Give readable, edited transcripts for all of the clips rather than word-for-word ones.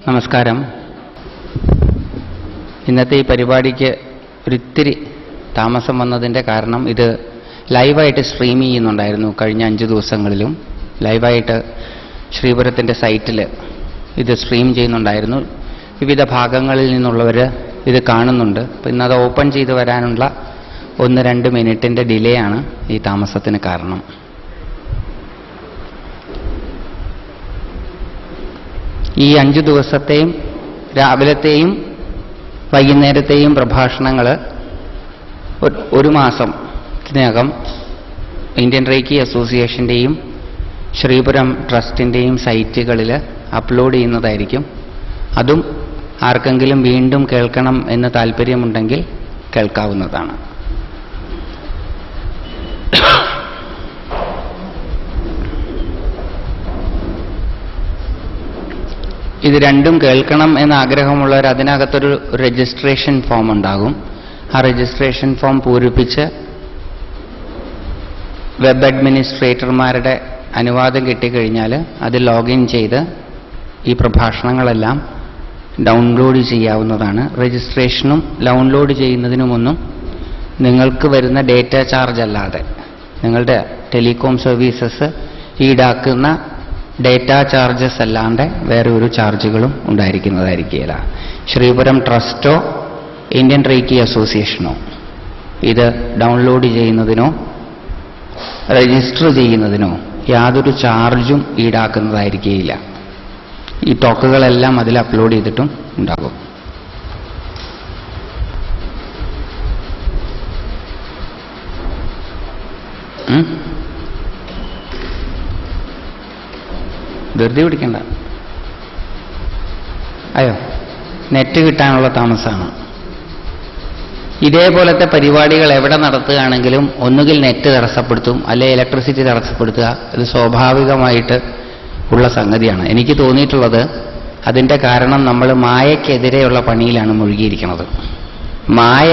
നമസ്കാരം. ഇന്നത്തെ ഈ പരിപാടിക്ക് ഒരിത്തിരി താമസം വന്നതിൻ്റെ കാരണം ഇത് ലൈവായിട്ട് സ്ട്രീം ചെയ്യുന്നുണ്ടായിരുന്നു. കഴിഞ്ഞ 5 ദിവസങ്ങളിലും ലൈവായിട്ട് ശ്രീപുരത്തിൻ്റെ സൈറ്റിൽ ഇത് സ്ട്രീം ചെയ്യുന്നുണ്ടായിരുന്നു. വിവിധ ഭാഗങ്ങളിൽ നിന്നുള്ളവർ ഇത് കാണുന്നുണ്ട്. അപ്പോൾ ഇന്നത് ഓപ്പൺ ചെയ്ത് വരാനുള്ള 1-2 മിനിറ്റിൻ്റെ ഡിലേ ആണ് ഈ താമസത്തിന് കാരണം. ഈ 5 ദിവസത്തെയും രാവിലത്തെയും വൈകുന്നേരത്തെയും പ്രഭാഷണങ്ങൾ ഒരു മാസത്തിനകം ഇന്ത്യൻ റേക്കി അസോസിയേഷൻ്റെയും ശ്രീപുരം ട്രസ്റ്റിൻ്റെയും സൈറ്റുകളിൽ അപ്ലോഡ് ചെയ്യുന്നതായിരിക്കും. അതും ആർക്കെങ്കിലും വീണ്ടും കേൾക്കണം എന്ന് താല്പര്യമുണ്ടെങ്കിൽ കേൾക്കാവുന്നതാണ്. ഇത് രണ്ടും കേൾക്കണം എന്ന ആഗ്രഹമുള്ളവർ അതിനകത്തൊരു രജിസ്ട്രേഷൻ ഫോം ഉണ്ടാകും. ആ രജിസ്ട്രേഷൻ ഫോം പൂരിപ്പിച്ച് വെബ് അഡ്മിനിസ്ട്രേറ്റർമാരുടെ അനുവാദം കിട്ടിക്കഴിഞ്ഞാൽ അത് ലോഗിൻ ചെയ്ത് ഈ പ്രഭാഷണങ്ങളെല്ലാം ഡൗൺലോഡ് ചെയ്യാവുന്നതാണ്. രജിസ്ട്രേഷനും ഡൗൺലോഡ് ചെയ്യുന്നതിനുമൊന്നും നിങ്ങൾക്ക് വരുന്ന ഡേറ്റ ചാർജ് അല്ലാതെ നിങ്ങളുടെ ടെലികോം സർവീസസ് ഈടാക്കുന്ന ഡേറ്റ ചാർജസ് അല്ലാണ്ട് വേറെ ഒരു ചാർജുകളും ഉണ്ടായിരിക്കുന്നതായിരിക്കില്ല. ശ്രീപുരം ട്രസ്റ്റോ ഇന്ത്യൻ റേക്കി അസോസിയേഷനോ ഇത് ഡൗൺലോഡ് ചെയ്യുന്നതിനോ രജിസ്റ്റർ ചെയ്യുന്നതിനോ യാതൊരു ചാർജും ഈടാക്കുന്നതായിരിക്കില്ല. ഈ ടോക്കുകളെല്ലാം അതിൽ അപ്ലോഡ് ചെയ്തിട്ടും ഉണ്ടാകും. ധൃതി പിടിക്കണ്ട. അയ്യോ, നെറ്റ് കിട്ടാനുള്ള താമസമാണ്. ഇതേപോലത്തെ പരിപാടികൾ എവിടെ നടത്തുകയാണെങ്കിലും ഒന്നുകിൽ നെറ്റ് തടസ്സപ്പെടുത്തും, അല്ലെ ഇലക്ട്രിസിറ്റി തടസ്സപ്പെടുത്തുക. ഇത് സ്വാഭാവികമായിട്ട് ഉള്ള സംഗതിയാണ്. എനിക്ക് തോന്നിയിട്ടുള്ളത് അതിൻ്റെ കാരണം നമ്മൾ മായയ്ക്കെതിരെയുള്ള പണിയിലാണ് മുഴുകിയിരിക്കുന്നത്. മായ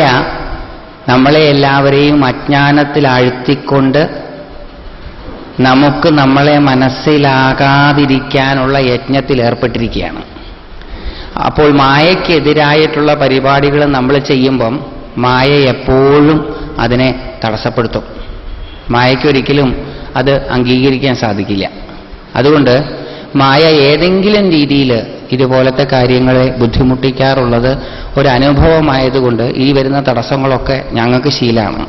നമ്മളെ എല്ലാവരെയും അജ്ഞാനത്തിൽ ആഴ്ത്തിക്കൊണ്ട് നമുക്ക് നമ്മളെ മനസ്സിലാകാതിരിക്കാനുള്ള യജ്ഞത്തിൽ ഏർപ്പെട്ടിരിക്കുകയാണ്. അപ്പോൾ മായയ്ക്കെതിരായിട്ടുള്ള പരിപാടികൾ നമ്മൾ ചെയ്യുമ്പം മായ എപ്പോഴും അതിനെ തടസ്സപ്പെടുത്തും. മായയ്ക്കൊരിക്കലും അത് അംഗീകരിക്കാൻ സാധിക്കില്ല. അതുകൊണ്ട് മായ ഏതെങ്കിലും രീതിയിൽ ഇതുപോലത്തെ കാര്യങ്ങളെ ബുദ്ധിമുട്ടിക്കാറുള്ളത് ഒരനുഭവമായതുകൊണ്ട് ഈ വരുന്ന തടസ്സങ്ങളൊക്കെ ഞങ്ങൾക്ക് ശീലമാണ്.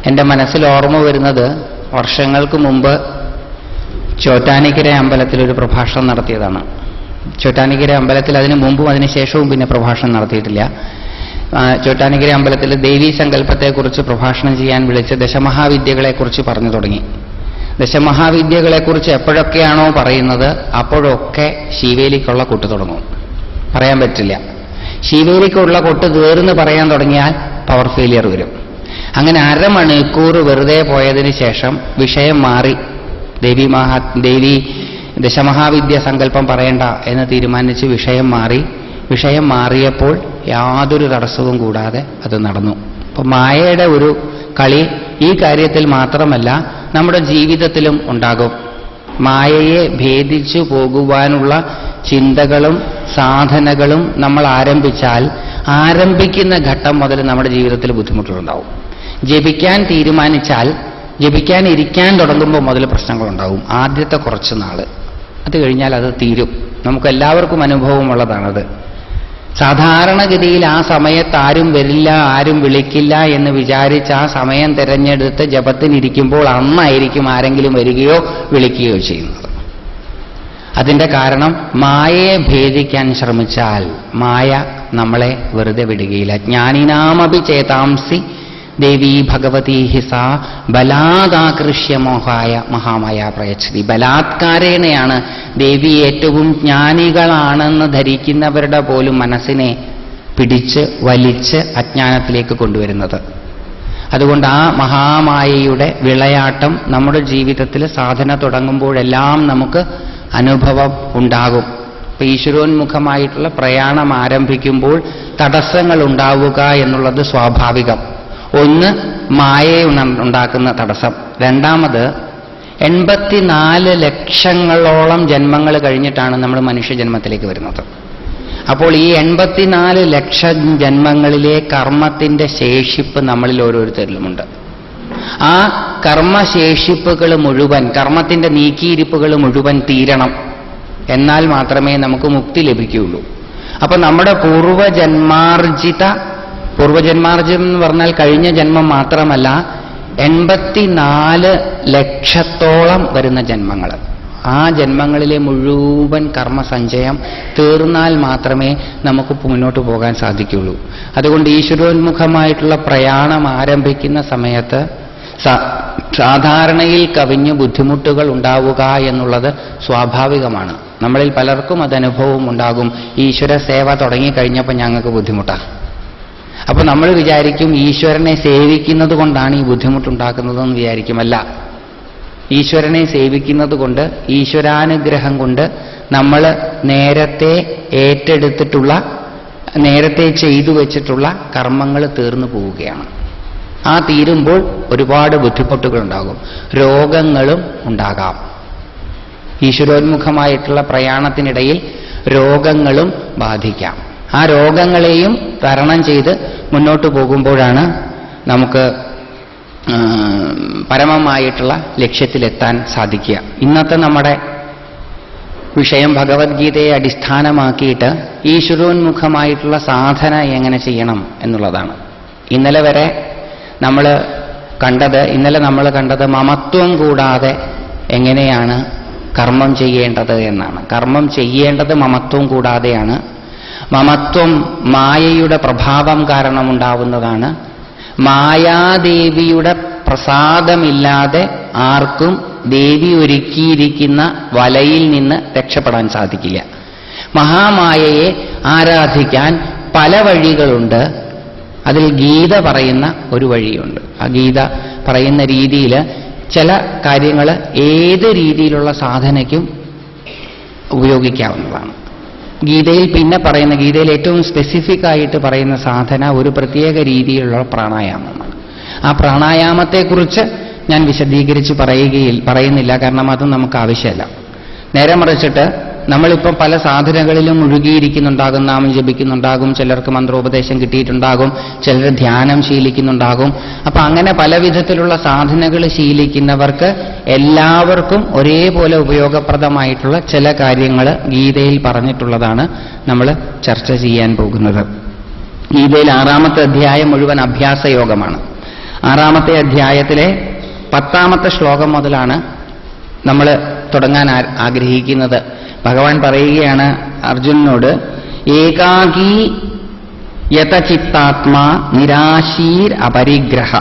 എൻ്റെ മനസ്സിൽ ഓർമ്മ വരുന്നത് വർഷങ്ങൾക്ക് മുമ്പ് ചോറ്റാനിക്കര അമ്പലത്തിലൊരു പ്രഭാഷണം നടത്തിയതാണ്. ചോറ്റാനിക്കര അമ്പലത്തിൽ അതിനു മുമ്പും അതിനുശേഷവും പിന്നെ പ്രഭാഷണം നടത്തിയിട്ടില്ല. ചോറ്റാനിക്കര അമ്പലത്തിൽ ദേവീ സങ്കല്പത്തെക്കുറിച്ച് പ്രഭാഷണം ചെയ്യാൻ വിളിച്ച് ദശമഹാവിദ്യകളെക്കുറിച്ച് പറഞ്ഞു തുടങ്ങി. ദശമഹാവിദ്യകളെക്കുറിച്ച് എപ്പോഴൊക്കെയാണോ പറയുന്നത് അപ്പോഴൊക്കെ ശീവേലിക്കുള്ള കൊട്ട് തുടങ്ങും. പറയാൻ പറ്റില്ല. ശീവേലിക്കുള്ള കൊട്ട് തീർന്ന് പറയാൻ തുടങ്ങിയാൽ പവർ ഫെയിലിയർ വരും. അങ്ങനെ അരമണിക്കൂർ വെറുതെ പോയതിന് ശേഷം വിഷയം മാറി. ദേവി ദശമഹാവിദ്യ സങ്കല്പം പറയണ്ട എന്ന് തീരുമാനിച്ച് വിഷയം മാറിയപ്പോൾ യാതൊരു തടസ്സവും കൂടാതെ അത് നടന്നു. അപ്പോൾ മായയുടെ ഒരു കളി ഈ കാര്യത്തിൽ മാത്രമല്ല നമ്മുടെ ജീവിതത്തിലും ഉണ്ടാകും. മായയെ ഭേദിച്ചു പോകുവാനുള്ള ചിന്തകളും സാധനകളും നമ്മൾ ആരംഭിച്ചാൽ ആരംഭിക്കുന്ന ഘട്ടം മുതൽ നമ്മുടെ ജീവിതത്തിൽ ബുദ്ധിമുട്ടുകളുണ്ടാവും. ജപിക്കാൻ തീരുമാനിച്ചാൽ ജപിക്കാൻ ഇരിക്കാൻ തുടങ്ങുമ്പോൾ മുതൽ പ്രശ്നങ്ങളുണ്ടാവും. ആദ്യത്തെ കുറച്ച് നാൾ, അത് കഴിഞ്ഞാൽ അത് തീരും. നമുക്കെല്ലാവർക്കും അനുഭവമുള്ളതാണത്. സാധാരണഗതിയിൽ ആ സമയത്ത് ആരും വരില്ല, ആരും വിളിക്കില്ല എന്ന് വിചാരിച്ച് ആ സമയം തിരഞ്ഞെടുത്ത് ജപത്തിനിരിക്കുമ്പോൾ അന്നായിരിക്കും ആരെങ്കിലും വരികയോ വിളിക്കുകയോ ചെയ്യുന്നത്. അതിൻ്റെ കാരണം മായയെ ഭേദിക്കാൻ ശ്രമിച്ചാൽ മായ നമ്മളെ വെറുതെ വിടുകയില്ല. ജ്ഞാനിനാമപി ചേതാംസി ദേവീ ഭഗവതി ഹിസ ബലാദാകൃഷ്യ മോഹായ മഹാമായ പ്രയച്ഛതി. ബലാത്കാരേണയാണ് ദേവി ഏറ്റവും ജ്ഞാനികളാണെന്ന് ധരിക്കുന്നവരുടെ പോലും മനസ്സിനെ പിടിച്ച് വലിച്ച് അജ്ഞാനത്തിലേക്ക് കൊണ്ടുവരുന്നത്. അതുകൊണ്ട് ആ മഹാമായയുടെ വിളയാട്ടം നമ്മുടെ ജീവിതത്തിൽ സാധന തുടങ്ങുമ്പോഴെല്ലാം നമുക്ക് അനുഭവം ഉണ്ടാകും. ഇപ്പം ഈശ്വരോന്മുഖമായിട്ടുള്ള പ്രയാണം ആരംഭിക്കുമ്പോൾ തടസ്സങ്ങൾ ഉണ്ടാവുക എന്നുള്ളത് സ്വാഭാവികം. ഒന്ന്, മായയെ ഉണ്ടാക്കുന്ന തടസ്സം. രണ്ടാമത്, 84 ലക്ഷങ്ങളോളം ജന്മങ്ങൾ കഴിഞ്ഞിട്ടാണ് നമ്മൾ മനുഷ്യജന്മത്തിലേക്ക് വരുന്നത്. അപ്പോൾ ഈ 84 ലക്ഷം ജന്മങ്ങളിലെ കർമ്മത്തിന്റെ ശേഷിപ്പ് നമ്മളിൽ ഓരോരുത്തരിലുമുണ്ട്. ആ കർമ്മശേഷിപ്പുകൾ മുഴുവൻ, കർമ്മത്തിന്റെ നീക്കിയിരിപ്പുകൾ മുഴുവൻ തീരണം. എന്നാൽ മാത്രമേ നമുക്ക് മുക്തി ലഭിക്കുകയുള്ളൂ. അപ്പൊ നമ്മുടെ പൂർവജന്മാർജിതം എന്ന് പറഞ്ഞാൽ കഴിഞ്ഞ ജന്മം മാത്രമല്ല, 84 ലക്ഷത്തോളം വരുന്ന ജന്മങ്ങൾ. ആ ജന്മങ്ങളിലെ മുഴുവൻ കർമ്മസഞ്ചയം തീർന്നാൽ മാത്രമേ നമുക്ക് മുന്നോട്ട് പോകാൻ സാധിക്കുകയുള്ളൂ. അതുകൊണ്ട് ഈശ്വരോന്മുഖമായിട്ടുള്ള പ്രയാണം ആരംഭിക്കുന്ന സമയത്ത് സാധാരണയിൽ കവിഞ്ഞ് ബുദ്ധിമുട്ടുകൾ ഉണ്ടാവുക എന്നുള്ളത് സ്വാഭാവികമാണ്. നമ്മളിൽ പലർക്കും അത് അനുഭവം ഉണ്ടാകും. ഈശ്വര സേവ തുടങ്ങിക്കഴിഞ്ഞപ്പോൾ ഞങ്ങൾക്ക് ബുദ്ധിമുട്ടാണ്. അപ്പൊ നമ്മൾ വിചാരിക്കും ഈശ്വരനെ സേവിക്കുന്നത് കൊണ്ടാണ് ഈ ബുദ്ധിമുട്ടുണ്ടാക്കുന്നതെന്ന് വിചാരിക്കുമല്ല. ഈശ്വരനെ സേവിക്കുന്നത് കൊണ്ട്, ഈശ്വരാനുഗ്രഹം കൊണ്ട് നമ്മൾ നേരത്തെ ഏറ്റെടുത്തിട്ടുള്ള, നേരത്തെ ചെയ്തു വെച്ചിട്ടുള്ള കർമ്മങ്ങൾ തീർന്നു പോവുകയാണ്. ആ തീരുമ്പോൾ ഒരുപാട് ബുദ്ധിമുട്ടുകൾ ഉണ്ടാകും, രോഗങ്ങളും ഉണ്ടാകാം. ഈശ്വരോന്മുഖമായിട്ടുള്ള പ്രയാണത്തിനിടയിൽ രോഗങ്ങളും ബാധിക്കാം. ആ രോഗങ്ങളെയും തരണം ചെയ്ത് മുന്നോട്ട് പോകുമ്പോഴാണ് നമുക്ക് പരമമായിട്ടുള്ള ലക്ഷ്യത്തിലെത്താൻ സാധിക്കുക. ഇന്നത്തെ നമ്മുടെ വിഷയം ഭഗവത്ഗീതയെ അടിസ്ഥാനമാക്കിയിട്ട് ഈശ്വരോന്മുഖമായിട്ടുള്ള സാധന എങ്ങനെ ചെയ്യണം എന്നുള്ളതാണ്. ഇന്നലെ നമ്മൾ കണ്ടത് മമത്വം കൂടാതെ എങ്ങനെയാണ് കർമ്മം ചെയ്യേണ്ടത് എന്നാണ്. കർമ്മം ചെയ്യേണ്ടത് മമത്വം കൂടാതെയാണ്. മമത്വം മായയുടെ പ്രഭാവം കാരണമുണ്ടാവുന്നതാണ്. മായാദേവിയുടെ പ്രസാദമില്ലാതെ ആർക്കും ദേവി ഒരുക്കിയിരിക്കുന്ന വലയിൽ നിന്ന് രക്ഷപ്പെടാൻ സാധിക്കില്ല. മഹാമായയെ ആരാധിക്കാൻ പല വഴികളുണ്ട്. അതിൽ ഗീത പറയുന്ന ഒരു വഴിയുണ്ട്. ആ ഗീത പറയുന്ന രീതിയിൽ ചില കാര്യങ്ങൾ ഏത് രീതിയിലുള്ള സാധനയ്ക്കും ഉപയോഗിക്കാവുന്നതാണ്. ഗീതയിൽ ഏറ്റവും സ്പെസിഫിക് ആയിട്ട് പറയുന്ന സാധന ഒരു പ്രത്യേക രീതിയിലുള്ള പ്രാണായാമമാണ്. ആ പ്രാണായാമത്തെക്കുറിച്ച് ഞാൻ വിശദീകരിച്ച് പറയുന്നില്ല, കാരണം അത് നമുക്ക് ആവശ്യമല്ല. നേരെ മറിച്ചിട്ട് നമ്മളിപ്പോൾ പല സാധനകളിലും മുഴുകിയിരിക്കുന്നുണ്ടാകും. നാമം ജപിക്കുന്നുണ്ടാകും, ചിലർക്ക് മന്ത്രോപദേശം കിട്ടിയിട്ടുണ്ടാകും, ചിലർ ധ്യാനം ശീലിക്കുന്നുണ്ടാകും. അപ്പൊ അങ്ങനെ പല വിധത്തിലുള്ള സാധനകൾ ശീലിക്കുന്നവർക്ക് എല്ലാവർക്കും ഒരേപോലെ ഉപയോഗപ്രദമായിട്ടുള്ള ചില കാര്യങ്ങൾ ഗീതയിൽ പറഞ്ഞിട്ടുള്ളതാണ് നമ്മൾ ചർച്ച ചെയ്യാൻ പോകുന്നത്. ഗീതയിൽ 6-ാമത്തെ അധ്യായം മുഴുവൻ അഭ്യാസയോഗമാണ്. 6-ാമത്തെ അധ്യായത്തിലെ 10-ാമത്തെ ശ്ലോകം മുതലാണ് നമ്മൾ തുടങ്ങാൻ ആഗ്രഹിക്കുന്നത്. ഭഗവാൻ പറയുകയാണ് അർജുനനോട്, ഏകാകീ യതചിത്താത്മാ നിരാശീർ അപരിഗ്രഹ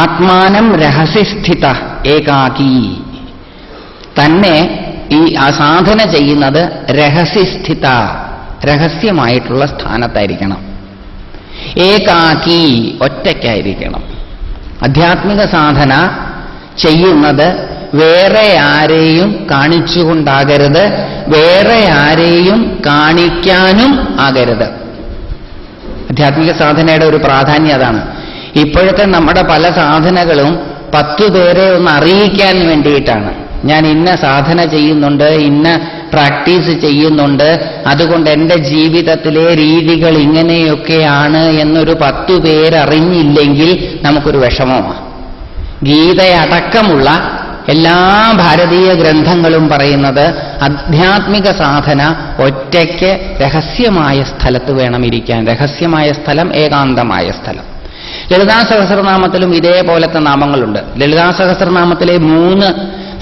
ആത്മാനം രഹസ്യ സ്ഥിത ഏകാകീ. തന്നെ ഈ സാധന ചെയ്യുന്നത് രഹസ്യസ്ഥിത, രഹസ്യമായിട്ടുള്ള സ്ഥാനത്തായിരിക്കണം. ഏകാകീ, ഒറ്റയ്ക്കായിരിക്കണം. ആധ്യാത്മിക സാധന ചെയ്യുന്നത് വേറെ ആരെയും കാണിച്ചുകൊണ്ടാകരുത്, വേറെ ആരെയും കാണിക്കാനും ആകരുത്. ആധ്യാത്മിക സാധനയുടെ ഒരു പ്രാധാന്യം അതാണ്. ഇപ്പോഴത്തെ നമ്മുടെ പല സാധനകളും 10 പേരെ ഒന്ന് അറിയിക്കാൻ വേണ്ടിയിട്ടാണ്. ഞാൻ ഇന്ന സാധന ചെയ്യുന്നുണ്ട്, ഇന്ന പ്രാക്ടീസ് ചെയ്യുന്നുണ്ട്, അതുകൊണ്ട് എൻ്റെ ജീവിതത്തിലെ രീതികൾ ഇങ്ങനെയൊക്കെയാണ് എന്നൊരു 10 പേരറിഞ്ഞില്ലെങ്കിൽ നമുക്കൊരു വിഷമമാണ്. ഗീതയടക്കമുള്ള എല്ലാ ഭാരതീയ ഗ്രന്ഥങ്ങളും പറയുന്നത് ആധ്യാത്മിക സാധന ഒറ്റയ്ക്ക് രഹസ്യമായ സ്ഥലത്ത് വേണം ഇരിക്കാൻ. രഹസ്യമായ സ്ഥലം, ഏകാന്തമായ സ്ഥലം. ലളിതാ സഹസ്രനാമത്തിലും ഇതേപോലത്തെ നാമങ്ങളുണ്ട്. ലളിതാ സഹസ്രനാമത്തിലെ 3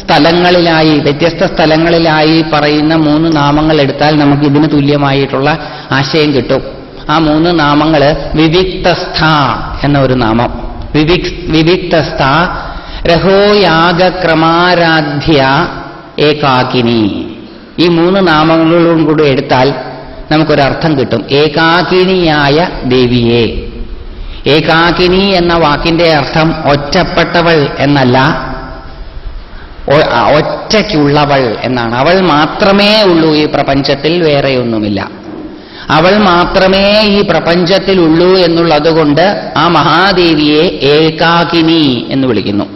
സ്ഥലങ്ങളിലായി, വ്യത്യസ്ത സ്ഥലങ്ങളിലായി പറയുന്ന 3 നാമങ്ങൾ എടുത്താൽ നമുക്ക് ഇതിന് തുല്യമായിട്ടുള്ള ആശയം കിട്ടും. ആ 3 നാമങ്ങൾ വിവിക്തസ്ഥ എന്ന ഒരു നാമം, വിവിക്തസ്ഥ, രഹോയാഗക്രമാരാധ്യ, ഏകാകിനി. ഈ 3 നാമങ്ങളും കൂടെ എടുത്താൽ നമുക്കൊരർത്ഥം കിട്ടും. ഏകാകിനിയായ ദേവിയെ. ഏകാകിനി എന്ന വാക്കിന്റെ അർത്ഥം ഒറ്റപ്പെട്ടവൾ എന്നല്ല, ഒറ്റയ്ക്കുള്ളവൾ എന്നാണ്. അവൾ മാത്രമേ ഉള്ളൂ ഈ പ്രപഞ്ചത്തിൽ, വേറെയൊന്നുമില്ല. അവൾ മാത്രമേ ഈ പ്രപഞ്ചത്തിൽ ഉള്ളൂ എന്നുള്ളതുകൊണ്ട് ആ മഹാദേവിയെ ഏകാകിനി എന്ന് വിളിക്കുന്നു.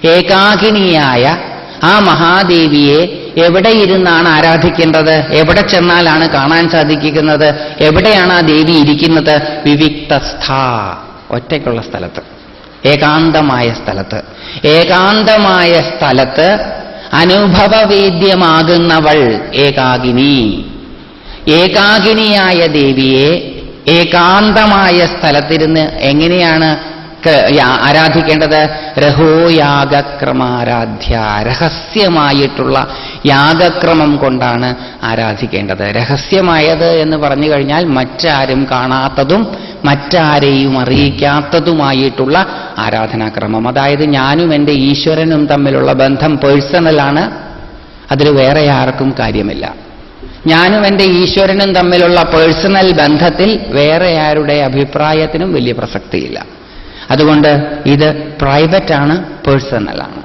ഏകാകിനിയായ ആ മഹാദേവിയെ എവിടെ ഇരുന്നാണ് ആരാധിക്കേണ്ടത്? എവിടെ ചെന്നാലാണ് കാണാൻ സാധിക്കുന്നത്? എവിടെയാണ് ആ ദേവി ഇരിക്കുന്നത്? വിവിക്തസ്ഥ, ഒറ്റയ്ക്കുള്ള സ്ഥലത്ത്, ഏകാന്തമായ സ്ഥലത്ത്. ഏകാന്തമായ സ്ഥലത്ത് അനുഭവവേദ്യമാകുന്നവൾ ഏകാകിനി. ഏകാകിനിയായ ദേവിയെ ഏകാന്തമായ സ്ഥലത്തിരുന്ന് എങ്ങനെയാണ് ആരാധിക്കേണ്ടത്? രഹോയാഗക്രമാരാധ്യ, രഹസ്യമായിട്ടുള്ള യാഗക്രമം കൊണ്ടാണ് ആരാധിക്കേണ്ടത്. രഹസ്യമായത് എന്ന് പറഞ്ഞു കഴിഞ്ഞാൽ മറ്റാരും കാണാത്തതും മറ്റാരെയും അറിയിക്കാത്തതുമായിട്ടുള്ള ആരാധനാക്രമം. അതായത് ഞാനും എൻ്റെ ഈശ്വരനും തമ്മിലുള്ള ബന്ധം പേഴ്സണലാണ്, അതിൽ വേറെ ആർക്കും കാര്യമില്ല. ഞാനും എൻ്റെ ഈശ്വരനും തമ്മിലുള്ള പേഴ്സണൽ ബന്ധത്തിൽ വേറെ ആരുടെ അഭിപ്രായത്തിനും വലിയ പ്രസക്തിയില്ല. അതുകൊണ്ട് ഇത് പ്രൈവറ്റാണ്, പേഴ്സണലാണ്.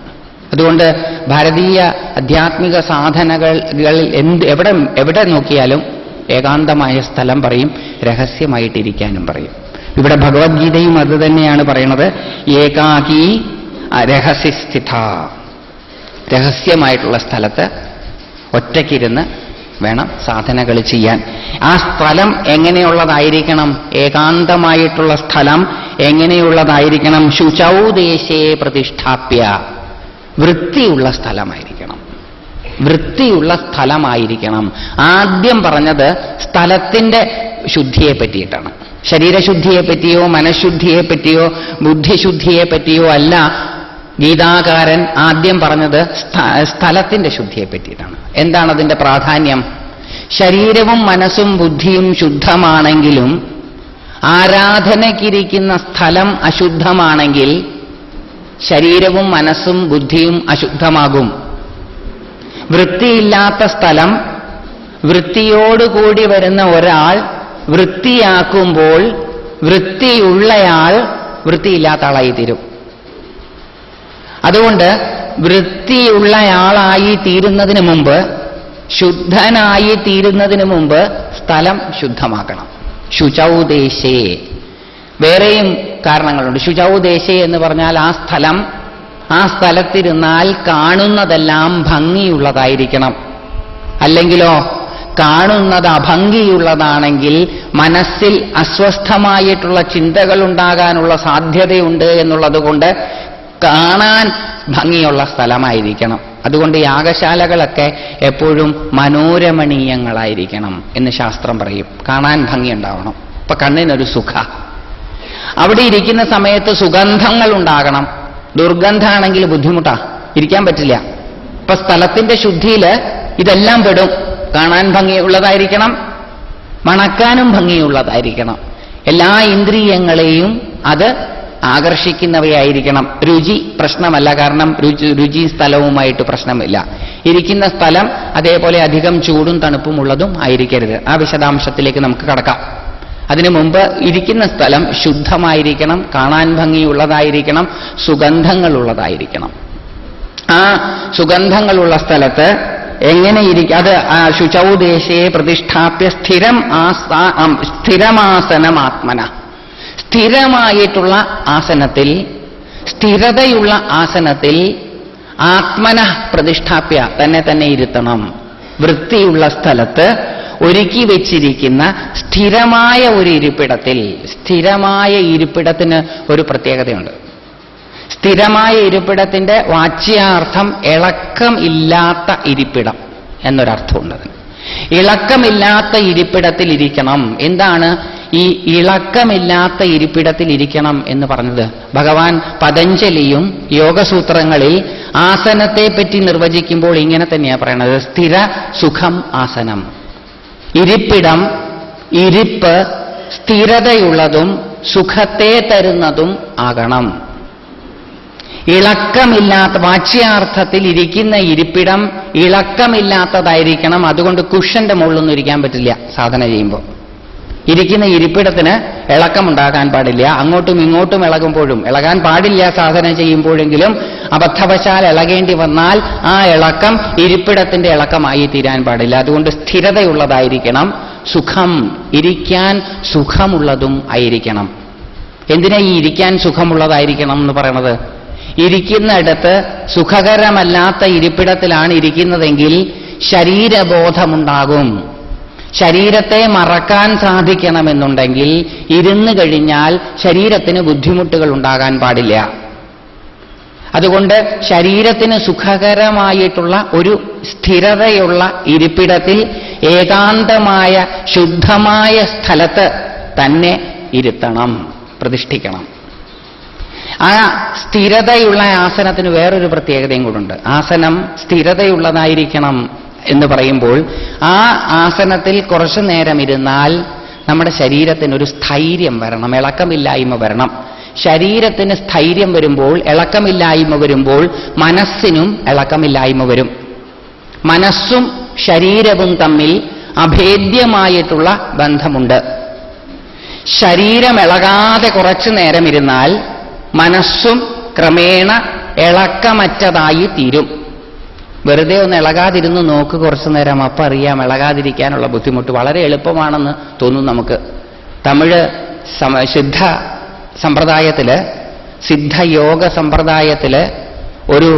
അതുകൊണ്ട് ഭാരതീയ ആധ്യാത്മിക സാധനകളിൽ എവിടെ നോക്കിയാലും ഏകാന്തമായ സ്ഥലം പറയും, രഹസ്യമായിട്ടിരിക്കാനും പറയും. ഇവിടെ ഭഗവത്ഗീതയും അത് തന്നെയാണ് പറയുന്നത്. ഏകാകി രഹസ്യസ്ഥിത, രഹസ്യമായിട്ടുള്ള സ്ഥലത്ത് ഒറ്റയ്ക്കിരുന്ന് വേണം സാധനകൾ ചെയ്യാൻ. ആ സ്ഥലം എങ്ങനെയുള്ളതായിരിക്കണം? ഏകാന്തമായിട്ടുള്ള സ്ഥലം എങ്ങനെയുള്ളതായിരിക്കണം? ശുചൗ ദേശേ പ്രതിഷ്ഠാപ്യ, വൃത്തിയുള്ള സ്ഥലമായിരിക്കണം. വൃത്തിയുള്ള സ്ഥലമായിരിക്കണം. ആദ്യം പറഞ്ഞത് സ്ഥലത്തിന്റെ ശുദ്ധിയെ പറ്റിയിട്ടാണ്. ശരീരശുദ്ധിയെ പറ്റിയോ മനഃശുദ്ധിയെ പറ്റിയോ ബുദ്ധിശുദ്ധിയെ പറ്റിയോ അല്ല ഗീതാകാരൻ ആദ്യം പറഞ്ഞത്, സ്ഥലത്തിന്റെ ശുദ്ധിയെ പറ്റിയിട്ടാണ്. എന്താണ് അതിന്റെ പ്രാധാന്യം? ശരീരവും മനസ്സും ബുദ്ധിയും ശുദ്ധമാണെങ്കിലും ആരാധനയ്ക്കിരിക്കുന്ന സ്ഥലം അശുദ്ധമാണെങ്കിൽ ശരീരവും മനസ്സും ബുദ്ധിയും അശുദ്ധമാകും. വൃത്തിയില്ലാത്ത സ്ഥലം വൃത്തിയോടുകൂടി വരുന്ന ഒരാൾ വൃത്തിയാക്കുമ്പോൾ വൃത്തിയുള്ളയാൾ വൃത്തിയില്ലാത്ത ആളായി തീരും. അതുകൊണ്ട് വൃത്തിയുള്ളയാളായി തീരുന്നതിന് മുമ്പ്, ശുദ്ധനായി തീരുന്നതിന് മുമ്പ് സ്ഥലം ശുദ്ധമാക്കണം. ശുചൗ ദേശേ. വേറെയും കാരണങ്ങളുണ്ട്. ശുചൗ ദേശേ എന്ന് പറഞ്ഞാൽ ആ സ്ഥലത്തിരുന്നാൽ കാണുന്നതെല്ലാം ഭംഗിയുള്ളതായിരിക്കണം. അല്ലെങ്കിലോ കാണുന്നത് അഭംഗിയുള്ളതാണെങ്കിൽ മനസ്സിൽ അസ്വസ്ഥമായിട്ടുള്ള ചിന്തകൾ ഉണ്ടാകാനുള്ള സാധ്യതയുണ്ട് എന്നുള്ളത് കൊണ്ട് കാണാൻ ഭംഗിയുള്ള സ്ഥലമായിരിക്കണം. അതുകൊണ്ട് യാഗശാലകളൊക്കെ എപ്പോഴും മനോരമണീയങ്ങളായിരിക്കണം എന്ന് ശാസ്ത്രം പറയും. കാണാൻ ഭംഗിയുണ്ടാവണം. ഇപ്പൊ കണ്ണിനൊരു സുഖ. അവിടെ ഇരിക്കുന്ന സമയത്ത് സുഗന്ധങ്ങൾ ഉണ്ടാകണം. ദുർഗന്ധമാണെങ്കിൽ ബുദ്ധിമുട്ടാ, ഇരിക്കാൻ പറ്റില്ല. ഇപ്പൊ സ്ഥലത്തിന്റെ ശുദ്ധിയിൽ ഇതെല്ലാം പെടും. കാണാൻ ഭംഗിയുള്ളതായിരിക്കണം, മണക്കാനും ഭംഗിയുള്ളതായിരിക്കണം. എല്ലാ ഇന്ദ്രിയങ്ങളെയും അത് ആകർഷിക്കുന്നവയായിരിക്കണം. രുചി പ്രശ്നമല്ല, കാരണം രുചി സ്ഥലവുമായിട്ട് പ്രശ്നമില്ല. ഇരിക്കുന്ന സ്ഥലം അതേപോലെ അധികം ചൂടും തണുപ്പും ഉള്ളതും ആയിരിക്കരുത്. ആ വിശദാംശത്തിലേക്ക് നമുക്ക് കടക്കാം. അതിനു മുമ്പ് ഇരിക്കുന്ന സ്ഥലം ശുദ്ധമായിരിക്കണം, കാണാൻ ഭംഗിയുള്ളതായിരിക്കണം, സുഗന്ധങ്ങളുള്ളതായിരിക്കണം. ആ സുഗന്ധങ്ങളുള്ള സ്ഥലത്ത് എങ്ങനെ ഇരിക്കും? അത് ശുചൗ ദേശേ പ്രതിഷ്ഠാപ്യ സ്ഥിരമാസനമാത്മന, സ്ഥിരമായിട്ടുള്ള ആസനത്തിൽ, സ്ഥിരതയുള്ള ആസനത്തിൽ ആത്മന പ്രതിഷ്ഠാപ്യ, തന്നെ ഇരുത്തണം. വൃത്തിയുള്ള സ്ഥലത്ത് ഒരുക്കി വെച്ചിരിക്കുന്ന സ്ഥിരമായ ഒരു ഇരിപ്പിടത്തിൽ, സ്ഥിരമായ ഇരിപ്പിടത്തിന് ഒരു പ്രത്യേകതയുണ്ട്. സ്ഥിരമായ ഇരിപ്പിടത്തിന്റെ വാച്യാർത്ഥം ഇളക്കം ഇല്ലാത്ത ഇരിപ്പിടം എന്നൊരർത്ഥമുണ്ട്. ഇളക്കമില്ലാത്ത ഇരിപ്പിടത്തിൽ ഇരിക്കണം. എന്താണ് ഈ ഇളക്കമില്ലാത്ത ഇരിപ്പിടത്തിൽ ഇരിക്കണം എന്ന് പറഞ്ഞത്? ഭഗവാൻ പതഞ്ജലിയും യോഗസൂത്രങ്ങളിൽ ആസനത്തെ പറ്റി നിർവചിക്കുമ്പോൾ ഇങ്ങനെ തന്നെയാണ് പറയണത്. സ്ഥിര സുഖം ആസനം. ഇരിപ്പിടം, ഇരിപ്പ് സ്ഥിരതയുള്ളതും സുഖത്തെ തരുന്നതും ആകണം. ഇളക്കമില്ലാത്ത, വാച്യാർത്ഥത്തിൽ ഇരിക്കുന്ന ഇരിപ്പിടം ഇളക്കമില്ലാത്തതായിരിക്കണം. അതുകൊണ്ട് കുഷന്റെ മുകളിലൊന്നും ഇരിക്കാൻ പറ്റില്ല സാധന ചെയ്യുമ്പോൾ. ഇരിക്കുന്ന ഇരിപ്പിടത്തിന് ഇളക്കമുണ്ടാകാൻ പാടില്ല. അങ്ങോട്ടും ഇങ്ങോട്ടും ഇളകാൻ പാടില്ല. സാധന ചെയ്യുമ്പോഴെങ്കിലും അബദ്ധവശാൽ ഇളകേണ്ടി വന്നാൽ ആ ഇളക്കം ഇരിപ്പിടത്തിന്റെ ഇളക്കമായി തീരാൻ പാടില്ല. അതുകൊണ്ട് സ്ഥിരതയുള്ളതായിരിക്കണം. സുഖം, ഇരിക്കാൻ സുഖമുള്ളതും ആയിരിക്കണം. എന്തിനാ ഈ ഇരിക്കാൻ സുഖമുള്ളതായിരിക്കണം എന്ന് പറയണത്? ഇരിക്കുന്നിടത്ത് സുഖകരമല്ലാത്ത ഇരിപ്പിടത്തിലാണ് ഇരിക്കുന്നതെങ്കിൽ ശരീരബോധമുണ്ടാകും. ശരീരത്തെ മറക്കാൻ സാധിക്കണമെന്നുണ്ടെങ്കിൽ ഇരുന്നു കഴിഞ്ഞാൽ ശരീരത്തിന് ബുദ്ധിമുട്ടുകൾ ഉണ്ടാകാൻ പാടില്ല. അതുകൊണ്ട് ശരീരത്തിന് സുഖകരമായിട്ടുള്ള ഒരു സ്ഥിരതയുള്ള ഇരിപ്പിടത്തിൽ ഏകാന്തമായ ശുദ്ധമായ സ്ഥലത്ത് തന്നെ ഇരുത്തണം, പ്രതിഷ്ഠിക്കണം. ആ സ്ഥിരതയുള്ള ആസനത്തിന് വേറൊരു പ്രത്യേകതയും കൂടുണ്ട്. ആസനം സ്ഥിരതയുള്ളതായിരിക്കണം എന്ന് പറയുമ്പോൾ ആ ആസനത്തിൽ കുറച്ചു നേരം ഇരുന്നാൽ നമ്മുടെ ശരീരത്തിനൊരു സ്ഥൈര്യം വരണം, ഇളക്കമില്ലായ്മ വരണം. ശരീരത്തിന് സ്ഥൈര്യം വരുമ്പോൾ, ഇളക്കമില്ലായ്മ വരുമ്പോൾ മനസ്സിനും ഇളക്കമില്ലായ്മ വരും. മനസ്സും ശരീരവും തമ്മിൽ അഭേദ്യമായിട്ടുള്ള ബന്ധമുണ്ട്. ശരീരം ഇളകാതെ കുറച്ചു നേരം ഇരുന്നാൽ മനസ്സും ക്രമേണ ഇളക്കമറ്റതായി തീരും. വെറുതെ ഒന്ന് ഇളകാതിരുന്ന് നോക്ക് കുറച്ചു നേരം, അപ്പം അറിയാം ഇളകാതിരിക്കാനുള്ള ബുദ്ധിമുട്ട്. വളരെ എളുപ്പമാണെന്ന് തോന്നും നമുക്ക്. തമിഴ് സിദ്ധ സമ്പ്രദായത്തില്, സിദ്ധയോഗ സമ്പ്രദായത്തില് ഒരു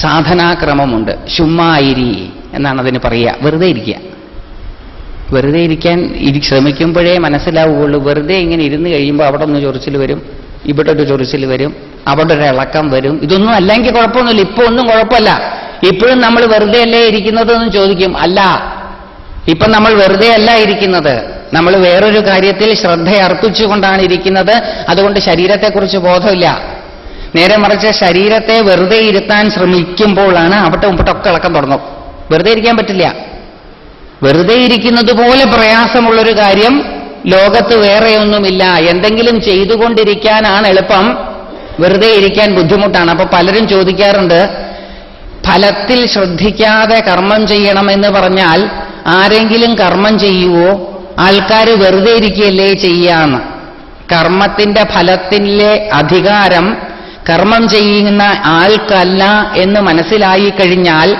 സാധനാക്രമമുണ്ട്. ശുമ്മായിരി എന്നാണ് അതിന് പറയുക. വെറുതെ ഇരിക്കുക. വെറുതെ ഇരിക്കാൻ ശ്രമിക്കുമ്പോഴേ മനസ്സിലാവുകയുള്ളൂ. വെറുതെ ഇങ്ങനെ ഇരുന്ന് കഴിയുമ്പോൾ അവിടെ ഒന്ന് ചൊറിച്ചിൽ വരും, ഇവിടെ ഒരു ചൊറിച്ചിൽ വരും, അവിടെ ഒരു ഇളക്കം വരും. ഇതൊന്നും അല്ലെങ്കിൽ കുഴപ്പമൊന്നുമില്ല, ഇപ്പൊ ഒന്നും കുഴപ്പമില്ല. ഇപ്പോഴും നമ്മൾ വെറുതെ അല്ലേ ഇരിക്കുന്നത് എന്ന് ചോദിക്കും. അല്ല, ഇപ്പം നമ്മൾ വെറുതെ അല്ല ഇരിക്കുന്നത്, നമ്മൾ വേറൊരു കാര്യത്തിൽ ശ്രദ്ധ അർപ്പിച്ചുകൊണ്ടാണ് ഇരിക്കുന്നത്. അതുകൊണ്ട് ശരീരത്തെക്കുറിച്ച് ബോധമില്ല. നേരെ മറിച്ച് ശരീരത്തെ വെറുതെ ഇരുത്താൻ ശ്രമിക്കുമ്പോഴാണ് അവിടെ മുമ്പട്ടൊക്കെ ഇളക്കം തുടങ്ങും. വെറുതെ ഇരിക്കാൻ പറ്റില്ല. വെറുതെ ഇരിക്കുന്നത് പോലെ പ്രയാസമുള്ളൊരു കാര്യം ലോകത്ത് വേറെയൊന്നുമില്ല. എന്തെങ്കിലും ചെയ്തുകൊണ്ടിരിക്കാനാണ് എളുപ്പം, വെറുതെ ഇരിക്കാൻ ബുദ്ധിമുട്ടാണ്. അപ്പൊ പലരും ചോദിക്കാറുണ്ട്, ഫലത്തിൽ ശ്രദ്ധിക്കാതെ കർമ്മം ചെയ്യണമെന്ന് പറഞ്ഞാൽ ആരെങ്കിലും കർമ്മം ചെയ്യുവോ? ആൾക്കാർ വെറുതെ ഇരിക്കുകയല്ലേ ചെയ്യാന്ന്. കർമ്മത്തിന്റെ ഫലത്തിലെ അധികാരം കർമ്മം ചെയ്യുന്ന ആൾക്കല്ല എന്ന് മനസ്സിലായി കഴിഞ്ഞാൽ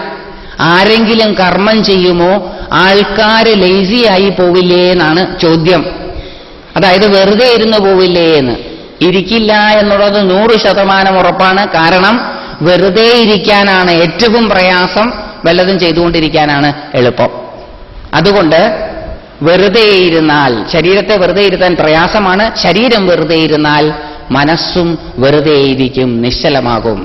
ആരെങ്കിലും കർമ്മം ചെയ്യുമോ? ആൾക്കാർ ലേസിയായി പോവില്ലേ എന്നാണ് ചോദ്യം. അതായത് വെറുതെ ഇരുന്ന് പോവില്ലേ എന്ന്. ഇരിക്കില്ല എന്നുള്ളത് 100% ഉറപ്പാണ്. കാരണം വെറുതെ ഇരിക്കാനാണ് ഏറ്റവും പ്രയാസം, വല്ലതും ചെയ്തുകൊണ്ടിരിക്കാനാണ് എളുപ്പം. അതുകൊണ്ട് വെറുതെ ഇരുന്നാൽ, ശരീരത്തെ വെറുതെ ഇരുത്താൻ പ്രയാസമാണ്. ശരീരം വെറുതെ ഇരുന്നാൽ മനസ്സും വെറുതെ ഇരിക്കും, നിശ്ചലമാകും.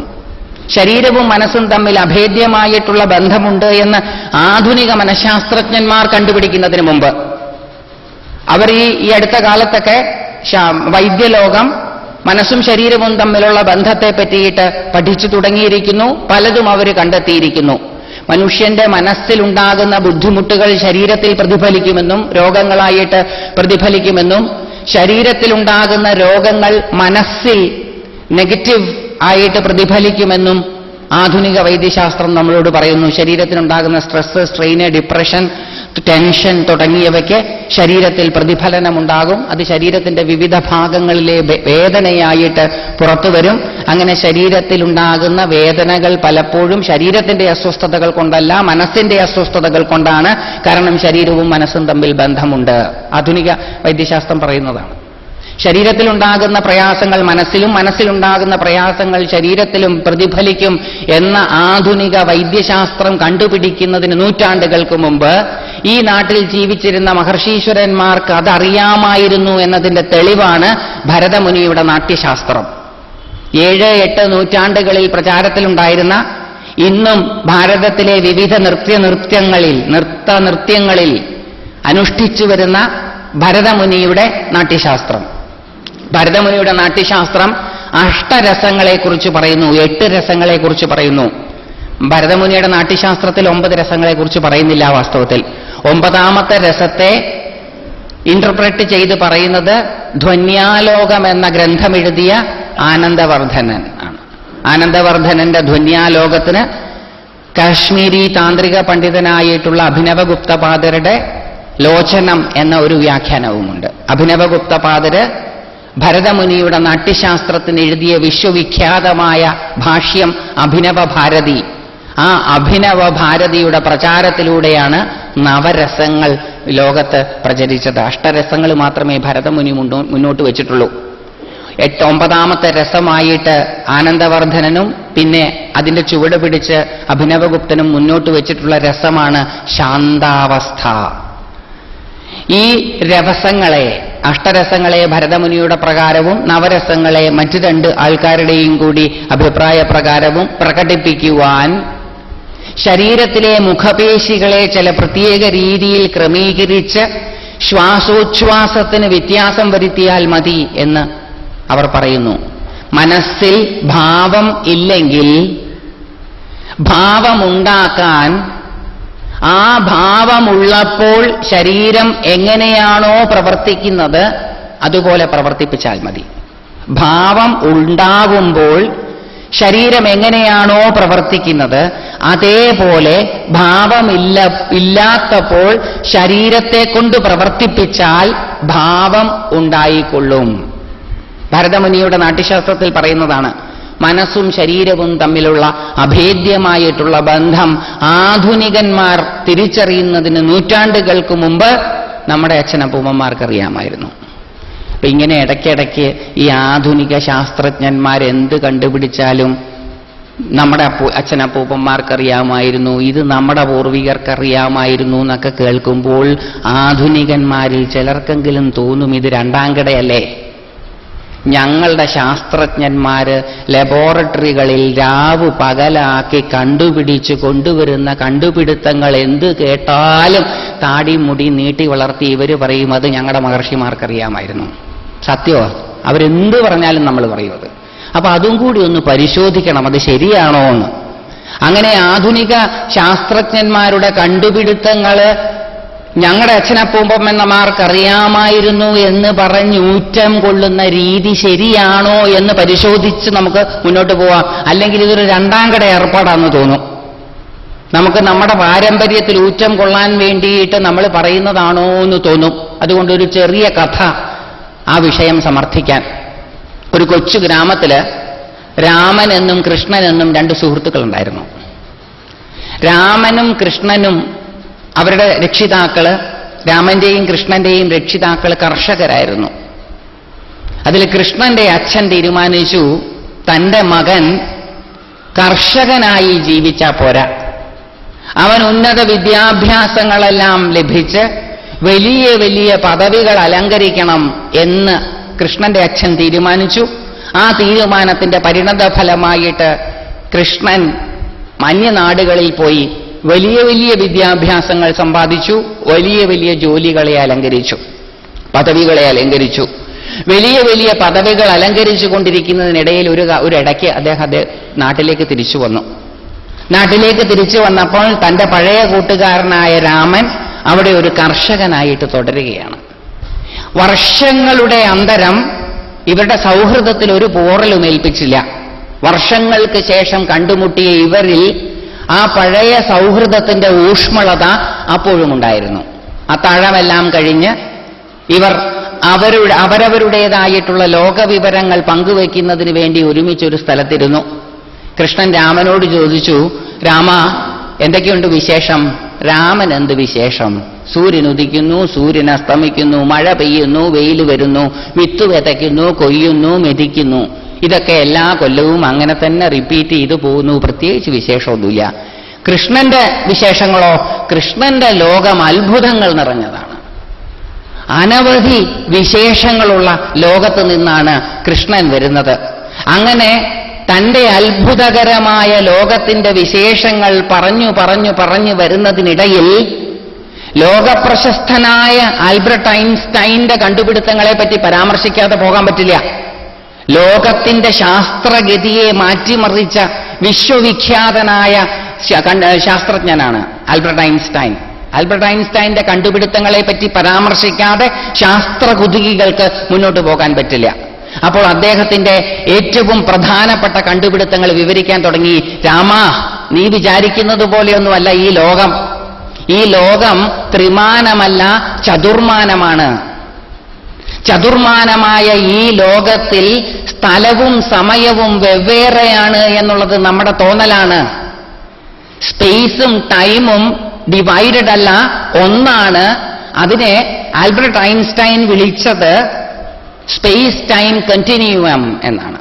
ശരീരവും മനസ്സും തമ്മിൽ അഭേദ്യമായിട്ടുള്ള ബന്ധമുണ്ട് എന്ന് ആധുനിക മനഃശാസ്ത്രജ്ഞന്മാർ കണ്ടുപിടിക്കുന്നതിന് മുമ്പ്, അവർ ഈ അടുത്ത കാലത്തൊക്കെ വൈദ്യലോകം മനസ്സും ശരീരവും തമ്മിലുള്ള ബന്ധത്തെ പറ്റിയിട്ട് പഠിച്ചു തുടങ്ങിയിരിക്കുന്നു. പലതും അവർ കണ്ടെത്തിയിരിക്കുന്നു. മനുഷ്യന്റെ മനസ്സിലുണ്ടാകുന്ന ബുദ്ധിമുട്ടുകൾ ശരീരത്തിൽ പ്രതിഫലിക്കുമെന്നും രോഗങ്ങളായിട്ട് പ്രതിഫലിക്കുമെന്നും, ശരീരത്തിലുണ്ടാകുന്ന രോഗങ്ങൾ മനസ്സിൽ നെഗറ്റീവ് ആയിട്ട് പ്രതിഫലിക്കുമെന്നും ആധുനിക വൈദ്യശാസ്ത്രം നമ്മളോട് പറയുന്നു. ശരീരത്തിനുണ്ടാകുന്ന സ്ട്രെസ്, സ്ട്രെയിന്, ഡിപ്രഷൻ, ടെൻഷൻ തുടങ്ങിയവയ്ക്ക് ശരീരത്തിൽ പ്രതിഫലനമുണ്ടാകും. അത് ശരീരത്തിന്റെ വിവിധ ഭാഗങ്ങളിലെ വേദനയായിട്ട് പുറത്തു വരും. അങ്ങനെ ശരീരത്തിലുണ്ടാകുന്ന വേദനകൾ പലപ്പോഴും ശരീരത്തിന്റെ അസ്വസ്ഥതകൾ കൊണ്ടല്ല, മനസ്സിന്റെ അസ്വസ്ഥതകൾ കൊണ്ടാണ്. കാരണം ശരീരവും മനസ്സും തമ്മിൽ ബന്ധമുണ്ട്. ആധുനിക വൈദ്യശാസ്ത്രം പറയുന്നതാണ്. ശരീരത്തിലുണ്ടാകുന്ന പ്രയാസങ്ങൾ മനസ്സിലും, മനസ്സിലുണ്ടാകുന്ന പ്രയാസങ്ങൾ ശരീരത്തിലും പ്രതിഫലിക്കും എന്ന ആധുനിക വൈദ്യശാസ്ത്രം കണ്ടുപിടിക്കുന്നതിന് നൂറ്റാണ്ടുകൾക്ക് മുമ്പ് ഈ നാട്ടിൽ ജീവിച്ചിരുന്ന മഹർഷീശ്വരന്മാർക്ക് അതറിയാമായിരുന്നു എന്നതിന്റെ തെളിവാണ് ഭരതമുനിയുടെ നാട്യശാസ്ത്രം. 7-8 നൂറ്റാണ്ടുകളിൽ പ്രചാരത്തിലുണ്ടായിരുന്ന, ഇന്നും ഭാരതത്തിലെ വിവിധ നൃത്യങ്ങളിൽ അനുഷ്ഠിച്ചു വരുന്ന ഭരതമുനിയുടെ നാട്യശാസ്ത്രം. ഭരതമുനിയുടെ നാട്യശാസ്ത്രം അഷ്ടരസങ്ങളെക്കുറിച്ച് പറയുന്നു, 8 രസങ്ങളെക്കുറിച്ച് പറയുന്നു. ഭരതമുനിയുടെ നാട്യശാസ്ത്രത്തിൽ 9 രസങ്ങളെക്കുറിച്ച് പറയുന്നില്ല. വാസ്തവത്തിൽ 9ാമത്തെ രസത്തെ ഇന്റർപ്രറ്റ് ചെയ്ത് പറയുന്നത് ധ്വന്യാലോകം എന്ന ഗ്രന്ഥമെഴുതിയ ആനന്ദവർദ്ധനൻ ആണ്. ആനന്ദവർദ്ധനന്റെ ധ്വന്യാലോകത്തിന് കാശ്മീരി താന്ത്രിക പണ്ഡിതനായിട്ടുള്ള അഭിനവഗുപ്തപാദരുടെ ലോചനം എന്ന ഒരു വ്യാഖ്യാനവുമുണ്ട്. അഭിനവഗുപ്തപാദര് ഭരതമുനിയുടെ നാട്യശാസ്ത്രത്തിന് എഴുതിയ വിശ്വവിഖ്യാതമായ ഭാഷ്യം അഭിനവഭാരതി. ആ അഭിനവഭാരതിയുടെ പ്രചാരത്തിലൂടെയാണ് നവരസങ്ങൾ ലോകത്ത് പ്രചരിച്ചത്. അഷ്ടരസങ്ങൾ മാത്രമേ ഭരതമുനി മുന്നോട്ട് വെച്ചിട്ടുള്ളൂ. 9ാമത്തെ രസമായിട്ട് ആനന്ദവർദ്ധനനും പിന്നെ അതിന്റെ ചുവട് പിടിച്ച് അഭിനവഗുപ്തനും മുന്നോട്ട് വെച്ചിട്ടുള്ള രസമാണ് ശാന്താവസ്ഥ. ഈ രവസങ്ങളെ, അഷ്ടരസങ്ങളെ ഭരതമുനിയുടെ പ്രകാരവും നവരസങ്ങളെ മറ്റു 2 ആൾക്കാരുടെയും കൂടി അഭിപ്രായ പ്രകാരവും പ്രകടിപ്പിക്കുവാൻ ശരീരത്തിലെ മുഖപേശികളെ ചില പ്രത്യേക രീതിയിൽ ക്രമീകരിച്ച് ശ്വാസോച്ഛ്വാസത്തിന് വ്യത്യാസം വരുത്തിയാൽ മതി എന്ന് അവർ പറയുന്നു. മനസ്സിൽ ഭാവം ഇല്ലെങ്കിൽ ഭാവമുണ്ടാക്കാൻ ആ ഭാവമുള്ളപ്പോൾ ശരീരം എങ്ങനെയാണോ പ്രവർത്തിക്കുന്നത് അതുപോലെ പ്രവർത്തിപ്പിച്ചാൽ മതി. ഭാവം ഉണ്ടാകുമ്പോൾ ശരീരം എങ്ങനെയാണോ പ്രവർത്തിക്കുന്നത് അതേപോലെ ഭാവമില്ലാത്തപ്പോൾ ശരീരത്തെ കൊണ്ട് പ്രവർത്തിപ്പിച്ചാൽ ഭാവം ഉണ്ടായിക്കൊള്ളും. ഭരതമുനിയുടെ നാട്യശാസ്ത്രത്തിൽ പറയുന്നതാണ്, മനസ്സും ശരീരവും തമ്മിലുള്ള അഭേദ്യമായിട്ടുള്ള ബന്ധം ആധുനികന്മാർ തിരിച്ചറിയുന്നതിന് നൂറ്റാണ്ടുകൾക്ക് മുമ്പ് നമ്മുടെ അച്ഛനപ്പൂമ്മമാർക്കറിയാമായിരുന്നു. അപ്പൊ ഇങ്ങനെ ഇടയ്ക്കിടയ്ക്ക് ഈ ആധുനിക ശാസ്ത്രജ്ഞന്മാരെന്ത് കണ്ടുപിടിച്ചാലും നമ്മുടെ അച്ഛനപ്പൂപ്പന്മാർക്കറിയാമായിരുന്നു, ഇത് നമ്മുടെ പൂർവികർക്കറിയാമായിരുന്നു എന്നൊക്കെ കേൾക്കുമ്പോൾ ആധുനികന്മാരിൽ ചിലർക്കെങ്കിലും തോന്നും ഇത് 2ാം കിടയല്ലേ. ഞങ്ങളുടെ ശാസ്ത്രജ്ഞന്മാര് ലബോറട്ടറികളിൽ രാവ് പകലാക്കി കണ്ടുപിടിച്ച് കൊണ്ടുവരുന്ന കണ്ടുപിടുത്തങ്ങൾ എന്ത് കേട്ടാലും താടി മുടി നീട്ടി വളർത്തി ഇവർ പറയും അത് ഞങ്ങളുടെ മഹർഷിമാർക്കറിയാമായിരുന്നു. സത്യമോ? അവരെന്ത് പറഞ്ഞാലും നമ്മൾ പറയും അത്. അപ്പൊ അതും കൂടി ഒന്ന് പരിശോധിക്കണം, അത് ശരിയാണോ എന്ന്. അങ്ങനെ ആധുനിക ശാസ്ത്രജ്ഞന്മാരുടെ കണ്ടുപിടുത്തങ്ങള് ഞങ്ങളുടെ അച്ഛനപ്പൂപ്പന്മാർക്കറിയാമായിരുന്നു എന്ന് പറഞ്ഞ് ഊറ്റം കൊള്ളുന്ന രീതി ശരിയാണോ എന്ന് പരിശോധിച്ച് നമുക്ക് മുന്നോട്ട് പോവാം. അല്ലെങ്കിൽ ഇതൊരു 2ാം കിട ഏർപ്പാടാണെന്ന് തോന്നും. നമുക്ക് നമ്മുടെ പാരമ്പര്യത്തിൽ ഊറ്റം കൊള്ളാൻ വേണ്ടിയിട്ട് നമ്മൾ പറയുന്നതാണോ എന്ന് തോന്നും. അതുകൊണ്ട് ഒരു ചെറിയ കഥ ആ വിഷയം സമർത്ഥിക്കാൻ. ഒരു കൊച്ചു ഗ്രാമത്തില് രാമൻ എന്നും കൃഷ്ണൻ എന്നും 2 സുഹൃത്തുക്കളുണ്ടായിരുന്നു. രാമനും കൃഷ്ണനും അവരുടെ രക്ഷിതാക്കള്, രാമന്റെയും കൃഷ്ണന്റെയും രക്ഷിതാക്കള് കർഷകരായിരുന്നു. അതിൽ കൃഷ്ണന്റെ അച്ഛൻ തീരുമാനിച്ചു തന്റെ മകൻ കർഷകനായി ജീവിച്ചാ പോരാ, അവൻ ഉന്നത വിദ്യാഭ്യാസങ്ങളെല്ലാം ലഭിച്ച് വലിയ വലിയ പദവികൾ അലങ്കരിക്കണം എന്ന് കൃഷ്ണന്റെ അച്ഛൻ തീരുമാനിച്ചു. ആ തീരുമാനത്തിന്റെ പരിണത ഫലമായിട്ട് കൃഷ്ണൻ മന്യനാടുകളിൽ പോയി വലിയ വലിയ വിദ്യാഭ്യാസങ്ങൾ സമ്പാദിച്ചു, വലിയ വലിയ ജോലികളെ അലങ്കരിച്ചു, പദവികളെ അലങ്കരിച്ചു. വലിയ വലിയ പദവികൾ അലങ്കരിച്ചു കൊണ്ടിരിക്കുന്നതിനിടയിൽ ഒരിടയ്ക്ക് അദ്ദേഹം നാട്ടിലേക്ക് തിരിച്ചു വന്നു. നാട്ടിലേക്ക് തിരിച്ചു വന്നപ്പോൾ തന്റെ പഴയ കൂട്ടുകാരനായ രാമൻ അവിടെ ഒരു കർഷകനായിട്ട് തുടരുകയാണ്. വർഷങ്ങളുടെ അന്തരം ഇവരുടെ സൗഹൃദത്തിൽ ഒരു പോറലും ഏൽപ്പിച്ചില്ല. വർഷങ്ങൾക്ക് ശേഷം കണ്ടുമുട്ടിയ ഇവരിൽ ആ പഴയ സൗഹൃദത്തിന്റെ ഊഷ്മളത അപ്പോഴും ഉണ്ടായിരുന്നു. അത്താഴമെല്ലാം കഴിഞ്ഞ് ഇവർ അവരവരുടേതായിട്ടുള്ള ലോകവിവരങ്ങൾ പങ്കുവയ്ക്കുന്നതിന് വേണ്ടി ഒരുമിച്ചൊരു സ്ഥലത്തിരുന്നു. കൃഷ്ണൻ രാമനോട് ചോദിച്ചു, രാമ, എന്തൊക്കെയുണ്ട് വിശേഷം? രാമൻ, എന്ത് വിശേഷം? സൂര്യൻ ഉദിക്കുന്നു, സൂര്യൻ അസ്തമിക്കുന്നു, മഴ പെയ്യുന്നു, വെയിൽ വരുന്നു, വിത്ത് വിതയ്ക്കുന്നു, കൊയ്യുന്നു, മെതിക്കുന്നു. ഇതൊക്കെ എല്ലാ കൊല്ലവും അങ്ങനെ തന്നെ റിപ്പീറ്റ് ചെയ്തു പോകുന്നു, പ്രത്യേകിച്ച് വിശേഷമൊന്നുമില്ല. കൃഷ്ണന്റെ വിശേഷങ്ങളോ? കൃഷ്ണന്റെ ലോകം അത്ഭുതങ്ങൾ നിറഞ്ഞതാണ്. അനവധി വിശേഷങ്ങളുള്ള ലോകത്ത് നിന്നാണ് കൃഷ്ണൻ വരുന്നത്. അങ്ങനെ തന്റെ അത്ഭുതകരമായ ലോകത്തിന്റെ വിശേഷങ്ങൾ പറഞ്ഞു വരുന്നതിനിടയിൽ ലോകപ്രശസ്തനായ ആൽബർട്ട് ഐൻസ്റ്റൈന്റെ കണ്ടുപിടുത്തങ്ങളെ പറ്റി പരാമർശിക്കാതെ പോകാൻ പറ്റില്ല. ലോകത്തിന്റെ ശാസ്ത്രഗതിയെ മാറ്റിമറിച്ച വിശ്വവിഖ്യാതനായ ശാസ്ത്രജ്ഞനാണ് ആൽബർട്ട് ഐൻസ്റ്റൈൻ. ആൽബർട്ട് ഐൻസ്റ്റൈന്റെ കണ്ടുപിടുത്തങ്ങളെ പറ്റി പരാമർശിക്കാതെ ശാസ്ത്രകുതുകികൾക്ക് മുന്നോട്ട് പോകാൻ പറ്റില്ല. അപ്പോൾ അദ്ദേഹത്തിന്റെ ഏറ്റവും പ്രധാനപ്പെട്ട കണ്ടുപിടുത്തങ്ങൾ വിവരിക്കാൻ തുടങ്ങി. രാമ, നീ വിചാരിക്കുന്നത് പോലെയൊന്നുമല്ല ഈ ലോകം. ഈ ലോകം ത്രിമാനമല്ല, ചതുർമാനമാണ്. ചതുർമാനമായ ഈ ലോകത്തിൽ സ്ഥലവും സമയവും വെവ്വേറെയാണ് എന്നുള്ളത് നമ്മുടെ തോന്നലാണ്. സ്പേസും ടൈമും ഡിവൈഡഡ് അല്ല, ഒന്നാണ്. അതിനെ ആൽബർട്ട് ഐൻസ്റ്റൈൻ വിളിച്ചത് സ്പേസ് ടൈം കണ്ടിന്യൂവം എന്നാണ്.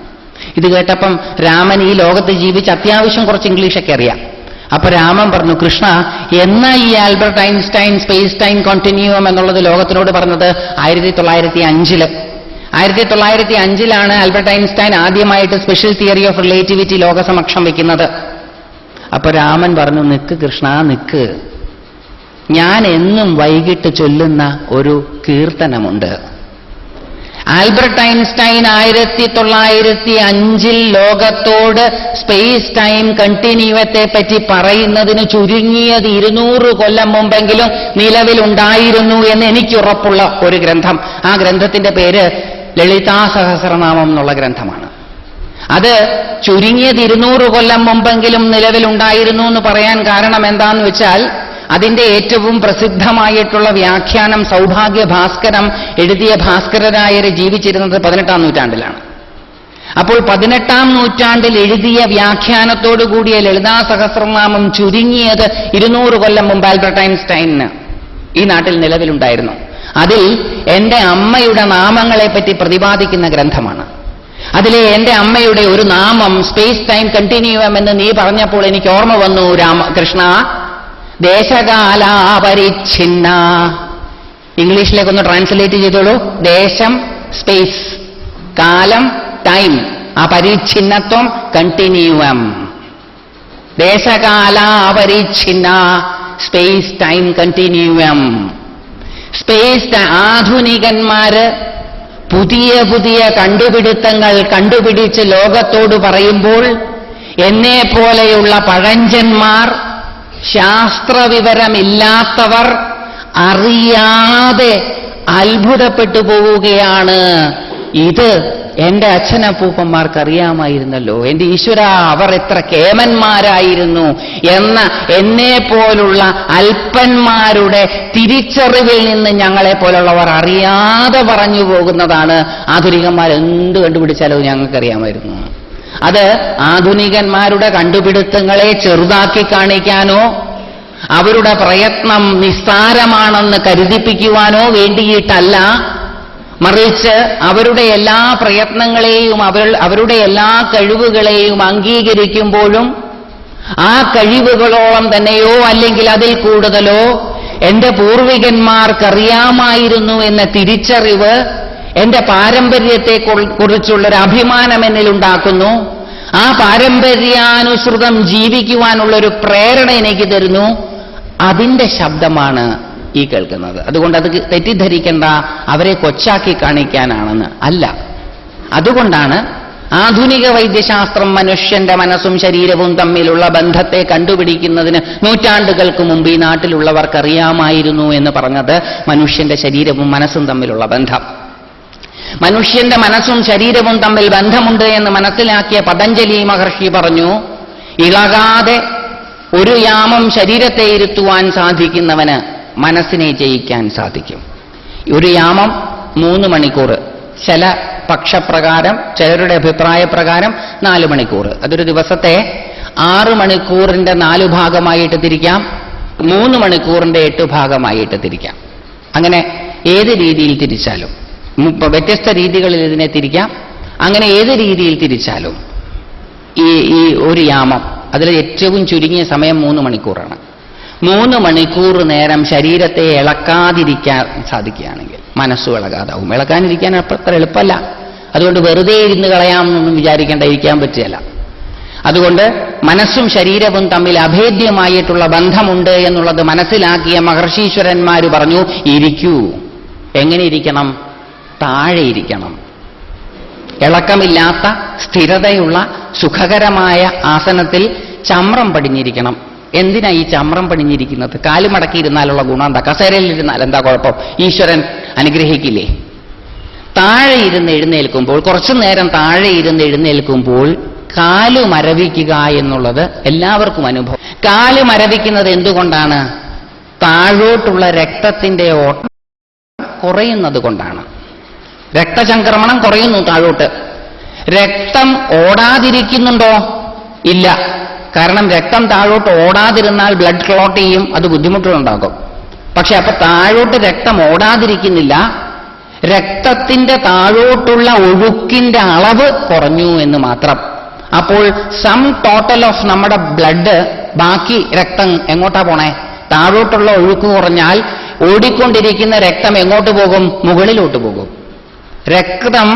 ഇത് കേട്ടപ്പം രാമൻ ഈ ലോകത്ത് ജീവിച്ച് അത്യാവശ്യം കുറച്ച് ഇംഗ്ലീഷൊക്കെ അറിയാം. അപ്പൊ രാമൻ പറഞ്ഞു, കൃഷ്ണ, എന്നാ ഈ Albert Einstein space time continuum എന്നുള്ളത് ലോകത്തിനോട് പറഞ്ഞത്? 1905. 1905 ആൽബർട്ട് ഐൻസ്റ്റൈൻ ആദ്യമായിട്ട് സ്പെഷ്യൽ തിയറി ഓഫ് റിലേറ്റിവിറ്റി ലോകസമക്ഷം വെക്കുന്നത്. അപ്പൊ രാമൻ പറഞ്ഞു, നിക്ക് കൃഷ്ണ, നിക്ക്. ഞാൻ എന്നും വൈകിട്ട് ചൊല്ലുന്ന ഒരു കീർത്തനമുണ്ട്. ആൽബർട്ട് ഐൻസ്റ്റൈൻ 1905 ലോകത്തോട് സ്പേസ് ടൈം കണ്ടിന്യൂവത്തെ പറ്റി പറയുന്നതിന് ചുരുങ്ങിയത് 200 കൊല്ലം മുമ്പെങ്കിലും നിലവിലുണ്ടായിരുന്നു എന്ന് എനിക്കുറപ്പുള്ള ഒരു ഗ്രന്ഥം. ആ ഗ്രന്ഥത്തിന്റെ പേര് ലളിതാ സഹസ്രനാമം എന്നുള്ള ഗ്രന്ഥമാണ്. അത് ചുരുങ്ങിയത് 200 കൊല്ലം മുമ്പെങ്കിലും നിലവിലുണ്ടായിരുന്നു എന്ന് പറയാൻ കാരണം എന്താന്ന് വെച്ചാൽ, അതിന്റെ ഏറ്റവും പ്രസിദ്ധമായിട്ടുള്ള വ്യാഖ്യാനം സൗഭാഗ്യ ഭാസ്കരം എഴുതിയ ഭാസ്കരരായർ ജീവിച്ചിരുന്നത് 18-ാം നൂറ്റാണ്ടിലാണ്. അപ്പോൾ 18-ാം നൂറ്റാണ്ടിൽ എഴുതിയ വ്യാഖ്യാനത്തോടുകൂടിയ ലളിതാ സഹസ്രനാമം ചുരുങ്ങിയത് 200 കൊല്ലം മുമ്പ് ആൽബർട്ട് ഐൻസ്റ്റൈന് ഈ നാട്ടിൽ നിലവിലുണ്ടായിരുന്നു. അതിൽ എന്റെ അമ്മയുടെ നാമങ്ങളെപ്പറ്റി പ്രതിപാദിക്കുന്ന ഗ്രന്ഥമാണ്. അതിലെ എന്റെ അമ്മയുടെ ഒരു നാമം സ്പേസ് ടൈം കണ്ടിന്യൂവം എന്ന് നീ പറഞ്ഞപ്പോൾ എനിക്ക് ഓർമ്മ വന്നു, കൃഷ്ണ, ദേശകാലാപരിച്ഛിന്ന. ഇംഗ്ലീഷിലേക്കൊന്ന് ട്രാൻസ്ലേറ്റ് ചെയ്തോളൂ. ദേശം സ്പേസ്, കാലം ടൈം, അപരിച്ഛിന്നത്വം കണ്ടിന്യൂവം. ദേശകാലാപരിച്ഛിന്ന സ്പേസ് ടൈം കണ്ടിന്യൂവം. സ്പേസ് ആധുനികന്മാര് പുതിയ പുതിയ കണ്ടുപിടുത്തങ്ങൾ കണ്ടുപിടിച്ച് ലോകത്തോട് പറയുമ്പോൾ എന്നെ പോലെയുള്ള പഴഞ്ചന്മാർ, ശാസ്ത്രവിവരമില്ലാത്തവർ അറിയാതെ അത്ഭുതപ്പെട്ടു പോവുകയാണ്. ഇത് എന്റെ അച്ഛനപ്പൂപ്പന്മാർക്കറിയാമായിരുന്നല്ലോ, എന്റെ ഈശ്വര, അവർ എത്ര കേമന്മാരായിരുന്നു എന്ന എന്നെ പോലുള്ള അല്പന്മാരുടെ തിരിച്ചറിവിൽ നിന്ന് ഞങ്ങളെ പോലുള്ളവർ അറിയാതെ പറഞ്ഞു പോകുന്നതാണ്. ആധുനികന്മാർ എന്ത് കണ്ടുപിടിച്ചാലും ഞങ്ങൾക്കറിയാമായിരുന്നു. അത് ആധുനികന്മാരുടെ കണ്ടുപിടുത്തങ്ങളെ ചെറുതാക്കി കാണിക്കാനോ അവരുടെ പ്രയത്നം നിസ്സാരമാണെന്ന് കരുതിപ്പിക്കുവാനോ വേണ്ടിയിട്ടല്ല, മറിച്ച് അവരുടെ എല്ലാ പ്രയത്നങ്ങളെയും അവരുടെ എല്ലാ കഴിവുകളെയും അംഗീകരിക്കുമ്പോഴും ആ കഴിവുകളോളം തന്നെയോ അല്ലെങ്കിൽ അതിൽ കൂടുതലോ എന്റെ പൂർവികന്മാർക്കറിയാമായിരുന്നു എന്ന തിരിച്ചറിവ് എന്റെ പാരമ്പര്യത്തെ കുറിച്ചുള്ളൊരു അഭിമാനം എന്നിലുണ്ടാക്കുന്നു. ആ പാരമ്പര്യാനുസൃതം ജീവിക്കുവാനുള്ളൊരു പ്രേരണ എനിക്ക് തരുന്നു. അതിന്റെ ശബ്ദമാണ് ഈ കേൾക്കുന്നത്. അതുകൊണ്ട് അത് തെറ്റിദ്ധരിക്കേണ്ട അവരെ കൊച്ചാക്കി കാണിക്കാനാണെന്ന് അല്ല. അതുകൊണ്ടാണ് ആധുനിക വൈദ്യശാസ്ത്രം മനുഷ്യന്റെ മനസ്സും ശരീരവും തമ്മിലുള്ള ബന്ധത്തെ കണ്ടുപിടിക്കുന്നതിന് നൂറ്റാണ്ടുകൾക്ക് മുമ്പ് ഈ നാട്ടിലുള്ളവർക്കറിയാമായിരുന്നു എന്ന് പറഞ്ഞത്. മനുഷ്യന്റെ ശരീരവും മനസ്സും തമ്മിലുള്ള ബന്ധം, മനുഷ്യന്റെ മനസ്സും ശരീരവും തമ്മിൽ ബന്ധമുണ്ട് എന്ന് മനസ്സിലാക്കിയ പതഞ്ജലി മഹർഷി പറഞ്ഞു, ഇളകാതെ ഒരു യാമം ശരീരത്തെ ഇരുത്തുവാൻ സാധിക്കുന്നവന് മനസ്സിനെ ജയിക്കാൻ സാധിക്കും. ഒരു യാമം 3 മണിക്കൂർ, ചില പക്ഷപ്രകാരം ചിലരുടെ അഭിപ്രായപ്രകാരം 4 മണിക്കൂർ. അതൊരു ദിവസത്തെ 6 മണിക്കൂറിന്റെ 4 ഭാഗമായിട്ട് തിരിക്കാം, 3 മണിക്കൂറിന്റെ 8 ഭാഗമായിട്ട് തിരിക്കാം. അങ്ങനെ ഏത് രീതിയിൽ തിരിച്ചാലും, വ്യത്യസ്ത രീതികളിൽ ഇതിനെ തിരിക്കാം. അങ്ങനെ ഏത് രീതിയിൽ തിരിച്ചാലും ഈ ഒരു യാമം, അതിൽ ഏറ്റവും ചുരുങ്ങിയ സമയം 3 മണിക്കൂറാണ്. 3 മണിക്കൂർ നേരം ശരീരത്തെ ഇളക്കാതിരിക്കാൻ സാധിക്കുകയാണെങ്കിൽ മനസ്സും ഇളകാതാവും. ഇളക്കാനിരിക്കാൻ അത്ര എളുപ്പമല്ല. അതുകൊണ്ട് വെറുതെ ഇരുന്ന് കളയാമെന്നൊന്നും വിചാരിക്കേണ്ട, ഇരിക്കാൻ പറ്റുകയല്ല. അതുകൊണ്ട് മനസ്സും ശരീരവും തമ്മിൽ അഭേദ്യമായിട്ടുള്ള ബന്ധമുണ്ട് എന്നുള്ളത് മനസ്സിലാക്കിയ മഹർഷീശ്വരന്മാർ പറഞ്ഞു, ഇരിക്കൂ. എങ്ങനെ ഇരിക്കണം? താഴെ ഇരിക്കണം. ഇളക്കമില്ലാത്ത സ്ഥിരതയുള്ള സുഖകരമായ ആസനത്തിൽ ചമ്രം പടിഞ്ഞിരിക്കണം. എന്തിനാ ഈ ചമ്രം പടിഞ്ഞിരിക്കുന്നത്? കാല് മടക്കിയിരുന്നാലുള്ള ഗുണം എന്താ? കസേരയിലിരുന്നാൽ എന്താ കുഴപ്പം? ഈശ്വരൻ അനുഗ്രഹിക്കില്ലേ? താഴെ ഇരുന്ന് എഴുന്നേൽക്കുമ്പോൾ, കുറച്ചു നേരം താഴെ ഇരുന്ന് എഴുന്നേൽക്കുമ്പോൾ കാല് മരവിക്കുക എന്നുള്ളത് എല്ലാവർക്കും അനുഭവം. കാല് മരവിക്കുന്നത് എന്തുകൊണ്ടാണ്? താഴോട്ടുള്ള രക്തത്തിന്റെ ഓട്ടം കുറയുന്നത് കൊണ്ടാണ്. രക്തചംക്രമണം കുറയുന്നു താഴോട്ട്. രക്തം ഓടാതിരിക്കുന്നുണ്ടോ? ഇല്ല. കാരണം രക്തം താഴോട്ട് ഓടാതിരുന്നാൽ ബ്ലഡ് ക്ലോട്ട് ചെയ്യും, അത് ബുദ്ധിമുട്ടുകളുണ്ടാക്കും. പക്ഷെ അപ്പൊ താഴോട്ട് രക്തം ഓടാതിരിക്കുന്നില്ല, രക്തത്തിന്റെ താഴോട്ടുള്ള ഒഴുക്കിന്റെ അളവ് കുറഞ്ഞു എന്ന് മാത്രം. അപ്പോൾ സം ടോട്ടൽ ഓഫ് നമ്മുടെ ബ്ലഡ്, ബാക്കി രക്തം എങ്ങോട്ടാ പോണേ? താഴോട്ടുള്ള ഒഴുക്ക് കുറഞ്ഞാൽ ഓടിക്കൊണ്ടിരിക്കുന്ന രക്തം എങ്ങോട്ട് പോകും? മുകളിലോട്ട് പോകും. രക്തം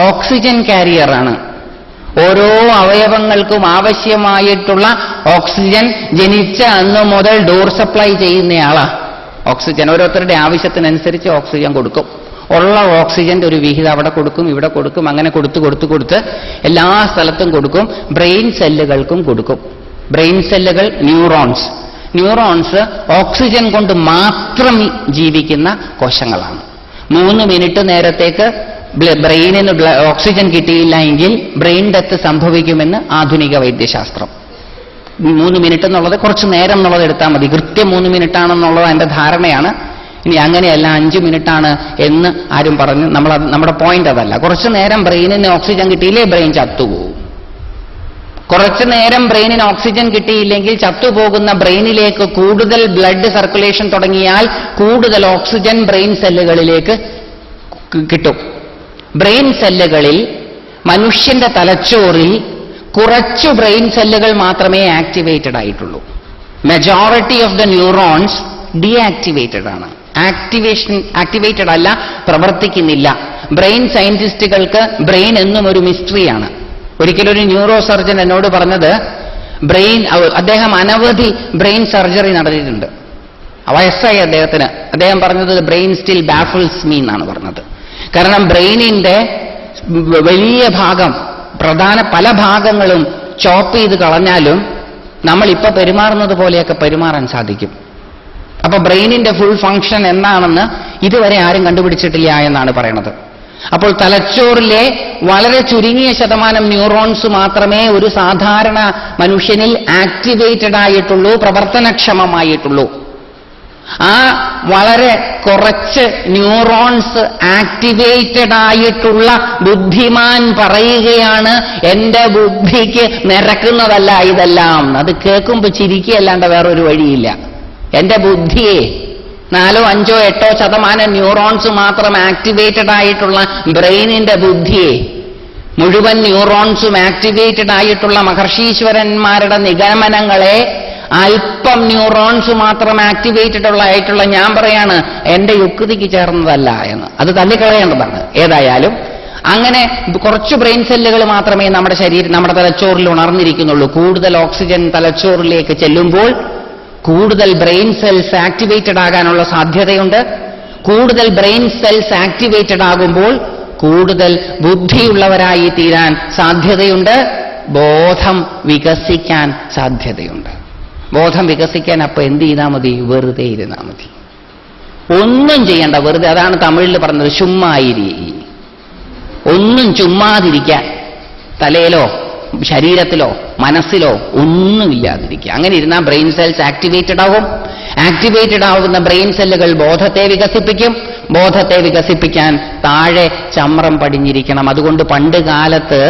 ഓക്സിജൻ കാരിയറാണ്. ഓരോ അവയവങ്ങൾക്കും ആവശ്യമായിട്ടുള്ള ഓക്സിജൻ ജനിച്ച അന്ന് മുതൽ ഡോർ സപ്ലൈ ചെയ്യുന്നയാളാ. ഓക്സിജൻ ഓരോരുത്തരുടെ ആവശ്യത്തിനനുസരിച്ച് ഓക്സിജൻ കൊടുക്കും. ഉള്ള ഓക്സിജന്റെ ഒരു വിഹിതം അവിടെ കൊടുക്കും, ഇവിടെ കൊടുക്കും, അങ്ങനെ കൊടുത്ത് എല്ലാ സ്ഥലത്തും കൊടുക്കും. ബ്രെയിൻ സെല്ലുകൾക്കും കൊടുക്കും. ബ്രെയിൻ സെല്ലുകൾ ന്യൂറോൺസ് ഓക്സിജൻ കൊണ്ട് മാത്രം ജീവിക്കുന്ന കോശങ്ങളാണ്. 3 മിനിറ്റ് നേരത്തേക്ക് ബ്രെയിനിന് ഓക്സിജൻ കിട്ടിയില്ല എങ്കിൽ ബ്രെയിൻ ഡെത്ത് സംഭവിക്കുമെന്ന് ആധുനിക വൈദ്യശാസ്ത്രം. 3 മിനിറ്റ് എന്നുള്ളത് കുറച്ച് നേരം എന്നുള്ളത് എടുത്താൽ മതി. കൃത്യം 3 മിനിറ്റാണെന്നുള്ളത് എൻ്റെ ധാരണയാണ്. ഇനി അങ്ങനെയല്ല 5 മിനിറ്റാണ് എന്ന് ആരും പറഞ്ഞു. നമ്മുടെ പോയിന്റ് അതല്ല. കുറച്ചു നേരം ബ്രെയിനിന് ഓക്സിജൻ കിട്ടിയില്ലേ ബ്രെയിൻ ചത്തുപോകും. കുറച്ചു നേരം ബ്രെയിനിന് ഓക്സിജൻ കിട്ടിയില്ലെങ്കിൽ ചത്തുപോകുന്ന ബ്രെയിനിലേക്ക് കൂടുതൽ ബ്ലഡ് സർക്കുലേഷൻ തുടങ്ങിയാൽ കൂടുതൽ ഓക്സിജൻ ബ്രെയിൻ സെല്ലുകളിലേക്ക് കിട്ടും. ബ്രെയിൻ സെല്ലുകളിൽ, മനുഷ്യന്റെ തലച്ചോറിൽ കുറച്ചു ബ്രെയിൻ സെല്ലുകൾ മാത്രമേ ആക്ടിവേറ്റഡ് ആയിട്ടുള്ളൂ. Majority of the neurons deactivated ആണ്. ആക്ടിവേറ്റഡ് അല്ല, പ്രവർത്തിക്കുന്നില്ല. ബ്രെയിൻ സയന്റിസ്റ്റുകൾക്ക് ബ്രെയിൻ എന്നും ഒരു മിസ്റ്ററിയാണ്. ഒരിക്കലൊരു ന്യൂറോ സർജൻ എന്നോട് പറഞ്ഞത്, അദ്ദേഹം അനവധി ബ്രെയിൻ സർജറി നടത്തിയിട്ടുണ്ട്. വയസ്സായി അദ്ദേഹത്തിന്. അദ്ദേഹം പറഞ്ഞത് ബ്രെയിൻ സ്റ്റിൽ ബാഫിൾസ് മീ എന്നാണ് പറഞ്ഞത്. കാരണം ബ്രെയിനിന്റെ വലിയ ഭാഗം, പല ഭാഗങ്ങളും ചോപ്പ് ചെയ്ത് കളഞ്ഞാലും നമ്മളിപ്പോ പെരുമാറുന്നത് പോലെയൊക്കെ പെരുമാറാൻ സാധിക്കും. അപ്പൊ ബ്രെയിനിന്റെ ഫുൾ ഫംഗ്ഷൻ എന്താണെന്ന് ഇതുവരെ ആരും കണ്ടുപിടിച്ചിട്ടില്ല എന്നാണ് പറയണത്. അപ്പോൾ തലച്ചോറിലെ വളരെ ചുരുങ്ങിയ ശതമാനം ന്യൂറോൺസ് മാത്രമേ ഒരു സാധാരണ മനുഷ്യനിൽ ആക്ടിവേറ്റഡ് ആയിട്ടുള്ളൂ, പ്രവർത്തനക്ഷമമായിട്ടുള്ളൂ. ആ വളരെ കുറച്ച് ന്യൂറോൺസ് ആക്ടിവേറ്റഡ് ആയിട്ടുള്ള ബുദ്ധിമാൻ പറയുകയാണ്, എന്റെ ബുദ്ധിക്ക് നിരക്കുന്നതല്ല ഇതെല്ലാം. അത് കേൾക്കുമ്പോൾ ചിരിക്കുകയല്ലാണ്ട് വേറൊരു വഴിയില്ല. എന്റെ ബുദ്ധിയെ 4, 5, 8% ന്യൂറോൺസ് മാത്രം ആക്ടിവേറ്റഡ് ആയിട്ടുള്ള ബ്രെയിനിന്റെ ബുദ്ധിയെ, മുഴുവൻ ന്യൂറോൺസും ആക്ടിവേറ്റഡ് ആയിട്ടുള്ള മഹർഷീശ്വരന്മാരുടെ നിഗമനങ്ങളെ അല്പം ന്യൂറോൺസ് മാത്രം ആക്ടിവേറ്റഡ് ആയിട്ടുള്ള ഞാൻ പറയാണ് എന്റെ യുക്തിക്ക് ചേർന്നതല്ല എന്ന്. അത് തള്ളിക്കളയേണ്ടതാണ്. ഏതായാലും അങ്ങനെ കുറച്ച് ബ്രെയിൻ സെല്ലുകൾ മാത്രമേ നമ്മുടെ തലച്ചോറിൽ ഉണർന്നിരിക്കുന്നുള്ളൂ. കൂടുതൽ ഓക്സിജൻ തലച്ചോറിലേക്ക് ചെല്ലുമ്പോൾ കൂടുതൽ ബ്രെയിൻ സെൽസ് ആക്ടിവേറ്റഡ് ആകാനുള്ള സാധ്യതയുണ്ട്. കൂടുതൽ ബ്രെയിൻ സെൽസ് ആക്ടിവേറ്റഡ് ആകുമ്പോൾ കൂടുതൽ ബുദ്ധിയുള്ളവരായി തീരാൻ സാധ്യതയുണ്ട്. ബോധം വികസിക്കാൻ സാധ്യതയുണ്ട്. ബോധം വികസിക്കാൻ അപ്പൊ എന്ത് ചെയ്താൽ മതി? വെറുതെ ഇരുന്നാൽ മതി. ഒന്നും ചെയ്യണ്ട, വെറുതെ. അതാണ് തമിഴിൽ പറഞ്ഞത് ചുമ്മായിരി. ഒന്നും ചുമ്മാതിരിക്കാൻ, തലയിലോ ശരീരത്തിലോ മനസ്സിലോ ഒന്നുമില്ലാതിരിക്കുക. അങ്ങനെ ഇരുന്നാൽ ബ്രെയിൻ സെൽസ് ആക്ടിവേറ്റഡ് ആകും. ആക്ടിവേറ്റഡ് ആകുന്ന ബ്രെയിൻ സെല്ലുകൾ ബോധത്തെ വികസിപ്പിക്കും. ബോധത്തെ വികസിപ്പിക്കാൻ താഴെ ചമ്രം പടിഞ്ഞിരിക്കണം. അതുകൊണ്ട് പണ്ട് കാലത്ത്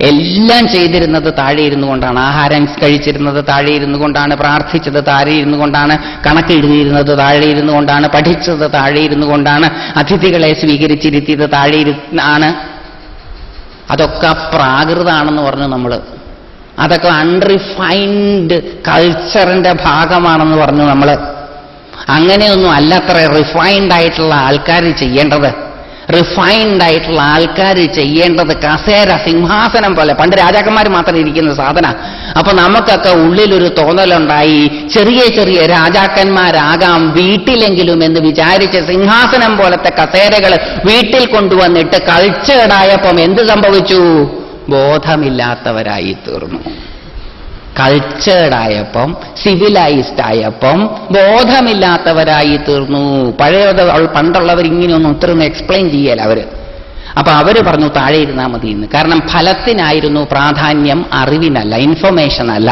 എല്ലാം ചെയ്തിരുന്നത് താഴെ ഇരുന്നു കൊണ്ടാണ്. ആഹാരം കഴിച്ചിരുന്നത് താഴെ ഇരുന്നു കൊണ്ടാണ്, പ്രാർത്ഥിച്ചത് താഴെ ഇരുന്നു കൊണ്ടാണ്, കണക്ക് എഴുതിയിരുന്നത് താഴെ ഇരുന്നു കൊണ്ടാണ്, പഠിച്ചത് താഴെ ഇരുന്നു കൊണ്ടാണ്, അതിഥികളെ സ്വീകരിച്ചിരുത്തിയത് താഴെ ഇരുന്നാണ്. അതൊക്കെ പ്രാകൃതാണെന്ന് പറഞ്ഞു നമ്മൾ. അതൊക്കെ അൺറിഫൈൻഡ് കൾച്ചറിന്റെ ഭാഗമാണെന്ന് പറഞ്ഞു നമ്മൾ. അങ്ങനെയൊന്നും അല്ല അത്ര റിഫൈൻഡ് ആയിട്ടുള്ള ആൾക്കാർ ചെയ്യേണ്ടത്. റിഫൈൻഡ് ആയിട്ടുള്ള ആൾക്കാർ ചെയ്യേണ്ടത് കസേര, സിംഹാസനം പോലെ. പണ്ട് രാജാക്കന്മാർ മാത്രം ഇരിക്കുന്ന സാധന. അപ്പൊ നമുക്കൊക്കെ ഉള്ളിലൊരു തോന്നലുണ്ടായി, ചെറിയ ചെറിയ രാജാക്കന്മാരാകാം വീട്ടിലെങ്കിലും എന്ന് വിചാരിച്ച് സിംഹാസനം പോലത്തെ കസേരകൾ വീട്ടിൽ കൊണ്ടുവന്നിട്ട് കൾച്ചേർഡായപ്പം എന്ത് സംഭവിച്ചു? ബോധമില്ലാത്തവരായി തീർന്നു. കൾച്ചേർഡായപ്പം, സിവിലൈസ്ഡ് ആയപ്പം ബോധമില്ലാത്തവരായി തീർന്നു. പണ്ടുള്ളവർ ഇങ്ങനെയൊന്നും ഉത്തരവൊന്നും എക്സ്പ്ലെയിൻ ചെയ്യല അവര്. അപ്പൊ അവര് പറഞ്ഞു താഴെ ഇരുന്നാൽ മതി എന്ന്. കാരണം ഫലത്തിനായിരുന്നു പ്രാധാന്യം, അറിവിനല്ല, ഇൻഫർമേഷൻ അല്ല.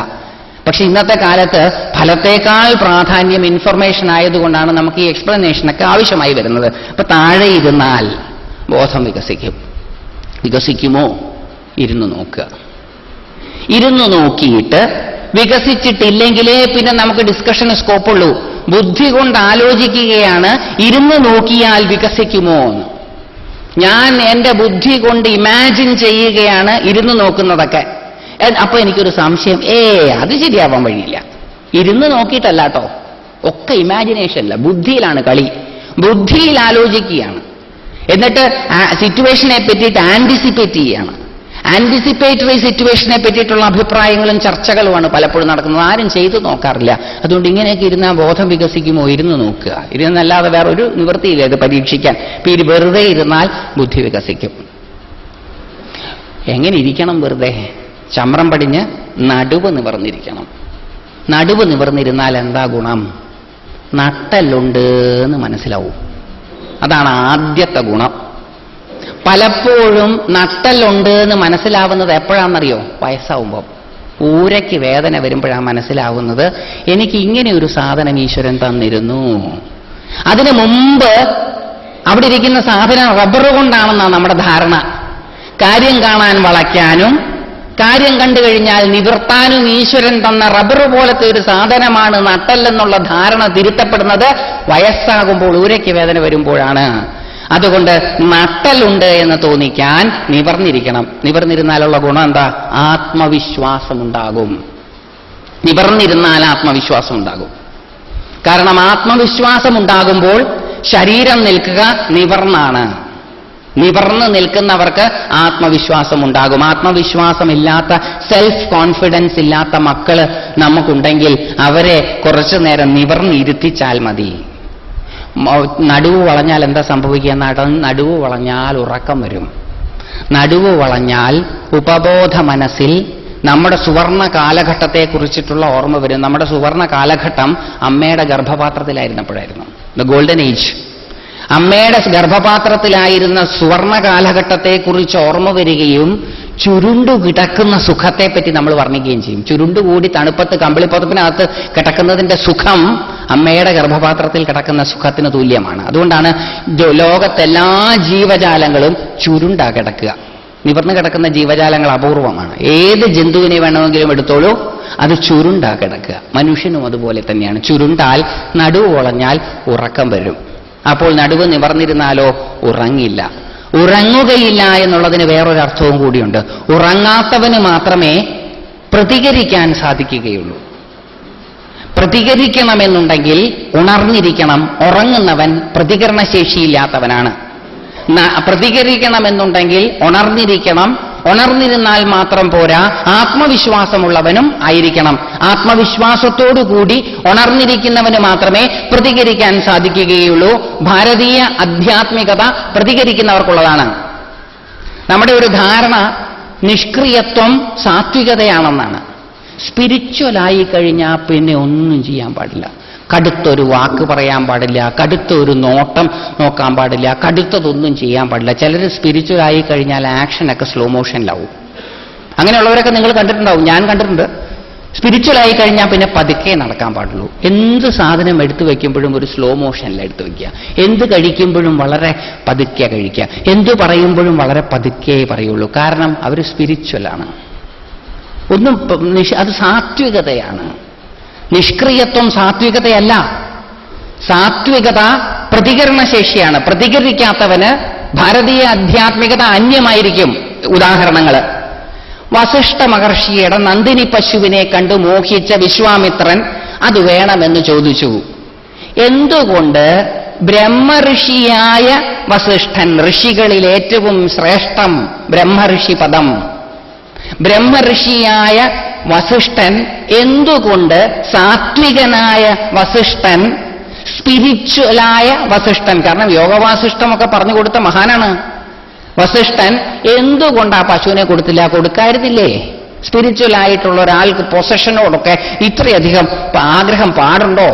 പക്ഷെ ഇന്നത്തെ കാലത്ത് ഫലത്തേക്കാൾ പ്രാധാന്യം ഇൻഫർമേഷൻ ആയതുകൊണ്ടാണ് നമുക്ക് ഈ എക്സ്പ്ലനേഷനൊക്കെ ആവശ്യമായി വരുന്നത്. അപ്പൊ താഴെ ഇരുന്നാൽ ബോധം വികസിക്കും. വികസിക്കുമോ? ഇരുന്നു നോക്കുക. ഇരുന്നു നോക്കിയിട്ട് വികസിച്ചിട്ടില്ലെങ്കിലേ പിന്നെ നമുക്ക് ഡിസ്കഷന് സ്കോപ്പുള്ളൂ. ബുദ്ധി കൊണ്ട് ആലോചിക്കുകയാണ്, ഇരുന്ന് നോക്കിയാൽ വികസിക്കുമോ എന്ന്. ഞാൻ എന്റെ ബുദ്ധി കൊണ്ട് ഇമാജിൻ ചെയ്യുകയാണ് ഇരുന്ന് നോക്കുന്നതൊക്കെ. അപ്പൊ എനിക്കൊരു സംശയം, അത് ശരിയാവാൻ വഴിയില്ല. ഇരുന്ന് നോക്കിയിട്ടല്ല കേട്ടോ, ഒക്കെ ഇമാജിനേഷനില്ല, ബുദ്ധിയിലാണ് കളി. ബുദ്ധിയിൽ ആലോചിക്കുകയാണ്, എന്നിട്ട് സിറ്റുവേഷനെ പറ്റിയിട്ട് ആന്റിസിപ്പേറ്റ് ചെയ്യുകയാണ്. ആന്റിസിപ്പേറ്ററി സിറ്റുവേഷനെ പറ്റിയിട്ടുള്ള അഭിപ്രായങ്ങളും ചർച്ചകളുമാണ് പലപ്പോഴും നടക്കുന്നത്. ആരും ചെയ്തു നോക്കാറില്ല. അതുകൊണ്ട് ഇങ്ങനെയൊക്കെ ഇരുന്നാൽ ബോധം വികസിക്കുമോ? ഇരുന്ന് നോക്കുക. ഇരുന്നല്ലാതെ വേറെ ഒരു നിവൃത്തിയില്ല ഇത് പരീക്ഷിക്കാൻ. വെറുതെ ഇരുന്നാൽ ബുദ്ധി വികസിക്കും. എങ്ങനെ ഇരിക്കണം? വെറുതെ ചമ്രം പടിഞ്ഞ് നടുവ് നിവർന്നിരിക്കണം. നടുവ് നിവർന്നിരുന്നാൽ എന്താ ഗുണം? നട്ടെല്ലുണ്ട് എന്ന് മനസ്സിലാവും. അതാണ് ആദ്യത്തെ ഗുണം. പലപ്പോഴും നട്ടെല്ലുണ്ട് എന്ന് മനസ്സിലാവുന്നത് എപ്പോഴാണെന്നറിയോ? വയസ്സാവുമ്പോൾ. ഊരയ്ക്ക് വേദന വരുമ്പോഴാണ് മനസ്സിലാവുന്നത് എനിക്ക് ഇങ്ങനെ ഒരു സാധനം ഈശ്വരൻ തന്നിരുന്നു. അതിനു മുമ്പ് അവിടെ ഇരിക്കുന്ന സാധനം റബ്ബർ കൊണ്ടാണെന്നാണ് നമ്മുടെ ധാരണ. കാര്യം കാണാൻ വളയ്ക്കാനും കാര്യം കണ്ടു കഴിഞ്ഞാൽ നിവർത്താനും ഈശ്വരൻ തന്ന റബ്ബർ പോലത്തെ ഒരു സാധനമാണ് നട്ടെല്ലെന്നുള്ള ധാരണ തിരുത്തപ്പെടുന്നത് വയസ്സാകുമ്പോൾ, ഊരയ്ക്ക് വേദന വരുമ്പോഴാണ്. അതുകൊണ്ട് നട്ടലുണ്ട് എന്ന് തോന്നിക്കാൻ നിവർന്നിരിക്കണം. നിവർന്നിരുന്നാലുള്ള ഗുണം എന്താ? ആത്മവിശ്വാസമുണ്ടാകും. നിവർന്നിരുന്നാൽ ആത്മവിശ്വാസം ഉണ്ടാകും. കാരണം ആത്മവിശ്വാസം ഉണ്ടാകുമ്പോൾ ശരീരം നിൽക്കുക നിവർന്നാണ്. നിവർന്ന് നിൽക്കുന്നവർക്ക് ആത്മവിശ്വാസം ഉണ്ടാകും. ആത്മവിശ്വാസമില്ലാത്ത, സെൽഫ് കോൺഫിഡൻസ് ഇല്ലാത്ത മക്കള് നമുക്കുണ്ടെങ്കിൽ അവരെ കുറച്ചു നേരം നിവർന്നിരുത്തിച്ചാൽ മതി. നടുവ് വളഞ്ഞാൽ എന്താ സംഭവിക്കുക? നടുവ് വളഞ്ഞാൽ ഉറക്കം വരും. നടുവ് വളഞ്ഞാൽ ഉപബോധ മനസ്സിൽ നമ്മുടെ സുവർണ കാലഘട്ടത്തെക്കുറിച്ചിട്ടുള്ള ഓർമ്മ വരും. നമ്മുടെ സുവർണ കാലഘട്ടം അമ്മയുടെ ഗർഭപാത്രത്തിലായിരുന്നപ്പോഴായിരുന്നു. The golden age. അമ്മയുടെ ഗർഭപാത്രത്തിലായിരുന്ന സുവർണ കാലഘട്ടത്തെക്കുറിച്ച് ഓർമ്മ വരികയും ചുരുണ്ടു കിടക്കുന്ന സുഖത്തെപ്പറ്റി നമ്മൾ വർണ്ണിക്കുകയും ചെയ്യും. ചുരുണ്ടുകൂടി തണുപ്പത്ത് കമ്പിളിപ്പുതപ്പിനകത്ത് കിടക്കുന്നതിന്റെ സുഖം അമ്മയുടെ ഗർഭപാത്രത്തിൽ കിടക്കുന്ന സുഖത്തിന് തുല്യമാണ്. അതുകൊണ്ടാണ് ലോകത്തെല്ലാ ജീവജാലങ്ങളും ചുരുണ്ടാ കിടക്കുക. നിവർന്നു കിടക്കുന്ന ജീവജാലങ്ങൾ അപൂർവമാണ്. ഏത് ജന്തുവിനെ വേണമെങ്കിലും എടുത്തോളൂ, അത് ചുരുണ്ടാ കിടക്കുക. മനുഷ്യനും അതുപോലെ തന്നെയാണ്. ചുരുണ്ടാൽ, നടുവ് വളഞ്ഞാൽ ഉറക്കം വരും. അപ്പോൾ നടുവ് നിവർന്നിരുന്നാലോ ഉറങ്ങില്ല. ഉറങ്ങുകയില്ല എന്നുള്ളതിന് വേറൊരർത്ഥവും കൂടിയുണ്ട്. ഉറങ്ങാത്തവന് മാത്രമേ പ്രതികരിക്കാൻ സാധിക്കുകയുള്ളൂ. പ്രതികരിക്കണമെന്നുണ്ടെങ്കിൽ ഉണർന്നിരിക്കണം. ഉറങ്ങുന്നവൻ പ്രതികരണശേഷിയില്ലാത്തവനാണ്. പ്രതികരിക്കണമെന്നുണ്ടെങ്കിൽ ഉണർന്നിരിക്കണം. ഉണർന്നിരുന്നാൽ മാത്രം പോരാ, ആത്മവിശ്വാസമുള്ളവനും ആയിരിക്കണം. ആത്മവിശ്വാസത്തോടുകൂടി ഉണർന്നിരിക്കുന്നവന് മാത്രമേ പ്രതികരിക്കാൻ സാധിക്കുകയുള്ളൂ. ഭാരതീയ ആധ്യാത്മികത പ്രതികരിക്കുന്നവർക്കുള്ളതാണ്. നമ്മുടെ ഒരു ധാരണ നിഷ്ക്രിയത്വം സാത്വികതയാണെന്നാണ്. സ്പിരിച്വലായി കഴിഞ്ഞാൽ പിന്നെ ഒന്നും ചെയ്യാൻ പാടില്ല. കടുത്തൊരു വാക്ക് പറയാൻ പാടില്ല, കടുത്തൊരു നോട്ടം നോക്കാൻ പാടില്ല, കടുത്തതൊന്നും ചെയ്യാൻ പാടില്ല. ചിലർ സ്പിരിച്വലായി കഴിഞ്ഞാൽ ആക്ഷനൊക്കെ സ്ലോ മോഷനിലാവും. അങ്ങനെയുള്ളവരൊക്കെ നിങ്ങൾ കണ്ടിട്ടുണ്ടാവും, ഞാൻ കണ്ടിട്ടുണ്ട്. സ്പിരിച്വലായി കഴിഞ്ഞാൽ പിന്നെ പതുക്കെ നടക്കാൻ പാടുള്ളൂ. എന്ത് സാധനം എടുത്തു വയ്ക്കുമ്പോഴും ഒരു സ്ലോ മോഷനിൽ എടുത്തു വയ്ക്കുക. എന്ത് കഴിക്കുമ്പോഴും വളരെ പതുക്കെ കഴിക്കുക. എന്തു പറയുമ്പോഴും വളരെ പതുക്കെ പറയുള്ളൂ. കാരണം അവർ സ്പിരിച്വലാണ്. ഒന്നും അത് സാത്വികതയാണ്. നിഷ്ക്രിയത്വം സാത്വികതയല്ല. സാത്വികത പ്രതികരണശേഷിയാണ്. പ്രതികരിക്കാത്തവന് ഭാരതീയ ആധ്യാത്മികത അന്യമായിരിക്കും. ഉദാഹരണങ്ങള്: വസിഷ്ഠ മഹർഷിയുടെ നന്ദിനി പശുവിനെ കണ്ടു മോഹിച്ച വിശ്വാമിത്രൻ അത് വേണമെന്ന് ചോദിച്ചു. എന്തുകൊണ്ട് ബ്രഹ്മഋഷിയായ വസിഷ്ഠൻ, ഋഷികളിൽ ഏറ്റവും ശ്രേഷ്ഠം ബ്രഹ്മഋഷി പദം, ബ്രഹ്മഋഷിയായ വസിഷ്ഠൻ, എന്തുകൊണ്ട് സാത്വികനായ വസിഷ്ഠൻ, സ്പിരിച്വലായ വസിഷ്ഠൻ, കാരണം യോഗവാസിഷ്ഠമൊക്കെ പറഞ്ഞു കൊടുത്ത മഹാനാണ് വസിഷ്ഠൻ, എന്തുകൊണ്ട് ആ പശുവിനെ കൊടുത്തില്ല? കൊടുക്കായിരുന്നില്ലേ? സ്പിരിച്വലായിട്ടുള്ള ഒരാൾക്ക് പൊസഷനോടൊക്കെ ഇത്രയധികം ആഗ്രഹം പാടുണ്ടോ?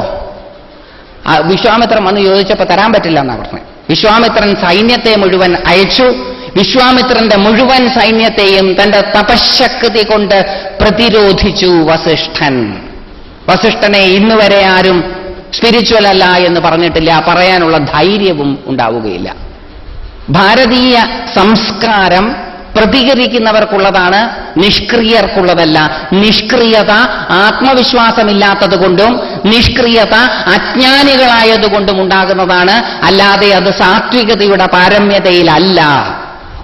വിശ്വാമിത്രൻ വന്ന് ചോദിച്ചപ്പോൾ തരാൻ പറ്റില്ല എന്നാ പറഞ്ഞത്. വിശ്വാമിത്രൻ സൈന്യത്തെ മുഴുവൻ അയച്ചു. വിശ്വാമിത്രന്റെ മുഴുവൻ സൈന്യത്തെയും തന്റെ തപശക്തി കൊണ്ട് പ്രതിരോധിച്ചു വസിഷ്ഠൻ. വസിഷ്ഠനെ ഇന്നുവരെ ആരും സ്പിരിച്വൽ അല്ല എന്ന് പറഞ്ഞിട്ടില്ല, പറയാനുള്ള ധൈര്യവും ഉണ്ടാവുകയില്ല. ഭാരതീയ സംസ്കാരം പ്രതികരിക്കുന്നവർക്കുള്ളതാണ്, നിഷ്ക്രിയർക്കുള്ളതല്ല. നിഷ്ക്രിയത ആത്മവിശ്വാസമില്ലാത്തതുകൊണ്ടും നിഷ്ക്രിയത അജ്ഞാനികളായതുകൊണ്ടും ഉണ്ടാകുന്നതാണ്, അല്ലാതെ അത് സാത്വികതയുടെ പാരമ്യതയിലല്ല.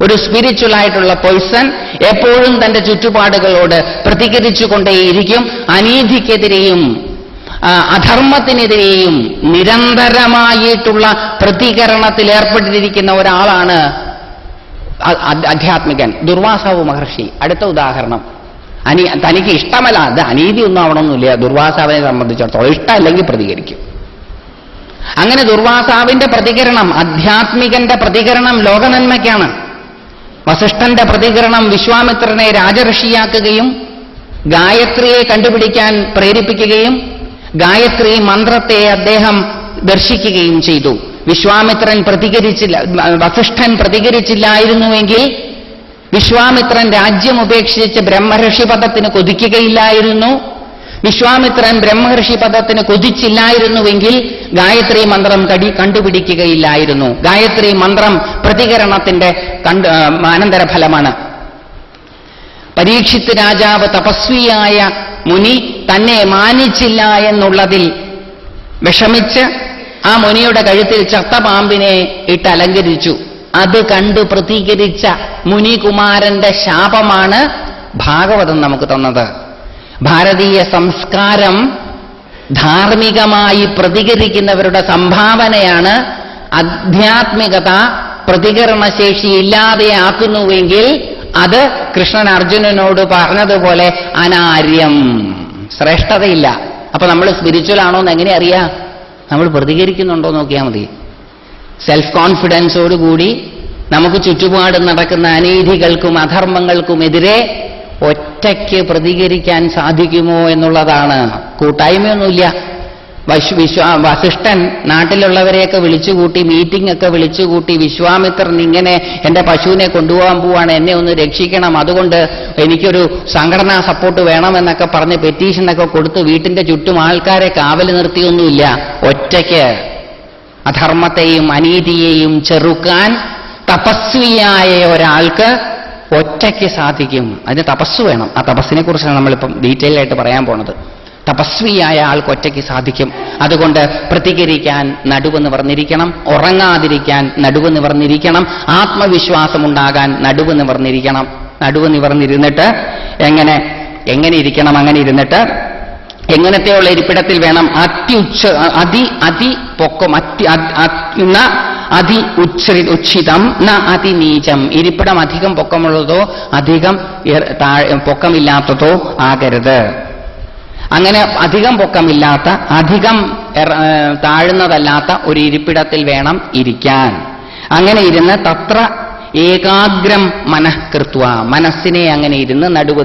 ഒരു സ്പിരിച്വൽ ആയിട്ടുള്ള പേഴ്സൺ എപ്പോഴും തന്റെ ചുറ്റുപാടുകളോട് പ്രതികരിച്ചുകൊണ്ടേയിരിക്കും. അനീതിക്കെതിരെയും അധർമ്മത്തിനെതിരെയും നിരന്തരമായിട്ടുള്ള പ്രതികരണത്തിൽ ഏർപ്പെട്ടിരിക്കുന്ന ഒരാളാണ് ആധ്യാത്മികൻ. ദുർവാസാവ് മഹർഷി അടുത്ത ഉദാഹരണം. തനിക്ക് ഇഷ്ടമല്ല, അത് അനീതിയൊന്നും ആവണമെന്നില്ല. ദുർവാസാവിനെ സംബന്ധിച്ചിടത്തോളം ഇഷ്ടമല്ലെങ്കിൽ പ്രതികരിക്കും. അങ്ങനെ ദുർവാസാവിന്റെ പ്രതികരണം, ആധ്യാത്മികന്റെ പ്രതികരണം ലോകനന്മയ്ക്കാണ്. വസിഷ്ഠന്റെ പ്രതികരണം വിശ്വാമിത്രനെ രാജഋഷിയാക്കുകയും ഗായത്രിയെ കണ്ടുപിടിക്കാൻ പ്രേരിപ്പിക്കുകയും ഗായത്രി മന്ത്രത്തെ അദ്ദേഹം ദർശിക്കുകയും ചെയ്തു. വിശ്വാമിത്രൻ പ്രതികരിച്ചില്ല, വസിഷ്ഠൻ പ്രതികരിച്ചില്ലായിരുന്നുവെങ്കിൽ വിശ്വാമിത്രൻ രാജ്യം ഉപേക്ഷിച്ച് ബ്രഹ്മർഷി പദത്തിന് കൊതിക്കുകയില്ലായിരുന്നു. വിശ്വാമിത്രൻ ബ്രഹ്മർഷി പദത്തിന് കൊതിച്ചില്ലായിരുന്നുവെങ്കിൽ ഗായത്രി മന്ത്രം കണ്ടുപിടിക്കുകയില്ലായിരുന്നു. ഗായത്രി മന്ത്രം പ്രതികരണത്തിന്റെ അനന്തരഫലമാണ്. പരീക്ഷിത്ത് രാജാവ് തപസ്വിയായ മുനി തന്നെ മാനിച്ചില്ല എന്നുള്ളതിൽ വിഷമിച്ച് ആ മുനിയുടെ കഴുത്തിൽ ചത്ത പാമ്പിനെ ഇട്ട് അലങ്കരിച്ചു. അത് കണ്ടു പ്രതികരിച്ച മുനികുമാരന്റെ ശാപമാണ് ഭാഗവതം നമുക്ക് തന്നത്. ഭാരതീയ സംസ്കാരം ധാർമ്മികമായി പ്രതികരിക്കുന്നവരുടെ സംഭാവനയാണ്. ആധ്യാത്മികത പ്രതികരണശേഷി ഇല്ലാതെയാക്കുന്നുവെങ്കിൽ അത് കൃഷ്ണൻ അർജുനനോട് പറഞ്ഞതുപോലെ അനാര്യം, ശ്രേഷ്ഠതയില്ല. അപ്പൊ നമ്മൾ സ്പിരിച്വൽ ആണോ എന്ന് എങ്ങനെ അറിയാം? നമ്മൾ പ്രതികരിക്കുന്നുണ്ടോ നോക്കിയാൽ മതി. സെൽഫ് കോൺഫിഡൻസോടുകൂടി നമുക്ക് ചുറ്റുപാട് നടക്കുന്ന അനീതികൾക്കും അധർമ്മങ്ങൾക്കുമെതിരെ ഒറ്റയ്ക്ക് പ്രതികരിക്കാൻ സാധിക്കുമോ എന്നുള്ളതാണ്. കൂട്ടായ്മയൊന്നുമില്ല. വസിഷ്ഠൻ നാട്ടിലുള്ളവരെയൊക്കെ വിളിച്ചുകൂട്ടി, മീറ്റിംഗ് ഒക്കെ വിളിച്ചുകൂട്ടി, വിശ്വാമിത്രൻ ഇങ്ങനെ എന്റെ പശുവിനെ കൊണ്ടുപോകാൻ പോവാണ്, എന്നെ ഒന്ന് രക്ഷിക്കണം, അതുകൊണ്ട് എനിക്കൊരു സംഘടനാ സപ്പോർട്ട് വേണമെന്നൊക്കെ പറഞ്ഞ് പെറ്റീഷനൊക്കെ കൊടുത്ത് വീട്ടിന്റെ ചുറ്റും ആൾക്കാരെ കാവല് നിർത്തിയൊന്നുമില്ല. ഒറ്റയ്ക്ക് അധർമ്മത്തെയും അനീതിയെയും ചെറുക്കാൻ തപസ്വിയായ ഒരാൾക്ക് ഒറ്റയ്ക്ക് സാധിക്കും. അതിന് തപസ് വേണം. ആ തപസ്സിനെ കുറിച്ചാണ് നമ്മളിപ്പം ഡീറ്റെയിൽ ആയിട്ട് പറയാൻ പോണത്. തപസ്വിയായ ആൾക്ക് ഒറ്റയ്ക്ക് സാധിക്കും. അതുകൊണ്ട് പ്രതികരിക്കാൻ നടുവ് നിവർന്നിരിക്കണം, ഉറങ്ങാതിരിക്കാൻ നടുവ് നിവർന്നിരിക്കണം, ആത്മവിശ്വാസമുണ്ടാകാൻ നടുവ് നിവർന്നിരിക്കണം. നടുവ് നിവർന്നിരുന്നിട്ട് എങ്ങനെ ഇരിക്കണം? അങ്ങനെ ഇരുന്നിട്ട് എങ്ങനത്തെയുള്ള ഇരിപ്പിടത്തിൽ വേണം? ഉച്ഛിതം ന അതിനീചം. ഇരിപ്പിടം അധികം പൊക്കമുള്ളതോ അധികം പൊക്കമില്ലാത്തതോ ആകരുത്. അങ്ങനെ അധികം പൊക്കമില്ലാത്ത, അധികം താഴ്ന്നതല്ലാത്ത ഒരു ഇരിപ്പിടത്തിൽ വേണം ഇരിക്കാൻ. അങ്ങനെ ഇരുന്ന് തത്ര ഏകാഗ്രം മനഃകൃത്വ, മനസ്സിനെ അങ്ങനെ ഇരുന്ന് നടുവ്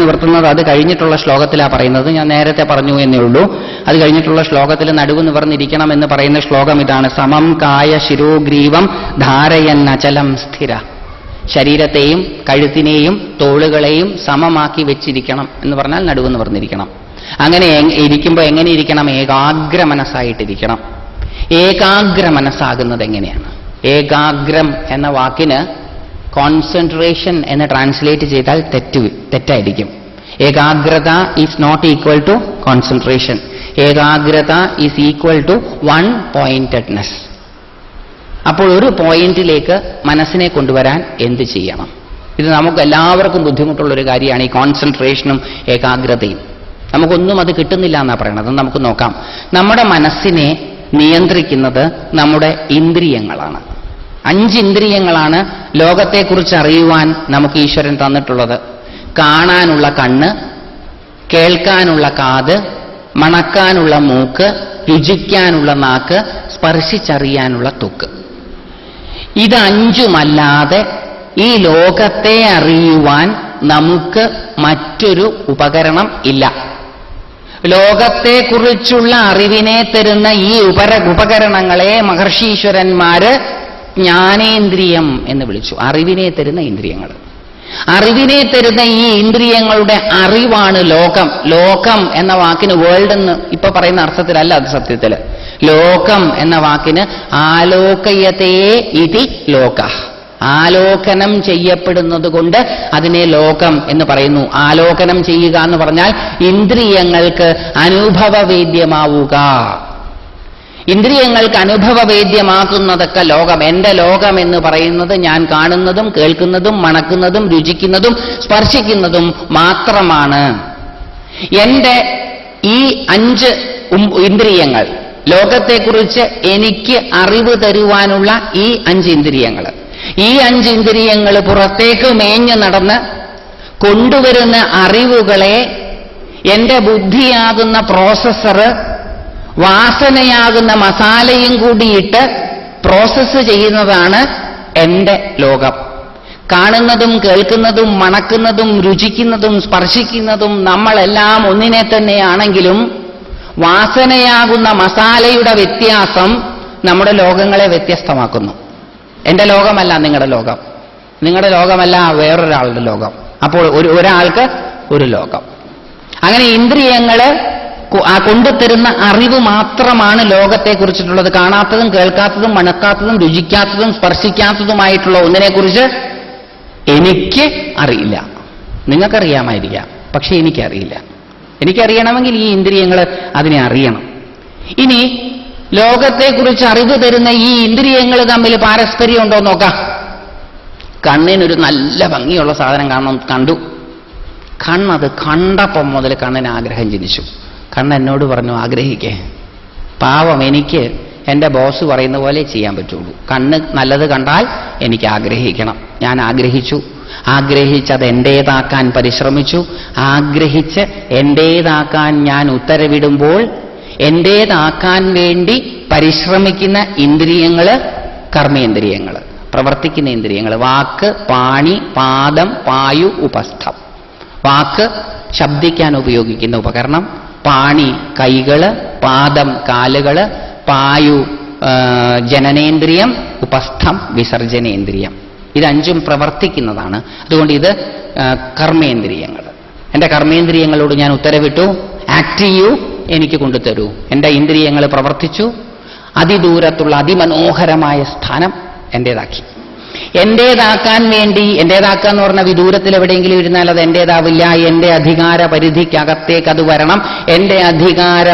നിവർത്തുന്നത് അത് കഴിഞ്ഞിട്ടുള്ള ശ്ലോകത്തിലാണ് പറയുന്നത്. ഞാൻ നേരത്തെ പറഞ്ഞു എന്നേ ഉള്ളൂ. അത് കഴിഞ്ഞിട്ടുള്ള ശ്ലോകത്തിൽ നടുവ് നിവർന്നിരിക്കണം എന്ന് പറയുന്ന ശ്ലോകം ഇതാണ്: സമം കായ ശിരോഗ്രീവം ധാരയൻ അചലം സ്ഥിര. ശരീരത്തെയും കഴുത്തിനെയും തോളുകളെയും സമമാക്കി വെച്ചിരിക്കണം എന്ന് പറഞ്ഞാൽ നടുവ് നിവർന്നിരിക്കണം. അങ്ങനെ ഇരിക്കുമ്പോൾ എങ്ങനെ ഇരിക്കണം? ഏകാഗ്ര മനസ്സായിട്ടിരിക്കണം. ഏകാഗ്ര മനസ്സാകുന്നത് എങ്ങനെയാണ്? ഏകാഗ്രം എന്ന വാക്കിന് കോൺസെൻട്രേഷൻ എന്ന് ട്രാൻസ്ലേറ്റ് ചെയ്താൽ തെറ്റായിരിക്കും. ഏകാഗ്രത is not equal to concentration. ഏകാഗ്രത is equal to one pointedness. അപ്പോൾ ഒരു പോയിന്റിലേക്ക് മനസ്സിനെ കൊണ്ടുവരാൻ എന്ത് ചെയ്യണം? ഇത് നമുക്ക് എല്ലാവർക്കും ബുദ്ധിമുട്ടുള്ളൊരു കാര്യമാണ്, ഈ കോൺസെൻട്രേഷനും ഏകാഗ്രതയും. നമുക്കൊന്നും അത് കിട്ടുന്നില്ല എന്നാണ് പറയണത്. നമുക്ക് നോക്കാം. നമ്മുടെ മനസ്സിനെ നിയന്ത്രിക്കുന്നത് നമ്മുടെ ഇന്ദ്രിയങ്ങളാണ്. 5 ഇന്ദ്രിയങ്ങളാണ് ലോകത്തെക്കുറിച്ച് അറിയുവാൻ നമുക്ക് ഈശ്വരൻ തന്നിട്ടുള്ളത്. കാണാനുള്ള കണ്ണ്, കേൾക്കാനുള്ള കാത്, മണക്കാനുള്ള മൂക്ക്, രുചിക്കാനുള്ള നാക്ക്, സ്പർശിച്ചറിയാനുള്ള ത്വക്ക്. ഇത് 5മല്ലാതെ ഈ ലോകത്തെ അറിയുവാൻ നമുക്ക് മറ്റൊരു ഉപകരണം ഇല്ല. ലോകത്തെക്കുറിച്ചുള്ള അറിവിനെ തരുന്ന ഈ ഉപകരണങ്ങളെ മഹർഷീശ്വരന്മാര് ജ്ഞാനേന്ദ്രിയം എന്ന് വിളിച്ചു. അറിവിനെ തരുന്ന ഇന്ദ്രിയങ്ങൾ. അറിവിനെ തരുന്ന ഈ ഇന്ദ്രിയങ്ങളുടെ അറിവാണ് ലോകം. ലോകം എന്ന വാക്കിന് വേൾഡ് എന്ന് ഇപ്പൊ പറയുന്ന അർത്ഥത്തിലല്ല അത് സത്യത്തില്. ലോകം എന്ന വാക്കിന് ആലോകയതേ ഇതി ലോക. ആലോകനം ചെയ്യപ്പെടുന്നത് കൊണ്ട് അതിനെ ലോകം എന്ന് പറയുന്നു. ആലോകനം ചെയ്യുക എന്ന് പറഞ്ഞാൽ ഇന്ദ്രിയങ്ങൾക്ക് അനുഭവവേദ്യമാവുക. ഇന്ദ്രിയങ്ങൾക്ക് അനുഭവവേദ്യമാക്കുന്നതൊക്കെ ലോകം. എന്റെ ലോകം എന്ന് പറയുന്നത് ഞാൻ കാണുന്നതും കേൾക്കുന്നതും മണക്കുന്നതും രുചിക്കുന്നതും സ്പർശിക്കുന്നതും മാത്രമാണ്. എന്റെ ഈ 5 ഇന്ദ്രിയങ്ങൾ, ലോകത്തെക്കുറിച്ച് എനിക്ക് അറിവ് തരുവാനുള്ള ഈ 5 ഇന്ദ്രിയങ്ങൾ, ഈ 5 ഇന്ദ്രിയങ്ങൾ പുറത്തേക്ക് മേഞ്ഞു നടന്ന് കൊണ്ടുവരുന്ന അറിവുകളെ എന്റെ ബുദ്ധിയാകുന്ന പ്രോസസ്സർ വാസനയാകുന്ന മസാലയും കൂടിയിട്ട് പ്രോസസ്സ് ചെയ്യുന്നതാണ് എന്റെ ലോകം. കാണുന്നതും കേൾക്കുന്നതും മണക്കുന്നതും രുചിക്കുന്നതും സ്പർശിക്കുന്നതും നമ്മളെല്ലാം ഒന്നിനെ തന്നെയാണെങ്കിലും വാസനയാകുന്ന മസാലയുടെ വ്യത്യാസം നമ്മുടെ ലോകങ്ങളെ വ്യത്യസ്തമാക്കുന്നു. എന്റെ ലോകമല്ല നിങ്ങളുടെ ലോകം, നിങ്ങളുടെ ലോകമല്ല വേറൊരാളുടെ ലോകം. അപ്പോൾ ഒരാൾക്ക് ഒരു ലോകം. അങ്ങനെ ഇന്ദ്രിയങ്ങള് കൊണ്ടുതരുന്ന അറിവ് മാത്രമാണ് ലോകത്തെക്കുറിച്ചിട്ടുള്ളത്. കാണാത്തതും കേൾക്കാത്തതും മണക്കാത്തതും രുചിക്കാത്തതും സ്പർശിക്കാത്തതുമായിട്ടുള്ള ഒന്നിനെക്കുറിച്ച് എനിക്ക് അറിയില്ല. നിങ്ങൾക്കറിയാമായിരിക്കാം, പക്ഷെ എനിക്കറിയില്ല. എനിക്കറിയണമെങ്കിൽ ഈ ഇന്ദ്രിയങ്ങൾ അതിനെ അറിയണം. ഇനി ലോകത്തെക്കുറിച്ച് അറിവ് തരുന്ന ഈ ഇന്ദ്രിയങ്ങൾ തമ്മിൽ പാരസ്പര്യം ഉണ്ടോ നോക്കാം. കണ്ണിനൊരു നല്ല ഭംഗിയുള്ള സാധനം കണ്ടു. കണ്ണത് കണ്ടപ്പം മുതൽ കണ്ണിന് ആഗ്രഹം ജനിച്ചു. കണ്ണ് എന്നോട് പറഞ്ഞു ആഗ്രഹിക്കേ. പാവം, എനിക്ക് എൻ്റെ ബോസ് പറയുന്ന പോലെ ചെയ്യാൻ പറ്റുള്ളൂ. കണ്ണ് നല്ലത് കണ്ടാൽ എനിക്ക് ആഗ്രഹിക്കണം. ഞാൻ ആഗ്രഹിച്ചു. ആഗ്രഹിച്ചത് എൻ്റേതാക്കാൻ പരിശ്രമിച്ചു. ആഗ്രഹിച്ച് എൻ്റേതാക്കാൻ ഞാൻ ഉത്തരവിടുമ്പോൾ എൻ്റേതാക്കാൻ വേണ്ടി പരിശ്രമിക്കുന്ന ഇന്ദ്രിയങ്ങൾ കർമ്മേന്ദ്രിയങ്ങൾ, പ്രവർത്തിക്കുന്ന ഇന്ദ്രിയങ്ങൾ. വാക്ക്, പാണി, പാദം, പായു, ഉപസ്ഥം. വാക്ക് ശബ്ദിക്കാൻ ഉപയോഗിക്കുന്ന ഉപകരണം, പാണി കൈകള്, പാദം കാലുകള്, പായു ജനനേന്ദ്രിയം, ഉപസ്ഥം വിസർജനേന്ദ്രിയം. ഇത് 5ഉം പ്രവർത്തിക്കുന്നതാണ്. അതുകൊണ്ട് ഇത് കർമ്മേന്ദ്രിയങ്ങൾ. എൻ്റെ കർമ്മേന്ദ്രിയങ്ങളോട് ഞാൻ ഉത്തരവിട്ടു, ആക്ട് ചെയ്യൂ, എനിക്ക് കൊണ്ടുതരൂ. എൻ്റെ ഇന്ദ്രിയങ്ങൾ പ്രവർത്തിച്ചു. അതിദൂരത്തുള്ള അതിമനോഹരമായ സ്ഥാനം എൻ്റേതാക്കി. എന്റേതാക്കാൻ വേണ്ടി, എന്റേതാക്കുക എന്ന് പറഞ്ഞാൽ വിദൂരത്തിൽ എവിടെയെങ്കിലും ഇരുന്നാൽ അത് എന്റേതാവില്ല. എന്റെ അധികാര പരിധിക്കകത്തേക്ക് അത് വരണം. എന്റെ അധികാര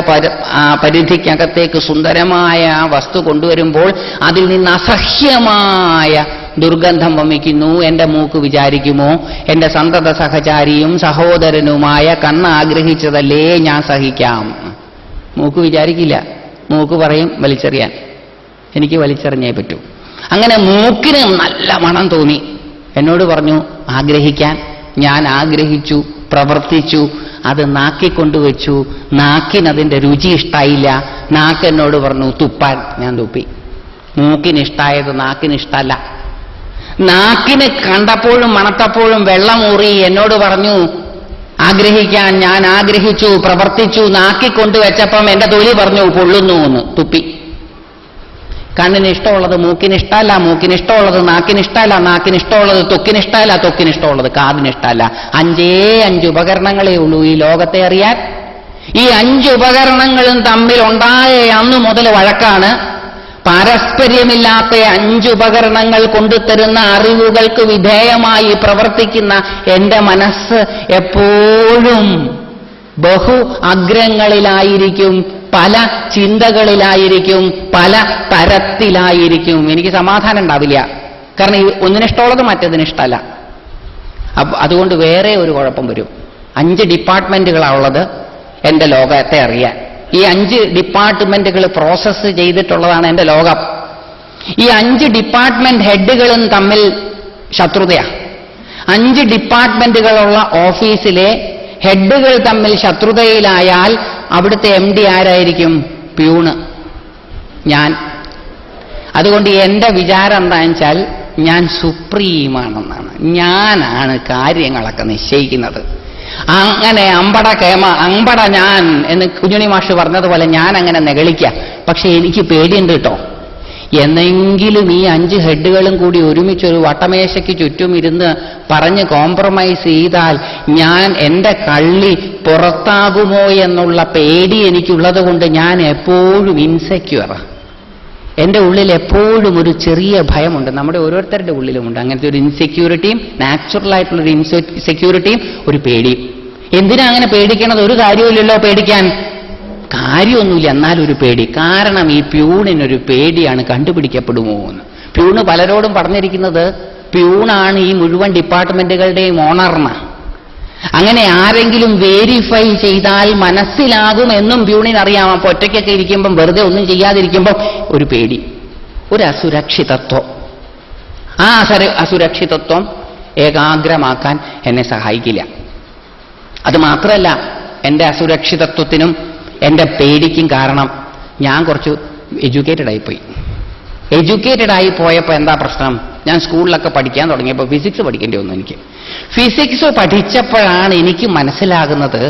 പരിധിക്കകത്തേക്ക് സുന്ദരമായ വസ്തു കൊണ്ടുവരുമ്പോൾ അതിൽ നിന്ന് അസഹ്യമായ ദുർഗന്ധം വമിക്കുന്നു. എന്റെ മൂക്ക് വിചാരിക്കുമോ, എന്റെ സന്തത സഹചാരിയും സഹോദരനുമായ കണ്ണ് ആഗ്രഹിച്ചതല്ലേ ഞാൻ സഹിക്കാം. മൂക്ക് വിചാരിക്കില്ല. മൂക്ക് പറയും വലിച്ചെറിയാൻ. എനിക്ക് വലിച്ചെറിഞ്ഞേ പറ്റൂ. അങ്ങനെ മൂക്കിന് നല്ല മണം തോന്നി. എന്നോട് പറഞ്ഞു ആഗ്രഹിക്കാൻ. ഞാൻ ആഗ്രഹിച്ചു, പ്രവർത്തിച്ചു. അത് നാക്കിക്കൊണ്ടുവച്ചു. നാക്കിനതിൻ്റെ രുചി ഇഷ്ടായില്ല. നാക്ക് എന്നോട് പറഞ്ഞു തുപ്പാൻ. ഞാൻ തുപ്പി. മൂക്കിനിഷ്ടായത് നാക്കിനിഷ്ടല്ല. നാക്കിന് കണ്ടപ്പോഴും മണത്തപ്പോഴും വെള്ളമൂറി എന്നോട് പറഞ്ഞു ആഗ്രഹിക്കാൻ. ഞാൻ ആഗ്രഹിച്ചു, പ്രവർത്തിച്ചു. നാക്കിക്കൊണ്ടുവച്ചപ്പം എന്റെ തൊലി പറഞ്ഞു പൊള്ളുന്നു എന്ന്. തുപ്പി. കണ്ണിന് ഇഷ്ടമുള്ളത് മൂക്കിനിഷ്ടമല്ല, മൂക്കിനിഷ്ടമുള്ളത് നാക്കിനിഷ്ടമല്ല, നാക്കിനിഷ്ടമുള്ളത് ത്വക്കിനിഷ്ടമല്ല, ത്വക്കിനിഷ്ടമുള്ളത് കാതിനിഷ്ടമല്ല. 5 ഉപകരണങ്ങളേ ഉള്ളൂ ഈ ലോകത്തെ അറിയാൻ. ഈ 5 ഉപകരണങ്ങളും തമ്മിൽ ഉണ്ടായ അന്ന് മുതൽ വഴക്കാണ്. പാരസ്പര്യമില്ലാത്ത 5 ഉപകരണങ്ങൾ കൊണ്ടുതരുന്ന അറിവുകൾക്ക് വിധേയമായി പ്രവർത്തിക്കുന്ന എന്റെ മനസ്സ് എപ്പോഴും ബഹു അഗ്രങ്ങളിലായിരിക്കും, പല ചിന്തകളിലായിരിക്കും, പല തരത്തിലായിരിക്കും. എനിക്ക് സമാധാനം ഉണ്ടാവില്ല. കാരണം ഒന്നിനിഷ്ടമുള്ളത് മറ്റേതിനിഷ്ടമല്ല. അതുകൊണ്ട് വേറെ ഒരു കുഴപ്പം വരും. 5 ഡിപ്പാർട്ട്മെന്റുകളാണുള്ളത് എന്റെ ലോകത്തെ അറിയാൻ. ഈ 5 ഡിപ്പാർട്ട്മെന്റുകൾ പ്രോസസ്സ് ചെയ്തിട്ടുള്ളതാണ് എന്റെ ലോകം. ഈ 5 ഡിപ്പാർട്ട്മെന്റ് ഹെഡുകളും തമ്മിൽ ശത്രുതയാണ്. 5 ഡിപ്പാർട്ട്മെന്റുകളുള്ള ഓഫീസിലെ ഹെഡുകൾ തമ്മിൽ ശത്രുതയിലായാൽ അവിടുത്തെ MD ആരായിരിക്കും? പ്യൂണ്, ഞാൻ. അതുകൊണ്ട് എന്റെ വിചാരം എന്താണെന്ന് വെച്ചാൽ ഞാൻ സുപ്രീമാണെന്നാണ്. ഞാനാണ് കാര്യങ്ങളൊക്കെ നിശ്ചയിക്കുന്നത്. അങ്ങനെ അമ്പട ഞാൻ എന്ന് കുഞ്ഞുണ്ണി മാഷ് പറഞ്ഞതുപോലെ ഞാൻ അങ്ങനെ നെകളിക്കാം. പക്ഷെ എനിക്ക് പേടിയുണ്ട് കേട്ടോ. എന്നെങ്കിലും ഈ 5 ഹെഡുകളും കൂടി ഒരുമിച്ചൊരു വട്ടമേശയ്ക്ക് ചുറ്റും ഇരുന്ന് പറഞ്ഞ് കോംപ്രമൈസ് ചെയ്താൽ ഞാൻ എന്റെ കള്ളി പുറത്താകുമോ എന്നുള്ള പേടി എനിക്കുള്ളത് കൊണ്ട് ഞാൻ എപ്പോഴും ഇൻസെക്യൂറാണ്. എൻ്റെ ഉള്ളിൽ എപ്പോഴും ഒരു ചെറിയ ഭയമുണ്ട്. നമ്മുടെ ഓരോരുത്തരുടെ ഉള്ളിലുമുണ്ട് അങ്ങനത്തെ ഒരു ഇൻസെക്യൂരിറ്റിയും, നാച്ചുറലായിട്ടുള്ളൊരു ഇൻസെക്യൂരിറ്റിയും ഒരു പേടിയും. എന്തിനാ അങ്ങനെ പേടിക്കണത്? ഒരു കാര്യമില്ലല്ലോ പേടിക്കാൻ. കാര്യമൊന്നുമില്ല, എന്നാലൊരു പേടി. കാരണം ഈ പ്യൂണിനൊരു പേടിയാണ് കണ്ടുപിടിക്കപ്പെടുമോ എന്ന്. പ്യൂണ് പലരോടും പറഞ്ഞിരിക്കുന്നത് പ്യൂണാണ് ഈ മുഴുവൻ ഡിപ്പാർട്ട്മെന്റുകളുടെയും ഓണർന്ന. അങ്ങനെ ആരെങ്കിലും വേരിഫൈ ചെയ്താൽ മനസ്സിലാകുമെന്നും പ്യൂണിനറിയാം. അപ്പൊ ഒറ്റയ്ക്കൊക്കെ ഇരിക്കുമ്പം, വെറുതെ ഒന്നും ചെയ്യാതിരിക്കുമ്പോൾ ഒരു പേടി, ഒരു അസുരക്ഷിതത്വം. ആ അസുരക്ഷിതത്വം ഏകാഗ്രമാക്കാൻ എന്നെ സഹായിക്കില്ല. അത് മാത്രമല്ല, എൻ്റെ അസുരക്ഷിതത്വത്തിനും എൻ്റെ പേടിക്കും കാരണം ഞാൻ കുറച്ച് എഡ്യൂക്കേറ്റഡ് ആയിപ്പോയി. എഡ്യൂക്കേറ്റഡ് ആയി പോയപ്പോൾ എന്താ പ്രശ്നം? ഞാൻ സ്കൂളിലൊക്കെ പഠിക്കാൻ തുടങ്ങിയപ്പോൾ ഫിസിക്സ് പഠിക്കേണ്ടി വന്നു എനിക്ക്. ഫിസിക്സ് പഠിച്ചപ്പോഴാണ് എനിക്ക് മനസ്സിലാകുന്നത്,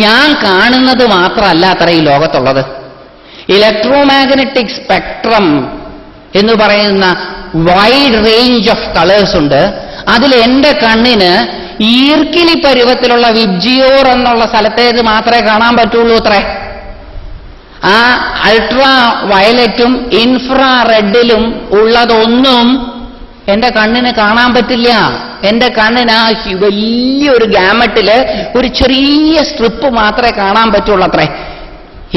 ഞാൻ കാണുന്നത് മാത്രമല്ല അത്ര ഈ ലോകത്തുള്ളത്. ഇലക്ട്രോമാഗ്നറ്റിക് സ്പെക്ട്രം എന്ന് പറയുന്ന വൈഡ് റേഞ്ച് ഓഫ് കളേഴ്സ് ഉണ്ട്. അതിൽ എൻ്റെ കണ്ണിന് ഈർക്കിലി പരുവത്തിലുള്ള വിബ്ജിയോർ എന്നുള്ള സ്ഥലത്തേത് മാത്രമേ കാണാൻ പറ്റുള്ളൂ അത്രേ. ആ അൾട്രാ വയലറ്റും ഇൻഫ്രാ റെഡിലും ഉള്ളതൊന്നും എന്റെ കണ്ണിന് കാണാൻ പറ്റില്ല. എന്റെ കണ്ണിന് ആ വലിയൊരു ഗാമറ്റില് ഒരു ചെറിയ സ്ട്രിപ്പ് മാത്രമേ കാണാൻ പറ്റുള്ളൂ അത്രേ.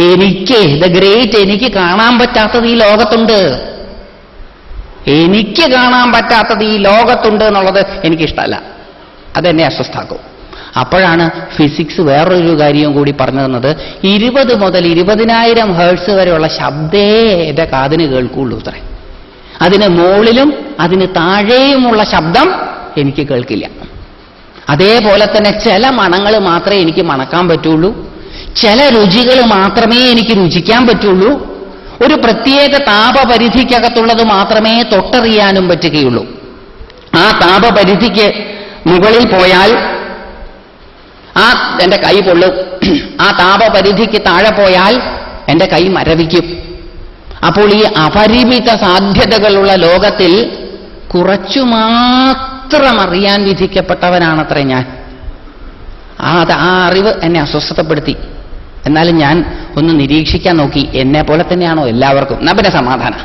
എനിക്ക് കാണാൻ പറ്റാത്തത് ഈ ലോകത്തുണ്ട്. എനിക്ക് കാണാൻ പറ്റാത്തത് ഈ ലോകത്തുണ്ട് എന്നുള്ളത് എനിക്കിഷ്ടമല്ല. അതെന്നെ അസ്വസ്ഥാക്കും. അപ്പോഴാണ് ഫിസിക്സ് വേറൊരു കാര്യവും കൂടി പറഞ്ഞു തന്നത്, 20 മുതൽ 20,000 ഹേർട്സ് വരെയുള്ള ശബ്ദേ എന്റെ കാതിന് കേൾക്കുള്ളൂ അത്രേ. അതിന് മുകളിലും അതിന് താഴെയുമുള്ള ശബ്ദം എനിക്ക് കേൾക്കില്ല. അതേപോലെ തന്നെ ചില മണങ്ങൾ മാത്രമേ എനിക്ക് മണക്കാൻ പറ്റുള്ളൂ, ചില രുചികൾ മാത്രമേ എനിക്ക് രുചിക്കാൻ പറ്റുള്ളൂ, ഒരു പ്രത്യേക താപപരിധിക്കകത്തുള്ളത് മാത്രമേ തൊട്ടറിയാനും പറ്റുകയുള്ളൂ. ആ താപപരിധിക്ക് മുകളിൽ പോയാൽ എന്റെ കൈ പൊള്ളും. ആ താപപരിധിക്ക് താഴെ പോയാൽ എന്റെ കൈ മരവിക്കും. അപ്പോൾ ഈ അപരിമിത സാധ്യതകളുള്ള ലോകത്തിൽ കുറച്ചു മാത്രം അറിയാൻ വിധിക്കപ്പെട്ടവനാണത്രേ ഞാൻ. ആ അറിവ് എന്നെ അസ്വസ്ഥപ്പെടുത്തി. എന്നാലും ഞാൻ ഒന്ന് നിരീക്ഷിക്കാൻ നോക്കി, എന്നെ പോലെ തന്നെയാണോ എല്ലാവർക്കും? എന്നാ പിന്നെ സമാധാന.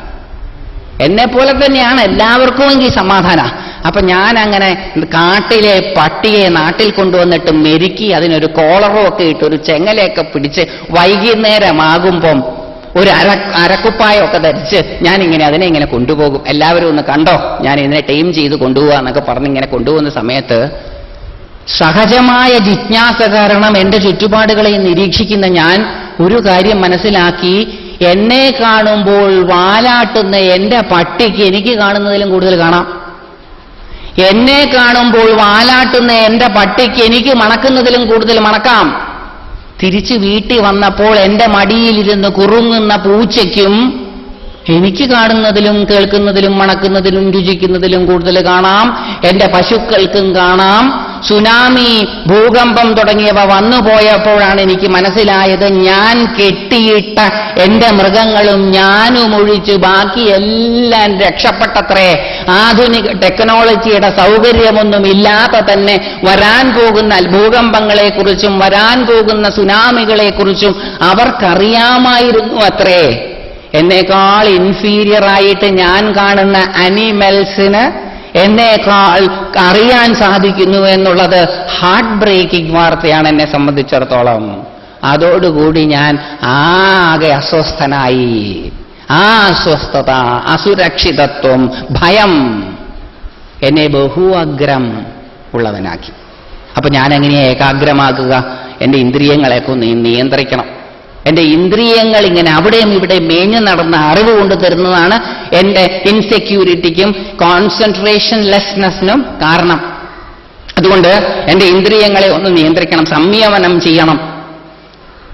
എന്നെ പോലെ തന്നെയാണ് എല്ലാവർക്കും എങ്കിൽ സമാധാന. അപ്പൊ ഞാൻ അങ്ങനെ കാട്ടിലെ പട്ടിയെ നാട്ടിൽ കൊണ്ടുവന്നിട്ട് മെരുക്കി അതിനൊരു കോളറും ഒക്കെ ഇട്ട് ഒരു ചെങ്ങലയൊക്കെ പിടിച്ച് വൈകുന്നേരമാകുമ്പം ഒരു അരക്കുപ്പായൊക്കെ ധരിച്ച് ഞാനിങ്ങനെ അതിനെ ഇങ്ങനെ കൊണ്ടുപോകും. എല്ലാവരും ഒന്ന് കണ്ടോ, ഞാൻ ഇതിനെ ടൈം ചെയ്ത് കൊണ്ടുപോകാന്നൊക്കെ പറഞ്ഞിങ്ങനെ കൊണ്ടുപോകുന്ന സമയത്ത് സഹജമായ ജിജ്ഞാസ കാരണം എന്റെ ചുറ്റുപാടുകളെ നിരീക്ഷിക്കുന്ന ഞാൻ ഒരു കാര്യം മനസ്സിലാക്കി, എന്നെ കാണുമ്പോൾ വാലാട്ടുന്ന എന്റെ പട്ടിക്ക് എനിക്ക് കാണുന്നതിലും കൂടുതൽ കാണാം. എന്നെ കാണുമ്പോൾ വാലാട്ടുന്ന എന്റെ പട്ടിക്ക് എനിക്ക് മണക്കുന്നതിലും കൂടുതൽ മണക്കാം. തിരിച്ച് വീട്ടിൽ വന്നപ്പോൾ എന്റെ മടിയിലിരുന്ന് കുറുങ്ങുന്ന പൂച്ചയ്ക്കും എനിക്ക് കാണുന്നതിലും കേൾക്കുന്നതിലും മണക്കുന്നതിലും രുചിക്കുന്നതിലും കൂടുതൽ കാണാം. എന്റെ പശുക്കൾക്കും കാണാം. സുനാമി, ഭൂകമ്പം തുടങ്ങിയവ വന്നുപോയപ്പോഴാണ് എനിക്ക് മനസ്സിലായത്, ഞാൻ കെട്ടിയിട്ട എന്റെ മൃഗങ്ങളും ഞാനും ഒഴിച്ച് ബാക്കി എല്ലാം രക്ഷപ്പെട്ടത്രേ. ആധുനിക ടെക്നോളജിയുടെ സൗകര്യമൊന്നും ഇല്ലാതെ തന്നെ വരാൻ പോകുന്ന ഭൂകമ്പങ്ങളെക്കുറിച്ചും വരാൻ പോകുന്ന സുനാമികളെക്കുറിച്ചും അവർക്കറിയാമായിരുന്നു അത്രേ. എന്നേക്കാൾ ഇൻഫീരിയറായിട്ട് ഞാൻ കാണുന്ന അനിമൽസിന് എന്നേക്കാൾ അറിയാൻ സാധിക്കുന്നു എന്നുള്ളത് ഹാർട്ട് ബ്രേക്കിംഗ് വാർത്തയാണ് എന്നെ സംബന്ധിച്ചിടത്തോളം. അതോടുകൂടി ഞാൻ ആകെ അസ്വസ്ഥനായി. ആ അസ്വസ്ഥത, അസുരക്ഷിതത്വം, ഭയം എന്നെ ബഹുഅഗ്രം ഉള്ളവനാക്കി. അപ്പൊ ഞാൻ എങ്ങനെയാ ഏകാഗ്രമാക്കുക? എന്റെ ഇന്ദ്രിയങ്ങളെയൊക്കെ നിയന്ത്രിക്കണം. എന്റെ ഇന്ദ്രിയങ്ങൾ ഇങ്ങനെ അവിടെയും ഇവിടെ മേഞ്ഞു നടന്ന അറിവ് കൊണ്ട് തരുന്നതാണ് എന്റെ ഇൻസെക്യൂരിറ്റിക്കും കോൺസെൻട്രേഷൻ ലെസ്നെസ്സിനും കാരണം. അതുകൊണ്ട് എന്റെ ഇന്ദ്രിയങ്ങളെ ഒന്ന് നിയന്ത്രിക്കണം, സംയമനം ചെയ്യണം.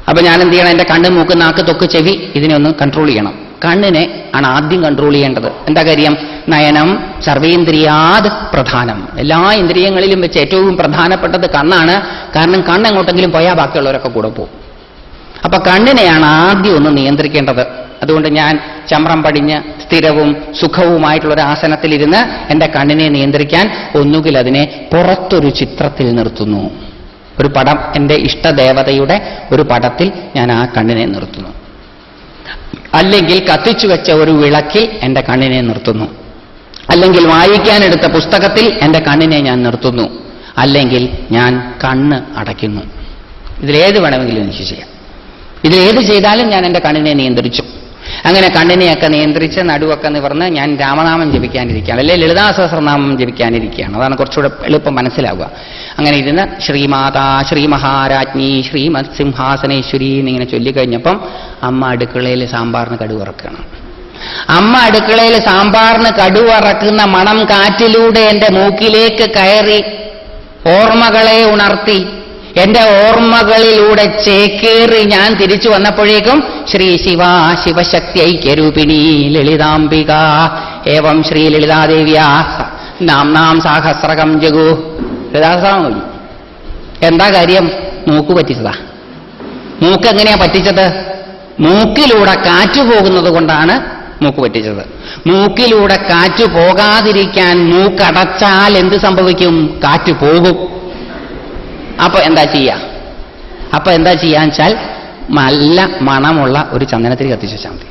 അപ്പൊ ഞാൻ എന്ത് ചെയ്യണം? എന്റെ കണ്ണ്, മൂക്ക്, നാക്ക്, ത്വക്ക്, ചെവി ഇതിനെ ഒന്ന് കൺട്രോൾ ചെയ്യണം. കണ്ണിനെ ആണ് ആദ്യം കൺട്രോൾ ചെയ്യേണ്ടത്. എന്താ കാര്യം? നയനം സർവേന്ദ്രിയാത് പ്രധാനം. എല്ലാ ഇന്ദ്രിയങ്ങളിലും വെച്ച് ഏറ്റവും പ്രധാനപ്പെട്ടത് കണ്ണാണ്. കാരണം കണ്ണെങ്ങോട്ടെങ്കിലും പോയാൽ ബാക്കിയുള്ളവരൊക്കെ കൂടെ പോകും. അപ്പൊ കണ്ണിനെയാണ് ആദ്യം ഒന്ന് നിയന്ത്രിക്കേണ്ടത്. അതുകൊണ്ട് ഞാൻ ചമ്രം പടിഞ്ഞ് സ്ഥിരവും സുഖവുമായിട്ടുള്ളൊരു ആസനത്തിലിരുന്ന് എന്റെ കണ്ണിനെ നിയന്ത്രിക്കാൻ ഒന്നുകിൽ അതിനെ പുറത്തൊരു ചിത്രത്തിൽ നിർത്തുന്നു. ഒരു പടം, എന്റെ ഇഷ്ടദേവതയുടെ ഒരു പടത്തിൽ ഞാൻ ആ കണ്ണിനെ നിർത്തുന്നു. അല്ലെങ്കിൽ കത്തിച്ചു വെച്ച ഒരു വിളക്കിൽ എൻ്റെ കണ്ണിനെ നിർത്തുന്നു, അല്ലെങ്കിൽ വായിക്കാനെടുത്ത പുസ്തകത്തിൽ എൻ്റെ കണ്ണിനെ ഞാൻ നിർത്തുന്നു, അല്ലെങ്കിൽ ഞാൻ കണ്ണ് അടയ്ക്കുന്നു. ഇതിലേത് വേണമെങ്കിലും എനിക്ക് ചെയ്യാം. ഇതിലേത് ചെയ്താലും ഞാൻ എൻ്റെ കണ്ണിനെ നിയന്ത്രിച്ചു. അങ്ങനെ കണ്ണിനെയൊക്കെ നിയന്ത്രിച്ച് നടുവൊക്കെ നിവർന്ന് ഞാൻ രാമനാമം ജപിക്കാനിരിക്കുകയാണ്, അല്ലെങ്കിൽ ലളിതാ സഹസ്രനാമം ജപിക്കാനിരിക്കുകയാണ്. അതാണ് കുറച്ചുകൂടെ എളുപ്പം മനസ്സിലാവുക. അങ്ങനെ ഇരുന്ന് ശ്രീമാതാ ശ്രീ മഹാരാജ്ഞി ശ്രീമത് സിംഹാസനേശ്വരി എന്നിങ്ങനെ ചൊല്ലിക്കഴിഞ്ഞപ്പം അമ്മ അടുക്കളയിൽ സാമ്പാറിന് കടുവറക്കണം. അമ്മ അടുക്കളയിൽ സാമ്പാറിന് കടുവറക്കുന്ന മണം കാറ്റിലൂടെ എൻ്റെ മൂക്കിലേക്ക് കയറി ഓർമ്മകളെ ഉണർത്തി എന്റെ ഓർമ്മകളിലൂടെ ചേക്കേറി ഞാൻ തിരിച്ചു വന്നപ്പോഴേക്കും ശ്രീ ശിവ ശിവശക്തിഐക്യരൂപിണി ലളിതാംബിക ഏവം ശ്രീ ലളിതാദേവിയാ നാം സാഹസ്രകം ജഗു. ലളിതാസഹസ്രനാമം എന്താ കാര്യം? മൂക്ക് പറ്റിച്ചതാ. മൂക്ക് എങ്ങനെയാ പറ്റിച്ചത്? മൂക്കിലൂടെ കാറ്റ് പോകുന്നത് കൊണ്ടാണ് മൂക്ക് പറ്റിച്ചത്. മൂക്കിലൂടെ കാറ്റ് പോകാതിരിക്കാൻ മൂക്കടച്ചാൽ എന്ത് സംഭവിക്കും? കാറ്റ് പോകും. അപ്പൊ എന്താ ചെയ്യാന്ന് വെച്ചാൽ നല്ല മണമുള്ള ഒരു ചന്ദനത്തിരി കത്തിച്ചു വെച്ചാൽ മതി.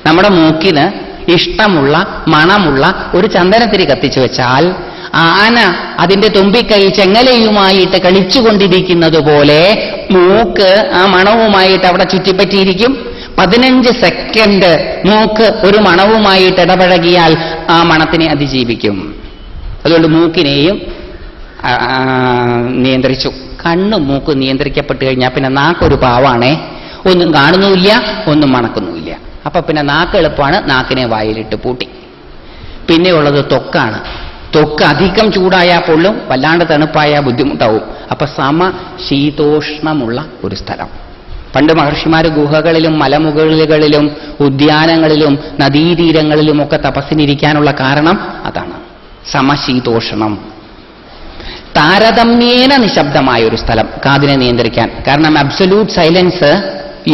നമ്മുടെ മൂക്കിന് ഇഷ്ടമുള്ള മണമുള്ള ഒരു ചന്ദനത്തിരി കത്തിച്ചു വെച്ചാൽ ആന അതിന്റെ തുമ്പിക്കൈ ചെങ്ങലയുമായിട്ട് കളിച്ചുകൊണ്ടിരിക്കുന്നത് പോലെ മൂക്ക് ആ മണവുമായിട്ട് അവിടെ ചുറ്റിപ്പറ്റിയിരിക്കും. 15 സെക്കൻഡ് മൂക്ക് ഒരു മണവുമായിട്ട് ഇടപഴകിയാൽ ആ മണത്തിനെ അതിജീവിക്കും. അതുകൊണ്ട് മൂക്കിനെയും നിയന്ത്രിച്ചു. കണ്ണും മൂക്ക് നിയന്ത്രിക്കപ്പെട്ട് കഴിഞ്ഞാൽ പിന്നെ നാക്കൊരു പാവാണേ, ഒന്നും കാണുന്നുമില്ല, ഒന്നും മണക്കുന്നുമില്ല. അപ്പൊ പിന്നെ നാക്ക് എളുപ്പമാണ്, നാക്കിനെ വായിലിട്ട് പൂട്ടി. പിന്നെയുള്ളത് ത്വക്കാണ്. ത്വക്ക് അധികം ചൂടായാൽ പൊള്ളും, വല്ലാണ്ട് തണുപ്പായാൽ ബുദ്ധിമുട്ടാവും. അപ്പൊ സമശീതോഷ്ണമുള്ള ഒരു സ്ഥലം. പണ്ട് മഹർഷിമാർ ഗുഹകളിലും മലമുകളിലും ഉദ്യാനങ്ങളിലും നദീതീരങ്ങളിലും ഒക്കെ തപസ്സിനിരിക്കാനുള്ള കാരണം അതാണ്. സമശീതോഷണം. താരതമ്യേന നിശബ്ദമായ ഒരു സ്ഥലം കാതിനെ നിയന്ത്രിക്കാൻ. കാരണം അബ്സല്യൂട്ട് സൈലൻസ്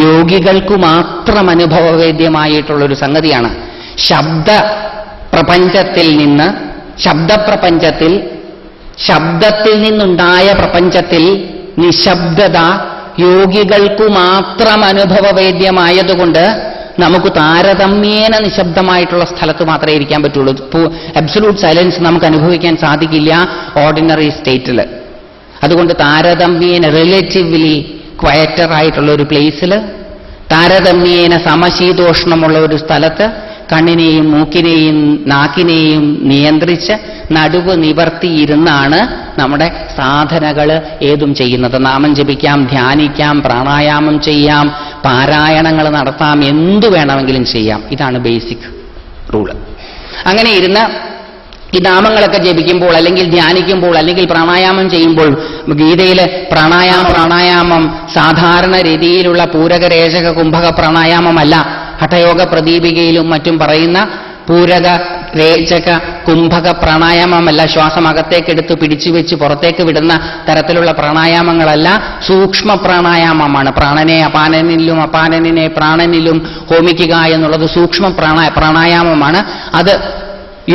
യോഗികൾക്ക് മാത്രം അനുഭവവേദ്യമായിട്ടുള്ളൊരു സംഗതിയാണ്. ശബ്ദത്തിൽ നിന്നുണ്ടായ പ്രപഞ്ചത്തിൽ നിശബ്ദത യോഗികൾക്കു മാത്രം അനുഭവവേദ്യമായതുകൊണ്ട് നമുക്ക് താരതമ്യേന നിശബ്ദമായിട്ടുള്ള സ്ഥലത്ത് മാത്രമേ ഇരിക്കാൻ പറ്റുള്ളൂ. അബ്സല്യൂട്ട് സൈലൻസ് നമുക്ക് അനുഭവിക്കാൻ സാധിക്കില്ല ഓർഡിനറി സ്റ്റേറ്റിൽ. അതുകൊണ്ട് താരതമ്യേന റിലേറ്റീവ്ലി ക്വയറ്റർ ആയിട്ടുള്ള ഒരു പ്ലേസിൽ, താരതമ്യേന സമശീതോഷ്ണമുള്ള ഒരു സ്ഥലത്ത് കണ്ണിനെയും മൂക്കിനെയും നാക്കിനെയും നിയന്ത്രിച്ച് നടുവ് നിവർത്തിയിരുന്നാണ് നമ്മുടെ സാധനകൾ ഏതും ചെയ്യുന്നത്. നാമം ജപിക്കാം, ധ്യാനിക്കാം, പ്രാണായാമം ചെയ്യാം, പാരായണങ്ങൾ നടത്താം, എന്തു വേണമെങ്കിലും ചെയ്യാം. ഇതാണ് ബേസിക് റൂള്. അങ്ങനെ ഇരുന്ന് ഈ നാമങ്ങളൊക്കെ ജപിക്കുമ്പോൾ അല്ലെങ്കിൽ ധ്യാനിക്കുമ്പോൾ അല്ലെങ്കിൽ പ്രാണായാമം ചെയ്യുമ്പോൾ, ഗീതയില് പ്രാണായാമം സാധാരണ രീതിയിലുള്ള പൂരക രേചക കുംഭക പ്രാണായാമമല്ല. ഹഠയോഗ പ്രദീപികയിലും മറ്റും പറയുന്ന പൂരക രേചക കുംഭക പ്രാണായാമമല്ല. ശ്വാസം അകത്തേക്കെടുത്ത് പിടിച്ചു വെച്ച് പുറത്തേക്ക് വിടുന്ന തരത്തിലുള്ള പ്രാണായാമങ്ങളല്ല, സൂക്ഷ്മ പ്രാണായാമമാണ്. പ്രാണനെ അപാനനിലും അപാനനെ പ്രാണനിലും ഹോമിക്കുക എന്നുള്ളത് സൂക്ഷ്മ പ്രാണായാമമാണ്. അത്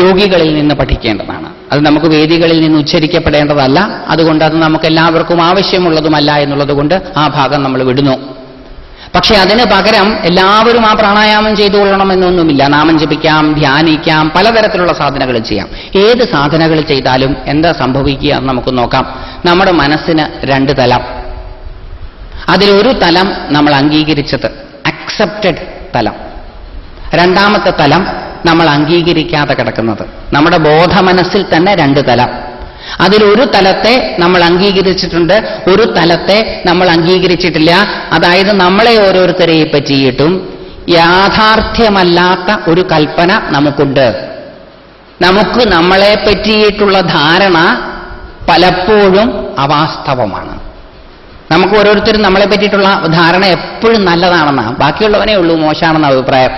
യോഗികളിൽ നിന്ന് പഠിക്കേണ്ടതാണ്. അത് നമുക്ക് വേദികളിൽ നിന്ന് ഉച്ചരിക്കപ്പെടേണ്ടതല്ല. അതുകൊണ്ട് അത് നമുക്ക് എല്ലാവർക്കും ആവശ്യമുള്ളതുമല്ല എന്നുള്ളത് കൊണ്ട് ആ ഭാഗം നമ്മൾ വിടുന്നു. പക്ഷെ അതിന് പകരം എല്ലാവരും ആ പ്രാണായാമം ചെയ്തുകൊള്ളണമെന്നൊന്നുമില്ല. നാമം ജപിക്കാം, ധ്യാനിക്കാം, പലതരത്തിലുള്ള സാധനകൾ ചെയ്യാം. ഏത് സാധനകൾ ചെയ്താലും എന്താ സംഭവിക്കുക എന്ന് നമുക്ക് നോക്കാം. നമ്മുടെ മനസ്സിന് 2 തലം. അതിലൊരു തലം നമ്മൾ അംഗീകരിച്ചത്, അക്സെപ്റ്റഡ് തലം. രണ്ടാമത്തെ തലം നമ്മൾ അംഗീകരിക്കാതെ കിടക്കുന്നത്. നമ്മുടെ ബോധമനസ്സിൽ തന്നെ 2 തലം. അതിലൊരു തലത്തെ നമ്മൾ അംഗീകരിച്ചിട്ടുണ്ട്, ഒരു തലത്തെ നമ്മൾ അംഗീകരിച്ചിട്ടില്ല. അതായത് നമ്മളെ ഓരോരുത്തരെയെ പറ്റിയിട്ടും യാഥാർത്ഥ്യമല്ലാത്ത ഒരു കൽപ്പന നമുക്കുണ്ട്. നമുക്ക് നമ്മളെ പറ്റിയിട്ടുള്ള ധാരണ പലപ്പോഴും അവാസ്തവമാണ്. നമുക്ക് ഓരോരുത്തരും നമ്മളെ പറ്റിയിട്ടുള്ള ധാരണ എപ്പോഴും നല്ലതാണെന്നാണ്, ബാക്കിയുള്ളവനേ ഉള്ളൂ മോശമാണെന്ന അഭിപ്രായം.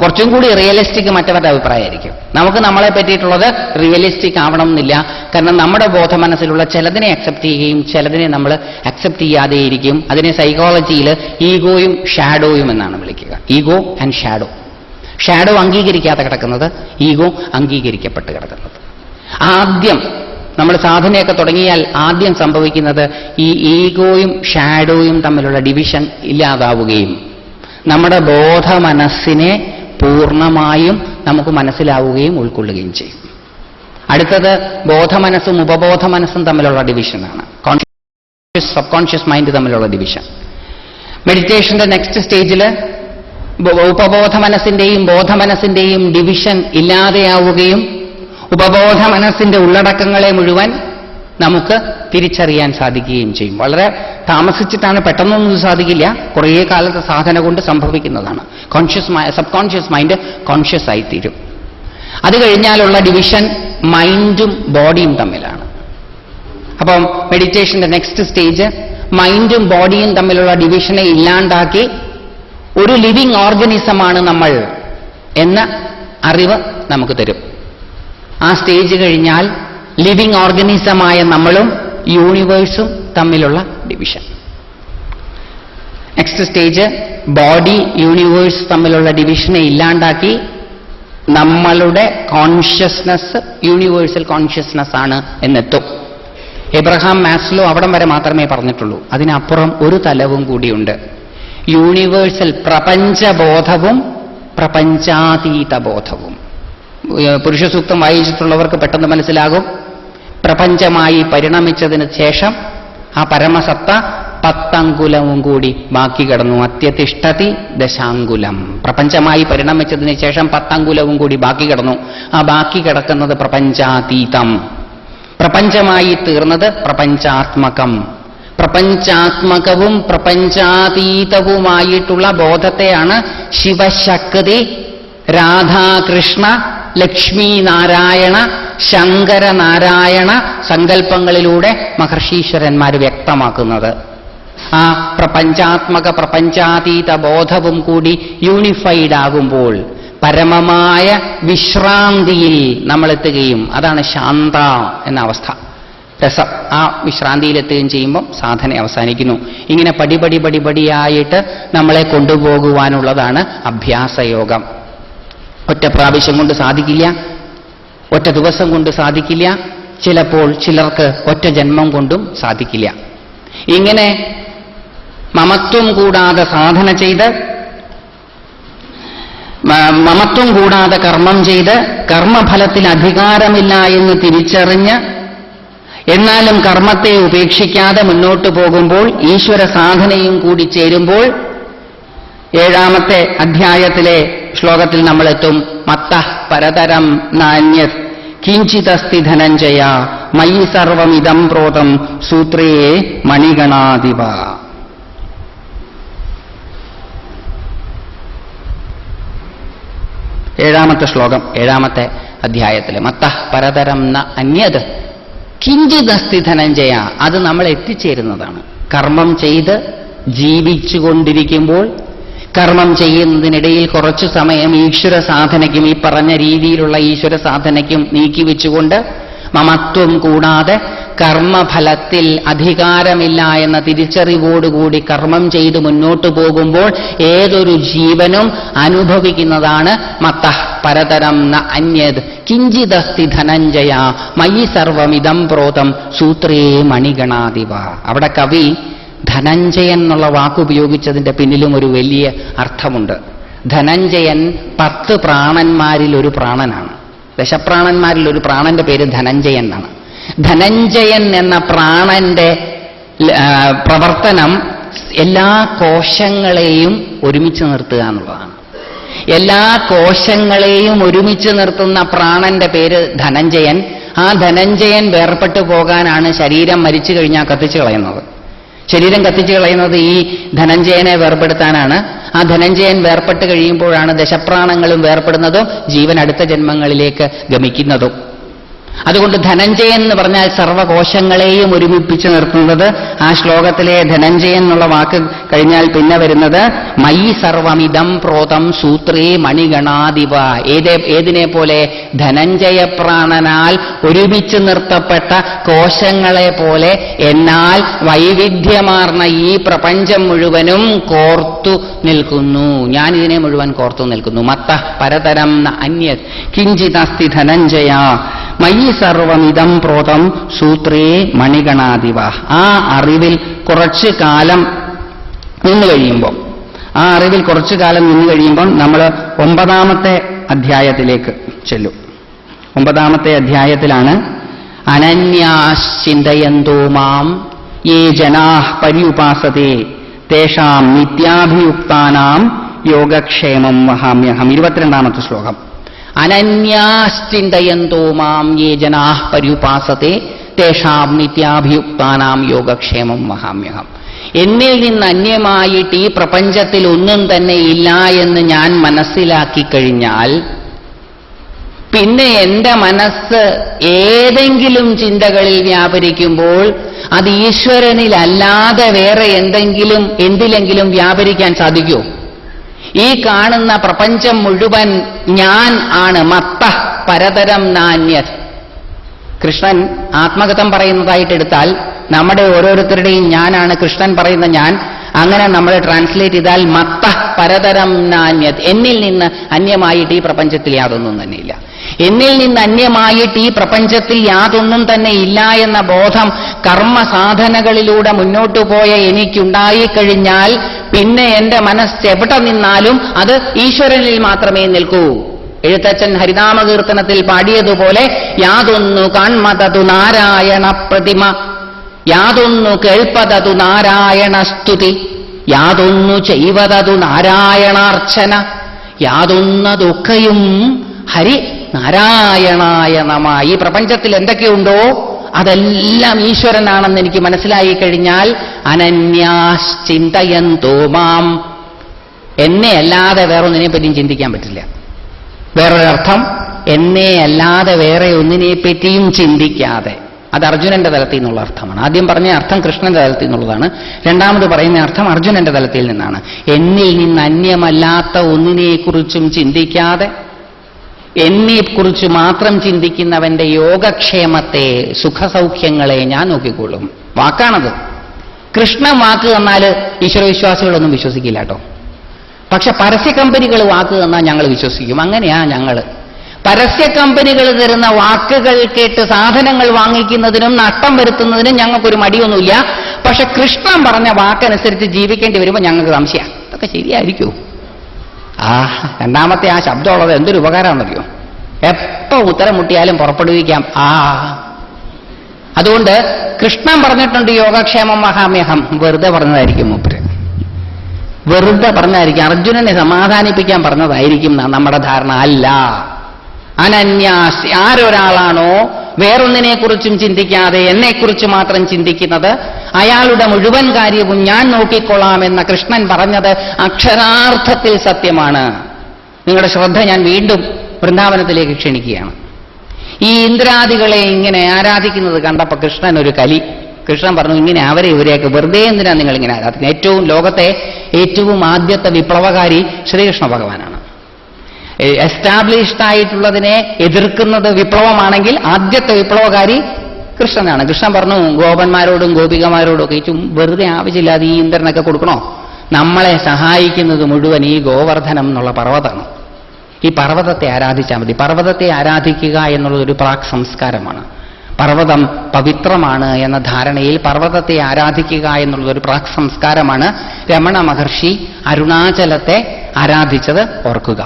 കുറച്ചും കൂടി റിയലിസ്റ്റിക് മറ്റവരുടെ അഭിപ്രായമായിരിക്കും. നമുക്ക് നമ്മളെ പറ്റിയിട്ടുള്ളത് റിയലിസ്റ്റിക് ആവണം എന്നില്ല. കാരണം നമ്മുടെ ബോധമനസ്സിലുള്ള ചിലതിനെ അക്സെപ്റ്റ് ചെയ്യുകയും ചിലതിനെ നമ്മൾ അക്സെപ്റ്റ് ചെയ്യാതെയിരിക്കും. അതിനെ സൈക്കോളജിയിൽ ഈഗോയും ഷാഡോയും എന്നാണ് വിളിക്കുക. Ego and shadow. ഷാഡോ അംഗീകരിക്കാതെ കിടക്കുന്നത്, ഈഗോ അംഗീകരിക്കപ്പെട്ട് കിടക്കുന്നത്. ആദ്യം നമ്മൾ സാധനയൊക്കെ തുടങ്ങിയാൽ ആദ്യം സംഭവിക്കുന്നത് ഈ ഈഗോയും ഷാഡോയും തമ്മിലുള്ള ഡിവിഷൻ ഇല്ലാതാവുകയും നമ്മുടെ ബോധമനസ്സിനെ പൂർണ്ണമായും നമുക്ക് മനസ്സിലാവുകയും ഉൾക്കൊള്ളുകയും ചെയ്യും. അടുത്തത് ബോധമനസ്സും ഉപബോധ മനസ്സും തമ്മിലുള്ള ഡിവിഷനാണ്. കോൺഷ്യസ് സബ് കോൺഷ്യസ് മൈൻഡ് തമ്മിലുള്ള ഡിവിഷൻ. മെഡിറ്റേഷന്റെ നെക്സ്റ്റ് സ്റ്റേജിൽ ഉപബോധ മനസ്സിന്റെയും ബോധമനസ്സിന്റെയും ഡിവിഷൻ ഇല്ലാതെയാവുകയും ഉപബോധ മനസ്സിന്റെ ഉള്ളടക്കങ്ങളെ മുഴുവൻ നമുക്ക് തിരിച്ചറിയാൻ സാധിക്കുകയും ചെയ്യും. വളരെ താമസിച്ചിട്ടാണ്, പെട്ടെന്നൊന്നും സാധിക്കില്ല, കുറേ കാലത്തെ സാധന കൊണ്ട് സംഭവിക്കുന്നതാണ്. സബ് കോൺഷ്യസ് മൈൻഡ് കോൺഷ്യസ് ആയിത്തീരും. അത് കഴിഞ്ഞാലുള്ള ഡിവിഷൻ മൈൻഡും ബോഡിയും തമ്മിലാണ്. അപ്പം മെഡിറ്റേഷന്റെ നെക്സ്റ്റ് സ്റ്റേജ് മൈൻഡും ബോഡിയും തമ്മിലുള്ള ഡിവിഷനെ ഇല്ലാണ്ടാക്കി ഒരു ലിവിങ് ഓർഗനിസമാണ് നമ്മൾ എന്ന അറിവ് നമുക്ക് തരും. ആ സ്റ്റേജ് കഴിഞ്ഞാൽ ലിവിങ് ഓർഗനിസമായ നമ്മളും യൂണിവേഴ്സും തമ്മിലുള്ള division. Next stage body universe തമ്മിലുള്ള ഡിവിഷനെ ഇല്ലാണ്ടാക്കി നമ്മളുടെ കോൺഷ്യസ്നസ് യൂണിവേഴ്സൽ കോൺഷ്യസ്നസ് ആണ് എന്നെത്തും. എബ്രഹാം മാസ്ലോ അവിടം വരെ മാത്രമേ പറഞ്ഞിട്ടുള്ളൂ. അതിനപ്പുറം ഒരു തലവും കൂടിയുണ്ട്. യൂണിവേഴ്സൽ പ്രപഞ്ചബോധവും പ്രപഞ്ചാതീത ബോധവും. പുരുഷസൂക്തം വായിച്ചിട്ടുള്ളവർക്ക് പെട്ടെന്ന് മനസ്സിലാകും. പ്രപഞ്ചമായി പരിണമിച്ചതിന് ശേഷം ആ പരമസത്ത 10 അങ്കുലവും കൂടി ബാക്കി കിടന്നു. അത്യതിഷ്ഠതി ദശാങ്കുലം. പ്രപഞ്ചമായി പരിണമിച്ചതിന് ശേഷം 10 അങ്കുലവും കൂടി ബാക്കി കിടന്നു. ആ ബാക്കി കിടക്കുന്നത് പ്രപഞ്ചാതീതം. പ്രപഞ്ചമായി തീർന്നത് പ്രപഞ്ചാത്മകം. പ്രപഞ്ചാത്മകവും പ്രപഞ്ചാതീതവുമായിട്ടുള്ള ബോധത്തെയാണ് ശിവശക്തി, രാധാകൃഷ്ണ, ലക്ഷ്മി നാരായണ, ശങ്കരനാരായണ സങ്കല്പങ്ങളിലൂടെ മഹർഷീശ്വരന്മാർ വ്യക്തമാക്കുന്നത്. ആ പ്രപഞ്ചാത്മക പ്രപഞ്ചാതീത ബോധവും കൂടി യൂണിഫൈഡ് ആകുമ്പോൾ പരമമായ വിശ്രാന്തിയിൽ നമ്മളെത്തുകയും, അതാണ് ശാന്ത എന്ന അവസ്ഥ, രസം. ആ വിശ്രാന്തിയിലെത്തുകയും ചെയ്യുമ്പോൾ സാധന അവസാനിക്കുന്നു. ഇങ്ങനെ പടിപടിയായിട്ട് നമ്മളെ കൊണ്ടുപോകുവാനുള്ളതാണ് അഭ്യാസയോഗം. ഒറ്റ പ്രാവശ്യം കൊണ്ട് സാധിക്കില്ല, ഒറ്റ ദിവസം കൊണ്ട് സാധിക്കില്ല, ചിലപ്പോൾ ചിലർക്ക് ഒറ്റ ജന്മം കൊണ്ടും സാധിക്കില്ല. ഇങ്ങനെ മമത്വം കൂടാതെ സാധന ചെയ്ത്, മമത്വം കൂടാതെ കർമ്മം ചെയ്ത്, കർമ്മഫലത്തിൽ അധികാരമില്ല എന്ന് തിരിച്ചറിഞ്ഞ് എന്നാലും കർമ്മത്തെ ഉപേക്ഷിക്കാതെ മുന്നോട്ട് പോകുമ്പോൾ, ഈശ്വര സാധനയും കൂടി ചേരുമ്പോൾ 7ാമത്തെ അധ്യായത്തിലെ ശ്ലോകത്തിൽ നമ്മളെത്തും. മത്തഃ പരതരം നാന്യത് കിഞ്ചിതസ്തി ധനഞ്ജയ മയി സർവമിദം പ്രോതം സൂത്രേ മണിഗണാദിവ. ഏഴാമത്തെ ശ്ലോകം 7ാമത്തെ അധ്യായത്തിലെ മത്തഃ പരതരം ന അന്യത് കിഞ്ചിതസ്തി ധനഞ്ജയ. അത് നമ്മൾ എത്തിച്ചേരുന്നതാണ്. കർമ്മം ചെയ്ത് ജീവിച്ചുകൊണ്ടിരിക്കുമ്പോൾ, കർമ്മം ചെയ്യുന്നതിനിടയിൽ കുറച്ചു സമയം ഈശ്വര സാധനയ്ക്കും, ഈ പറഞ്ഞ രീതിയിലുള്ള ഈശ്വര സാധനയ്ക്കും നീക്കിവെച്ചുകൊണ്ട് മമത്വം കൂടാതെ കർമ്മഫലത്തിൽ അധികാരമില്ല എന്ന തിരിച്ചറിവോടുകൂടി കർമ്മം ചെയ്ത് മുന്നോട്ടു പോകുമ്പോൾ ഏതൊരു ജീവനും അനുഭവിക്കുന്നതാണ് മത്തഃ പരതരം ന അന്യത് കിഞ്ചിതസ്തി ധനഞ്ജയ മയി സർവമിദം പ്രോതം സൂത്രേ മണിഗണാദിവ. അവിടെ കവി ധനഞ്ജയൻ എന്നുള്ള വാക്കുപയോഗിച്ചതിന്റെ പിന്നിലും ഒരു വലിയ അർത്ഥമുണ്ട്. ധനഞ്ജയൻ 10 പ്രാണന്മാരിൽ ഒരു പ്രാണനാണ്. ദശപ്രാണന്മാരിൽ ഒരു പ്രാണന്റെ പേര് ധനഞ്ജയൻ എന്നാണ്. ധനഞ്ജയൻ എന്ന പ്രാണന്റെ പ്രവർത്തനം എല്ലാ കോശങ്ങളെയും ഒരുമിച്ച് നിർത്തുക എന്നുള്ളതാണ്. എല്ലാ കോശങ്ങളെയും ഒരുമിച്ച് നിർത്തുന്ന പ്രാണന്റെ പേര് ധനഞ്ജയൻ. ആ ധനഞ്ജയൻ വേർപെട്ടു പോകാനാണ് ശരീരം മരിച്ചു കഴിഞ്ഞാൽ കത്തിച്ചു കളയുന്നത്. ശരീരം കത്തിച്ചു കളയുന്നത് ഈ ധനഞ്ജയനെ വേർപെടുത്താനാണ്. ആ ധനഞ്ജയൻ വേർപെട്ട് കഴിയുമ്പോഴാണ് ദശപ്രാണങ്ങളും വേർപെടുന്നതും ജീവൻ അടുത്ത ജന്മങ്ങളിലേക്ക് ഗമിക്കുന്നതും. അതുകൊണ്ട് ധനഞ്ജയൻ എന്ന് പറഞ്ഞാൽ സർവകോശങ്ങളെയും ഒരുമിപ്പിച്ച് നിർത്തുന്നത്. ആ ശ്ലോകത്തിലെ ധനഞ്ജയൻ എന്നുള്ള വാക്ക് കഴിഞ്ഞാൽ പിന്നെ വരുന്നത് മയി സർവമിദം പ്രോതം സൂത്രേ മണിഗണാദിവ. ഏതിനെ പോലെ? ധനഞ്ജയപ്രാണനാൽ ഒരുമിച്ച് നിർത്തപ്പെട്ട കോശങ്ങളെ പോലെ എന്നാൽ വൈവിധ്യമാർന്ന ഈ പ്രപഞ്ചം മുഴുവനും കോർത്തു നിൽക്കുന്നു. ഞാൻ ഇതിനെ മുഴുവൻ കോർത്തു നിൽക്കുന്നു. മത്തഃ പരതരം അന്യത് കിഞ്ചിതസ്തി ധനഞ്ജയ മയി സർവമിദം പ്രോതം സൂത്രേ മണിഗണാദിവ. ആ അറിവിൽ കുറച്ചു കാലം നിന്ന് കഴിയുമ്പോൾ, ആ അറിവിൽ കുറച്ചു കാലം നിന്ന് കഴിയുമ്പോൾ നമ്മൾ 9ാമത്തെ അധ്യായത്തിലേക്ക് ചെല്ലും. 9ാമത്തെ അധ്യായത്തിലാണ് അനന്യാശ്ചിന്തയന്തോ മാം യേ ജനാഃ പര്യുപാസതേ തേഷാം നിത്യാഭിയുക്താനാം യോഗക്ഷേമം വഹാമ്യഹം. 22ാമത്തെ ശ്ലോകം. അനന്യാശ്ചിന്തയന്തോ മാം യേ ജനാഃ പര്യുപാസതേ തേഷാം നിത്യാഭിയുക്താനാം യോഗക്ഷേമം വഹാമ്യഹം. എന്നിൽ നിന്ന് അന്യമായിട്ട് ഈ പ്രപഞ്ചത്തിൽ ഒന്നും തന്നെ ഇല്ല എന്ന് ഞാൻ മനസ്സിലാക്കി കഴിഞ്ഞാൽ പിന്നെ എന്റെ മനസ്സ് ഏതെങ്കിലും ചിന്തകളിൽ വ്യാപരിക്കുമ്പോൾ അത് ഈശ്വരനിലല്ലാതെ വേറെ എന്തിലെങ്കിലും വ്യാപരിക്കാൻ സാധിക്കുമോ? ഈ കാണുന്ന പ്രപഞ്ചം മുഴുവൻ ഞാൻ ആണ്. മത്തഃ പരതരം നാന്യത്. കൃഷ്ണൻ ആത്മകഥം പറയുന്നതായിട്ട് എടുത്താൽ നമ്മുടെ ഓരോരുത്തരുടെയും ഞാനാണ് കൃഷ്ണൻ പറയുന്ന ഞാൻ. അങ്ങനെ നമ്മൾ ട്രാൻസ്ലേറ്റ് ചെയ്താൽ മത്തഃ പരതരം നാന്യത്. എന്നിൽ നിന്ന് അന്യമായിട്ട് ഈ പ്രപഞ്ചത്തിൽ യാതൊന്നും തന്നെയില്ല. എന്നിൽ നിന്ന് അന്യമായിട്ട് ഈ പ്രപഞ്ചത്തിൽ യാതൊന്നും തന്നെ ഇല്ല എന്ന ബോധം കർമ്മസാധനകളിലൂടെ മുന്നോട്ടു പോയ എനിക്കുണ്ടായിക്കഴിഞ്ഞാൽ പിന്നെ എന്റെ മനസ്സ് എവിടെ നിന്നാലും അത് ഈശ്വരനിൽ മാത്രമേ നിൽക്കൂ. എഴുത്തച്ഛൻ ഹരിനാമകീർത്തനത്തിൽ പാടിയതുപോലെ യാതൊന്നു കാൺമതതു നാരായണ പ്രതിമ, യാതൊന്നു കേൾപ്പതതു നാരായണ സ്തുതി, യാതൊന്നു ചെയ്വതതു നാരായണാർച്ചന, യാതൊന്നതൊക്കെയും ഹരി നാരായണായ നമ. ഈ പ്രപഞ്ചത്തിൽ എന്തൊക്കെയുണ്ടോ അതെല്ലാം ഈശ്വരനാണെന്ന് എനിക്ക് മനസ്സിലായി കഴിഞ്ഞാൽ അനന്യാശ്ചിന്തയന്തോ മാം, എന്നെ അല്ലാതെ വേറൊന്നിനെ പറ്റിയും ചിന്തിക്കാൻ പറ്റില്ല. വേറൊരർത്ഥം, എന്നെ അല്ലാതെ വേറെ ഒന്നിനെ പറ്റിയും ചിന്തിക്കാതെ. അത് അർജുനന്റെ തലത്തിൽ നിന്നുള്ള അർത്ഥമാണ്. ആദ്യം പറഞ്ഞ അർത്ഥം കൃഷ്ണന്റെ തലത്തിൽ നിന്നുള്ളതാണ്. രണ്ടാമത് പറയുന്ന അർത്ഥം അർജുനന്റെ തലത്തിൽ നിന്നാണ്. എന്നിൽ നിന്ന് അന്യമല്ലാത്ത ഒന്നിനെക്കുറിച്ചും ചിന്തിക്കാതെ എന്നെക്കുറിച്ച് മാത്രം ചിന്തിക്കുന്നവന്റെ യോഗക്ഷേമത്തെ, സുഖസൗഖ്യങ്ങളെ ഞാൻ നോക്കിക്കൊള്ളും. വാക്കാണത്. കൃഷ്ണൻ വാക്ക് തന്നാൽ ഈശ്വരവിശ്വാസികളൊന്നും വിശ്വസിക്കില്ല കേട്ടോ. പക്ഷെ പരസ്യ കമ്പനികൾ വാക്ക് തന്നാൽ ഞങ്ങൾ വിശ്വസിക്കും. അങ്ങനെയാ ഞങ്ങൾ. പരസ്യ കമ്പനികൾ തരുന്ന വാക്കുകൾ കേട്ട് സാധനങ്ങൾ വാങ്ങിക്കുന്നതിനും നഷ്ടം വരുത്തുന്നതിനും ഞങ്ങൾക്കൊരു മടിയൊന്നുമില്ല. പക്ഷെ കൃഷ്ണൻ പറഞ്ഞ വാക്കനുസരിച്ച് ജീവിക്കേണ്ടി വരുമ്പോൾ ഞങ്ങൾക്ക് സംശയം, ഇതൊക്കെ ശരിയായിരിക്കൂ? രണ്ടാമത്തെ ആ ശബ്ദമുള്ളത് എന്തൊരു ഉപകാരമാണെന്നറിയോ? എപ്പോ ഉത്തരം മുട്ടിയാലും പുറപ്പെടുവിക്കാം. അതുകൊണ്ട് കൃഷ്ണൻ പറഞ്ഞിട്ടുണ്ട് യോഗക്ഷേമം മഹാമ്യഹം. വെറുതെ പറഞ്ഞതായിരിക്കും മൂപ്പര്, വെറുതെ പറഞ്ഞതായിരിക്കും. അർജുനനെ സമാധാനിപ്പിക്കാൻ പറഞ്ഞതായിരിക്കും നമ്മുടെ ധാരണ. അല്ല. അനന്യാസ്, ആരൊരാളാണോ വേറൊന്നിനെക്കുറിച്ചും ചിന്തിക്കാതെ എന്നെക്കുറിച്ച് മാത്രം ചിന്തിക്കുന്നത്, അയാളുടെ മുഴുവൻ കാര്യവും ഞാൻ നോക്കിക്കൊള്ളാമെന്ന കൃഷ്ണൻ പറഞ്ഞത് അക്ഷരാർത്ഥത്തിൽ സത്യമാണ്. നിങ്ങളുടെ ശ്രദ്ധ ഞാൻ വീണ്ടും വൃന്ദാവനത്തിലേക്ക് ക്ഷണിക്കുകയാണ്. ഈ ഇന്ദ്രാദികളെ ഇങ്ങനെ ആരാധിക്കുന്നത് കണ്ടപ്പോൾ കൃഷ്ണൻ ഒരു കലി. കൃഷ്ണൻ പറഞ്ഞു, ഇങ്ങനെ അവരെ ഇവരെയൊക്കെ വെറുതെ എന്തിനാ നിങ്ങൾ ഇങ്ങനെ ആരാധിക്കുന്നത്? ലോകത്തെ ഏറ്റവും ആദ്യത്തെ വിപ്ലവകാരി ശ്രീകൃഷ്ണ ഭഗവാനാണ്. എസ്റ്റാബ്ലിഷ്ഡ് ആയിട്ടുള്ളതിനെ എതിർക്കുന്നത് വിപ്ലവമാണെങ്കിൽ ആദ്യത്തെ വിപ്ലവകാരി കൃഷ്ണനാണ്. കൃഷ്ണൻ പറഞ്ഞു, ഗോപന്മാരോടും ഗോപികമാരോടും ഒക്കെ വെറുതെ ആവശ്യമില്ലാതെ ഈ ഇന്ദ്രനൊക്കെ കൊടുക്കണോ? നമ്മളെ സഹായിക്കുന്നത് മുഴുവൻ ഈ ഗോവർദ്ധനം എന്നുള്ള പർവ്വതമാണ്. ഈ പർവ്വതത്തെ ആരാധിച്ചാൽ മതി. പർവ്വതത്തെ ആരാധിക്കുക എന്നുള്ളതൊരു പ്രാക് സംസ്കാരമാണ്. പർവ്വതം പവിത്രമാണ് എന്ന ധാരണയിൽ പർവ്വതത്തെ ആരാധിക്കുക എന്നുള്ളതൊരു പ്രാക് സംസ്കാരമാണ്. രമണ മഹർഷി അരുണാചലത്തെ ആരാധിച്ചത് ഓർക്കുക.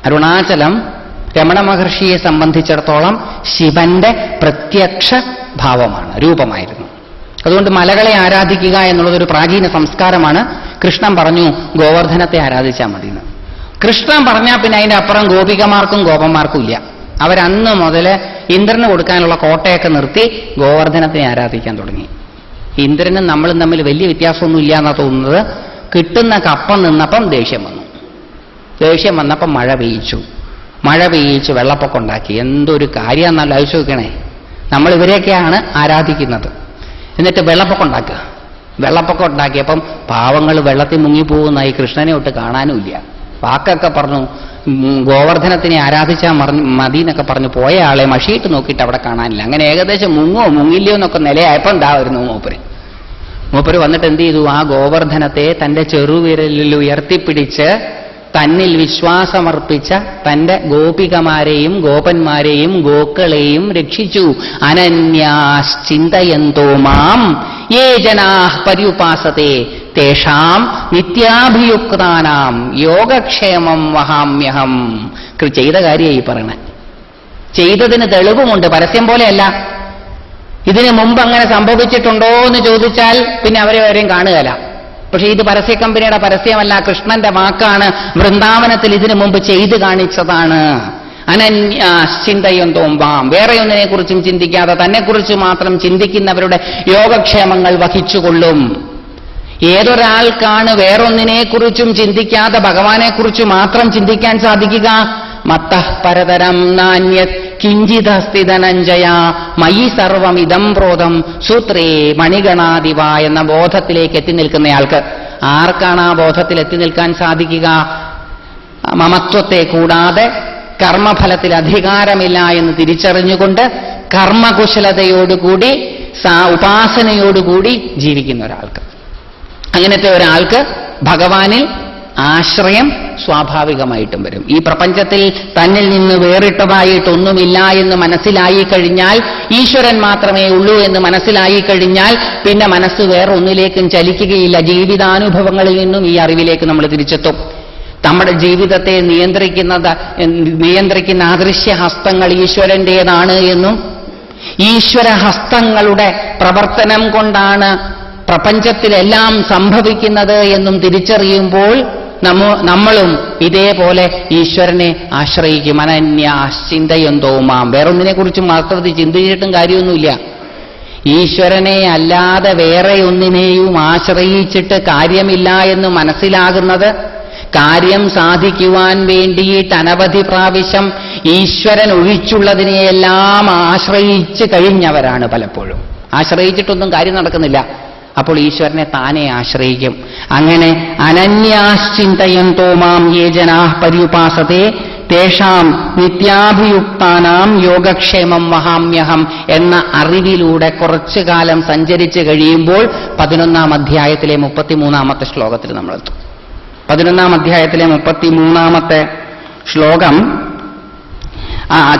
അരുണാചലം രമണ മഹർഷിയെ സംബന്ധിച്ചിടത്തോളം ശിവന്റെ പ്രത്യക്ഷ ഭാവമാണ്, രൂപമായിരുന്നു. അതുകൊണ്ട് മലകളെ ആരാധിക്കുക എന്നുള്ളതൊരു പ്രാചീന സംസ്കാരമാണ്. കൃഷ്ണൻ പറഞ്ഞു ഗോവർദ്ധനത്തെ ആരാധിച്ചാൽ മതിയെന്ന്. കൃഷ്ണൻ പറഞ്ഞാൽ പിന്നെ അതിന്റെ അപ്പുറം ഗോപികമാർക്കും ഗോപന്മാർക്കും ഇല്ല. അവരന്ന് മുതൽ ഇന്ദ്രന് കൊടുക്കാനുള്ള കോട്ടയൊക്കെ നിർത്തി ഗോവർദ്ധനത്തെ ആരാധിക്കാൻ തുടങ്ങി. ഇന്ദ്രനും നമ്മളും തമ്മിൽ വലിയ വ്യത്യാസമൊന്നും ഇല്ല എന്നാ തോന്നുന്നത്. കിട്ടുന്ന കപ്പം നിന്നപ്പം ദേഷ്യം വന്നു. ദേഷ്യം വന്നപ്പം മഴ പെയ്യിച്ചു വെള്ളപ്പൊക്കം ഉണ്ടാക്കി. എന്തൊരു കാര്യമെന്നല്ല ആലോചിച്ച് നോക്കണേ. നമ്മൾ ഇവരെയൊക്കെയാണ് ആരാധിക്കുന്നത്. എന്നിട്ട് വെള്ളപ്പൊക്കം ഉണ്ടാക്കിയപ്പം പാവങ്ങൾ വെള്ളത്തിൽ മുങ്ങിപ്പോകുന്നായി. കൃഷ്ണനെ ഒട്ട് കാണാനുമില്ല. വാക്കൊക്കെ പറഞ്ഞു ഗോവർദ്ധനത്തിനെ ആരാധിച്ചാൽ മതി എന്നൊക്കെ പറഞ്ഞു പോയ ആളെ മഷിയിട്ട് നോക്കിയിട്ട് അവിടെ കാണാനില്ല. അങ്ങനെ ഏകദേശം മുങ്ങില്ലയോ എന്നൊക്കെ നിലയായപ്പോൾ ഉണ്ടാവുന്നു മൂപ്പര് വന്നിട്ട് എന്ത് ചെയ്തു? ആ ഗോവർദ്ധനത്തെ തന്റെ ചെറുവിരലിൽ ഉയർത്തിപ്പിടിച്ച് തന്നിൽ വിശ്വാസമർപ്പിച്ച തന്റെ ഗോപികമാരെയും ഗോപന്മാരെയും ഗോക്കളെയും രക്ഷിച്ചു. അനന്യാശ്ചിന്തയന്തോ മാം യേ ജനാഃ പര്യുപാസതേ തേഷാം നിത്യാഭിയുക്താനാം യോഗക്ഷേമം വഹാമ്യഹം. ചെയ്ത കാര്യമായി പറയണേ. ചെയ്തതിന് തെളിവുമുണ്ട്, പരസ്യം പോലെയല്ല. ഇതിനു മുമ്പ് അങ്ങനെ സംഭവിച്ചിട്ടുണ്ടോ എന്ന് ചോദിച്ചാൽ പിന്നെ അവരെയും കാണുകയില്ല. പക്ഷെ ഇത് പരസ്യ കമ്പനിയുടെ പരസ്യമല്ല, കൃഷ്ണന്റെ വാക്കാണ്. വൃന്ദാവനത്തിൽ ഇതിനു മുമ്പ് ചെയ്തു കാണിച്ചതാണ്. അനന്യാശ്ചിന്തയന്തോമ്പാം, വേറെ ഒന്നിനെ കുറിച്ചും ചിന്തിക്കാതെ തന്നെക്കുറിച്ച് മാത്രം ചിന്തിക്കുന്നവരുടെ യോഗക്ഷേമങ്ങൾ വഹിച്ചുകൊള്ളും. ഏതൊരാൾക്കാണ് വേറൊന്നിനെക്കുറിച്ചും ചിന്തിക്കാതെ ഭഗവാനെക്കുറിച്ച് മാത്രം ചിന്തിക്കാൻ സാധിക്കുക? മത്തഃ പരതരം നാന്യത് കിഞ്ചിതസ്തി ധനഞ്ജയ മയി സർവമിതം പ്രോതം സൂത്രേ മണിഗണാദിവ എന്ന ബോധത്തിലേക്ക് എത്തി നിൽക്കുന്നയാൾക്ക്. ആർക്കാണ് ആ ബോധത്തിൽ എത്തി നിൽക്കാൻ സാധിക്കുക? മമത്വത്തെ കൂടാതെ കർമ്മഫലത്തിൽ അധികാരമില്ല എന്ന് തിരിച്ചറിഞ്ഞുകൊണ്ട് കർമ്മകുശലതയോടുകൂടി ഉപാസനയോടുകൂടി ജീവിക്കുന്ന ഒരാൾക്ക്. അങ്ങനത്തെ ഒരാൾക്ക് ഭഗവാനിൽ ആശ്രയം സ്വാഭാവികമായിട്ടും വരും. ഈ പ്രപഞ്ചത്തിൽ തന്നിൽ നിന്ന് വേറിട്ടതായിട്ടൊന്നുമില്ല എന്ന് മനസ്സിലായി കഴിഞ്ഞാൽ, ഈശ്വരൻ മാത്രമേ ഉള്ളൂ എന്ന് മനസ്സിലായി കഴിഞ്ഞാൽ പിന്നെ മനസ്സ് വേറെ ഒന്നിലേക്കും ചലിക്കുകയില്ല. ജീവിതാനുഭവങ്ങളിൽ നിന്നും ഈ അറിവിലേക്ക് നമ്മൾ തിരിച്ചെത്തും. നമ്മുടെ ജീവിതത്തെ നിയന്ത്രിക്കുന്ന അദൃശ്യ ഹസ്തങ്ങൾ ഈശ്വരന്റേതാണ് എന്നും ഈശ്വരഹസ്തങ്ങളുടെ പ്രവർത്തനം കൊണ്ടാണ് പ്രപഞ്ചത്തിലെല്ലാം സംഭവിക്കുന്നത് എന്നും തിരിച്ചറിയുമ്പോൾ നമ്മളും ഇതേപോലെ ഈശ്വരനെ ആശ്രയിക്കും. അനന്യാശ്ചിന്തയന്തോ മാം. വേറൊന്നിനെ കുറിച്ചും വാസ്തവത്തിൽ ചിന്തിച്ചിട്ടും കാര്യമൊന്നുമില്ല. ഈശ്വരനെ അല്ലാതെ വേറെ ഒന്നിനെയും ആശ്രയിച്ചിട്ട് കാര്യമില്ല എന്ന് മനസ്സിലാകുന്നത് കാര്യം സാധിക്കുവാൻ വേണ്ടിയിട്ട് അനവധി പ്രാവശ്യം ഈശ്വരൻ ഒഴിച്ചുള്ളതിനെയെല്ലാം ആശ്രയിച്ച് കഴിഞ്ഞവരാണ് പലപ്പോഴും. ആശ്രയിച്ചിട്ടൊന്നും കാര്യം നടക്കുന്നില്ല. അപ്പോൾ ഈശ്വരനെ താനെ ആശ്രയിക്കും. അങ്ങനെ അനന്യാശ്ചിന്തയന്തോ മാം യേ ജനാഃ പര്യുപാസതേ തേഷാം നിത്യാഭിയുക്താനാം യോഗക്ഷേമം വഹാമ്യഹം എന്ന അറിവിലൂടെ കുറച്ചു കാലം സഞ്ചരിച്ചു കഴിയുമ്പോൾ 11-ാം അധ്യായത്തിലെ 33-ാമത്തെ ശ്ലോകത്തിൽ നമ്മളെത്തും. 11-ാം അധ്യായത്തിലെ 33-ാമത്തെ ശ്ലോകം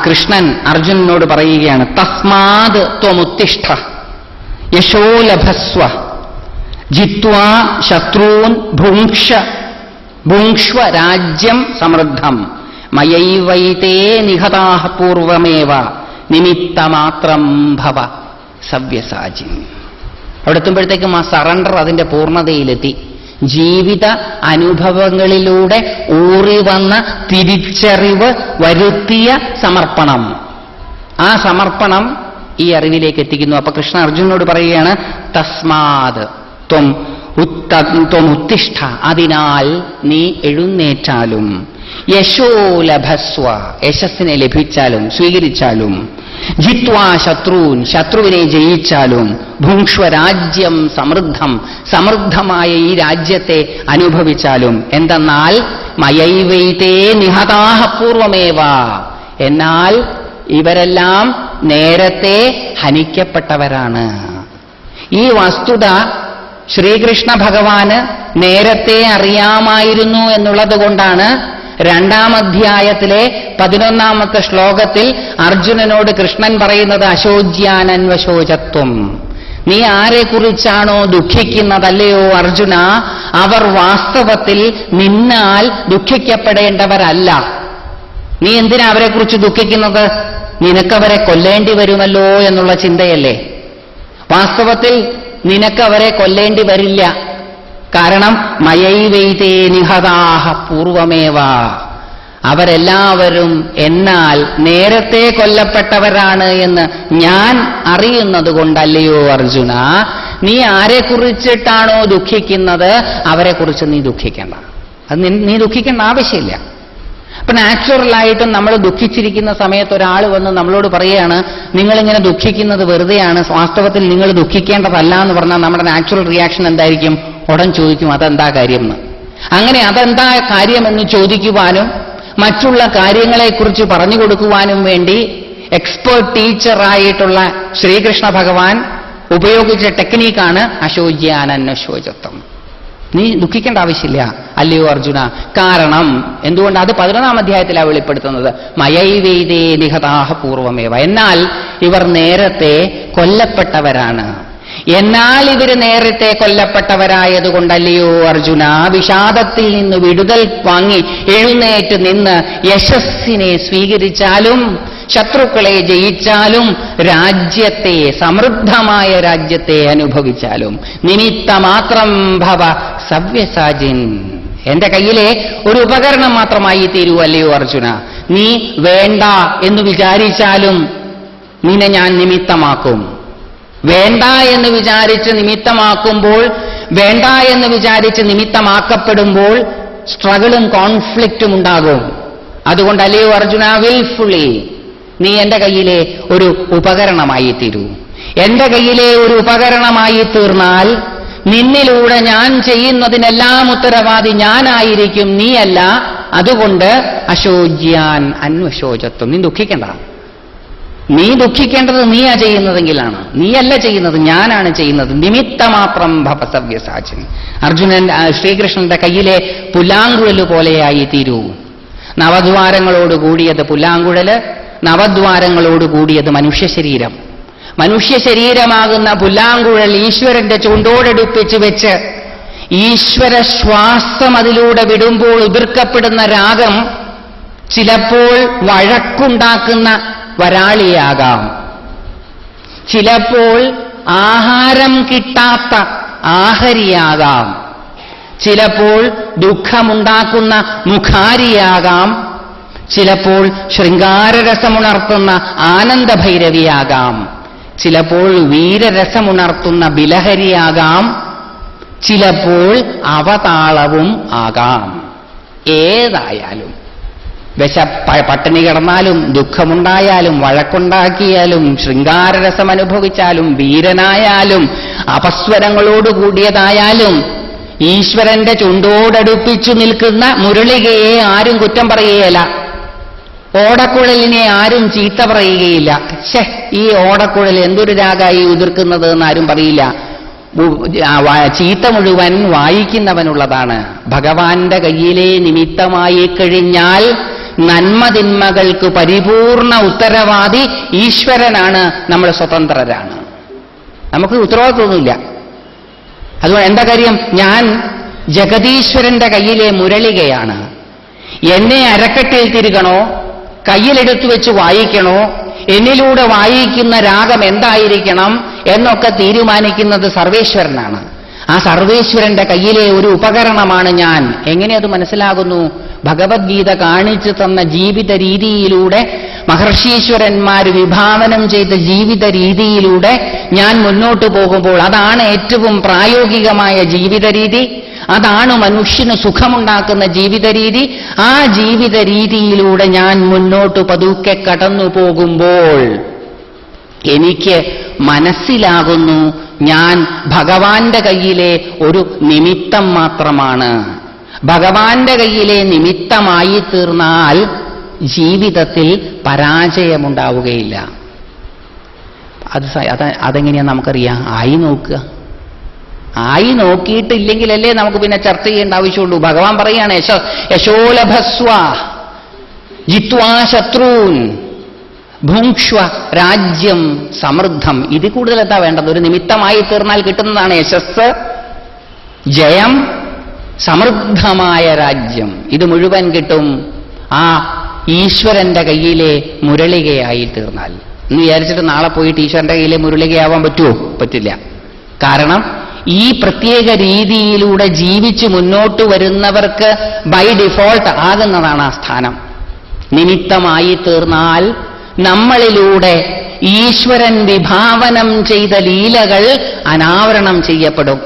കൃഷ്ണൻ അർജുനനോട് പറയുകയാണ്. തസ്മാത് ത്വമുത്തിഷ്ഠ യശോ ലഭസ്വ ജിത്വാ ശത്രൂൻ ഭുങ്ക്ഷ്വ രാജ്യം സമൃദ്ധം മയൈവൈതേ നിഹതാഃ പൂർവമേവ നിമിത്തമാത്രം ഭവ സവ്യസാചിൻ. അവിടെ എത്തുമ്പോഴത്തേക്കും ആ സറണ്ടർ അതിന്റെ പൂർണ്ണതയിലെത്തി. ജീവിത അനുഭവങ്ങളിലൂടെ ഊറിവന്ന തിരിച്ചറിവ് വരുത്തിയ സമർപ്പണം. ആ സമർപ്പണം ഈ അറിവിലേക്ക് എത്തിക്കുന്നു. അപ്പൊ കൃഷ്ണ അർജുനനോട് പറയുകയാണ്, തസ്മാത് ത്വം ഉത്തിഷ്ഠ, അതിനാൽ നീ എഴുന്നേറ്റാലും, യശോ ലഭസ്വ, യശസ്സിനെ ലഭിച്ചാലും സ്വീകരിച്ചാലും, ജിത്വാ ശത്രൂൻ, ശത്രുവിനെ ജയിച്ചാലും, ഭുങ്ക്ഷ്വ രാജ്യം സമൃദ്ധം, സമൃദ്ധമായ ഈ രാജ്യത്തെ അനുഭവിച്ചാലും. എന്തെന്നാൽ മയൈവൈതേ നിഹതാഃ പൂർവമേവ, എന്നാൽ ഇവരെല്ലാം നേരത്തെ ഹനിക്കപ്പെട്ടവരാണ്. ഈ വസ്തുത ശ്രീകൃഷ്ണ ഭഗവാന് നേരത്തെ അറിയാമായിരുന്നു എന്നുള്ളത് കൊണ്ടാണ് 2-ാം അധ്യായത്തിലെ 11-ാമത്തെ ശ്ലോകത്തിൽ അർജുനനോട് കൃഷ്ണൻ പറയുന്നത് അശോച്യാനന്വശോചത്വം. നീ ആരെക്കുറിച്ചാണോ ദുഃഖിക്കുന്നതല്ലയോ അർജുന, അവർ വാസ്തവത്തിൽ നിന്നാൽ ദുഃഖിക്കപ്പെടേണ്ടവരല്ല. നീ എന്തിനാ അവരെക്കുറിച്ച് ദുഃഖിക്കുന്നത്? നിനക്കവരെ കൊല്ലേണ്ടി വരുമല്ലോ എന്നുള്ള ചിന്തയല്ലേ. വാസ്തവത്തിൽ നിനക്കവരെ കൊല്ലേണ്ടി വരില്ല. കാരണം മയൈവൈതേ നിഹതാഃ പൂർവമേവ, അവരെല്ലാവരും എന്നാൽ നേരത്തെ കൊല്ലപ്പെട്ടവരാണ് എന്ന് ഞാൻ അറിയുന്നത് കൊണ്ടല്ലയോ അർജുന, നീ ആരെക്കുറിച്ചിട്ടാണോ ദുഃഖിക്കുന്നത് അവരെക്കുറിച്ച് നീ ദുഃഖിക്കേണ്ട. അത് നീ ദുഃഖിക്കേണ്ട ആവശ്യമില്ല. അപ്പൊ നാച്ചുറലായിട്ടും നമ്മൾ ദുഃഖിച്ചിരിക്കുന്ന സമയത്ത് ഒരാൾ വന്ന് നമ്മളോട് പറയുകയാണ്, നിങ്ങളിങ്ങനെ ദുഃഖിക്കുന്നത് വെറുതെയാണ്, വാസ്തവത്തിൽ നിങ്ങൾ ദുഃഖിക്കേണ്ടതല്ല എന്ന് പറഞ്ഞാൽ നമ്മുടെ നാച്ചുറൽ റിയാക്ഷൻ എന്തായിരിക്കും? ഉടൻ ചോദിക്കും അതെന്താ കാര്യം എന്ന്. അങ്ങനെ അതെന്താ കാര്യമെന്ന് ചോദിക്കുവാനും മറ്റുള്ള കാര്യങ്ങളെക്കുറിച്ച് പറഞ്ഞു കൊടുക്കുവാനും വേണ്ടി എക്സ്പേർട്ട് ടീച്ചറായിട്ടുള്ള ശ്രീകൃഷ്ണ ഭഗവാൻ ഉപയോഗിച്ച ടെക്നീക്കാണ് അശോച്യാനന്വശോചത്വം. നീ ദുഃഖിക്കേണ്ട ആവശ്യമില്ല അല്ലയോ അർജുന. കാരണം എന്തുകൊണ്ട്? അത് 11-ാം അധ്യായത്തിലാണ് വെളിപ്പെടുത്തുന്നത്. മയൈവൈതേ നിഹതാഃ പൂർവമേവ, എന്നാൽ ഇവർ നേരത്തെ കൊല്ലപ്പെട്ടവരാണ്. എന്നാൽ ഇവര് നേരത്തെ കൊല്ലപ്പെട്ടവരായതുകൊണ്ടല്ലയോ അർജുന വിഷാദത്തിൽ നിന്ന് വിടുതൽ വാങ്ങി എഴുന്നേറ്റ് നിന്ന് യശസ്സിനെ സ്വീകരിച്ചാലും ശത്രുക്കളെ ജയിച്ചാലും രാജ്യത്തെ, സമൃദ്ധമായ രാജ്യത്തെ അനുഭവിച്ചാലും നിമിത്തമാത്രം ഭവ സവ്യസാചിൻ. എന്റെ കയ്യിലെ ഒരു ഉപകരണം മാത്രമായി തീരൂ അല്ലയോ അർജുന. നീ വേണ്ട എന്ന് വിചാരിച്ചാലും നിന്നെ ഞാൻ നിമിത്തമാക്കും. വേണ്ട എന്ന് വിചാരിച്ച് നിമിത്തമാക്കുമ്പോൾ, വേണ്ട എന്ന് വിചാരിച്ച് നിമിത്തമാക്കപ്പെടുമ്പോൾ സ്ട്രഗിളും കോൺഫ്ലിക്റ്റും ഉണ്ടാകും. അതുകൊണ്ട് അല്ലയോ അർജുന, വിൽഫുള്ളി നീ എന്റെ കയ്യിലെ ഒരു ഉപകരണമായി തീരൂ. എന്റെ കയ്യിലെ ഒരു ഉപകരണമായി തീർന്നാൽ നിന്നിലൂടെ ഞാൻ ചെയ്യുന്നതിനെല്ലാം ഉത്തരവാദി ഞാനായിരിക്കും, നീയല്ല. അതുകൊണ്ട് അശോച്യാൻ അന്വശോചത്വം. നീ ദുഃഖിക്കേണ്ട. നീ ദുഃഖിക്കേണ്ടത് നീയാ ചെയ്യുന്നതെങ്കിലാണ്. നീയല്ല ചെയ്യുന്നത്, ഞാനാണ് ചെയ്യുന്നത്. നിമിത്തമാത്രം ഭവസവ്യസാചിൻ. അർജുനൻ ശ്രീകൃഷ്ണന്റെ കയ്യിലെ പുല്ലാങ്കുഴല് പോലെയായി തീരൂ. നവദ്വാരങ്ങളോട് കൂടിയത് പുല്ലാങ്കുഴല്, നവദ്വാരങ്ങളോട് കൂടിയത് മനുഷ്യ ശരീരം. മനുഷ്യ ശരീരമാകുന്ന പുല്ലാങ്കുഴൽ ഈശ്വരന്റെ ചുണ്ടോടടുപ്പിച്ച് വെച്ച് ഈശ്വര ശ്വാസം അതിലൂടെ വിടുമ്പോൾ ഉതിർക്കപ്പെടുന്ന രാഗം ചിലപ്പോൾ വഴക്കുണ്ടാക്കുന്ന വരാളിയാകാം, ചിലപ്പോൾ ആഹാരം കിട്ടാത്ത ആഹരിയാകാം, ചിലപ്പോൾ ദുഃഖമുണ്ടാക്കുന്ന മുഖാരിയാകാം, ചിലപ്പോൾ ശൃംഗാരരസമുണർത്തുന്ന ആനന്ദഭൈരവിയാകാം, ചിലപ്പോൾ വീരരസമുണർത്തുന്ന ബിലഹരിയാകാം, ചിലപ്പോൾ അവതാളവും ആകാം. ഏതായാലും പട്ടിണി കിടന്നാലും, ദുഃഖമുണ്ടായാലും, വഴക്കുണ്ടാക്കിയാലും, ശൃംഗാരരസം അനുഭവിച്ചാലും, വീരനായാലും, അപസ്വരങ്ങളോടുകൂടിയതായാലും ഈശ്വരന്റെ ചുണ്ടോടടുപ്പിച്ചു നിൽക്കുന്ന മുരളികയെ ആരും കുറ്റം പറയുകയില്ല. ഓടക്കുഴലിനെ ആരും ചീത്ത പറയുകയില്ല. ഈ ഓടക്കുഴൽ എന്തൊരു രാഗായി ഉതിർക്കുന്നത് എന്ന് ആരും പറയില്ല. ചീത്ത മുഴുവൻ വായിക്കുന്നവനുള്ളതാണ്. ഭഗവാന്റെ കയ്യിലെ നിമിത്തമായി കഴിഞ്ഞാൽ നന്മതിന്മകൾക്ക് പരിപൂർണ ഉത്തരവാദി ഈശ്വരനാണ്. നമ്മൾ സ്വതന്ത്രരാണ്, നമുക്ക് ഉത്തരവാദിത്വമൊന്നുമില്ല. അതുകൊണ്ട് എന്താ കാര്യം? ഞാൻ ജഗതീശ്വരന്റെ കയ്യിലെ മുരളികയാണ്. എന്നെ അരക്കെട്ടിൽ തിരുകണോ, കയ്യിലെടുത്തു വെച്ച് വായിക്കണോ, എന്നിലൂടെ വായിക്കുന്ന രാഗം എന്തായിരിക്കണം എന്നൊക്കെ തീരുമാനിക്കുന്നത് സർവേശ്വരനാണ്. ആ സർവേശ്വരന്റെ കയ്യിലെ ഒരു ഉപകരണമാണ് ഞാൻ. എങ്ങനെ അത് മനസ്സിലാകുന്നു? ഭഗവത്ഗീത കാണിച്ചു തന്ന ജീവിത രീതിയിലൂടെ, മഹർഷീശ്വരന്മാർ വിഭാവനം ചെയ്ത ജീവിത രീതിയിലൂടെ ഞാൻ മുന്നോട്ട് പോകുമ്പോൾ അതാണ് ഏറ്റവും പ്രായോഗികമായ ജീവിത രീതി. അതാണ് മനുഷ്യന് സുഖമുണ്ടാക്കുന്ന ജീവിത രീതി. ആ ജീവിത രീതിയിലൂടെ ഞാൻ മുന്നോട്ട് പതുക്കെ കടന്നു പോകുമ്പോൾ എനിക്ക് മനസ്സിലാകുന്നു ഞാൻ ഭഗവാന്റെ കയ്യിലെ ഒരു നിമിത്തം മാത്രമാണ്. ഭഗവാന്റെ കയ്യിലെ നിമിത്തമായി തീർന്നാൽ ജീവിതത്തിൽ പരാജയമുണ്ടാവുകയില്ല. അതെങ്ങനെയാ നമുക്കറിയാം? ആയി നോക്കുക. ആയി നോക്കിയിട്ടില്ലെങ്കിലല്ലേ നമുക്ക് പിന്നെ ചർച്ച ചെയ്യേണ്ട ആവശ്യമുള്ളൂ. ഭഗവാൻ പറയാണ്, യശോലഭസ്വ ജിത്വാ ശത്രൂൻ ഭുങ്ക്ഷ്വ രാജ്യം സമൃദ്ധം. ഇതിൽ കൂടുതൽ എന്താ വേണ്ടത്? ഒരു നിമിത്തമായി തീർന്നാൽ കിട്ടുന്നതാണ് യശസ്, ജയം, സമൃദ്ധമായ രാജ്യം. ഇത് മുഴുവൻ കിട്ടും ആ ഈശ്വരന്റെ കയ്യിലെ മുരളികയായി തീർന്നാൽ. എന്ന് വിചാരിച്ചിട്ട് നാളെ പോയിട്ട് ഈശ്വരന്റെ കയ്യിലെ മുരളികയാവാൻ പറ്റുമോ? പറ്റില്ല. കാരണം ഈ പ്രത്യേക രീതിയിലൂടെ ജീവിച്ച് മുന്നോട്ട് വരുന്നവർക്ക് ബൈ ഡിഫോൾട്ട് ആകുന്നതാണ് ആ സ്ഥാനം. നിമിത്തമായി തീർന്നാൽ നമ്മളിലൂടെ ഈശ്വരൻ വിഭാവനം ചെയ്ത ലീലകൾ അനാവരണം ചെയ്യപ്പെടും.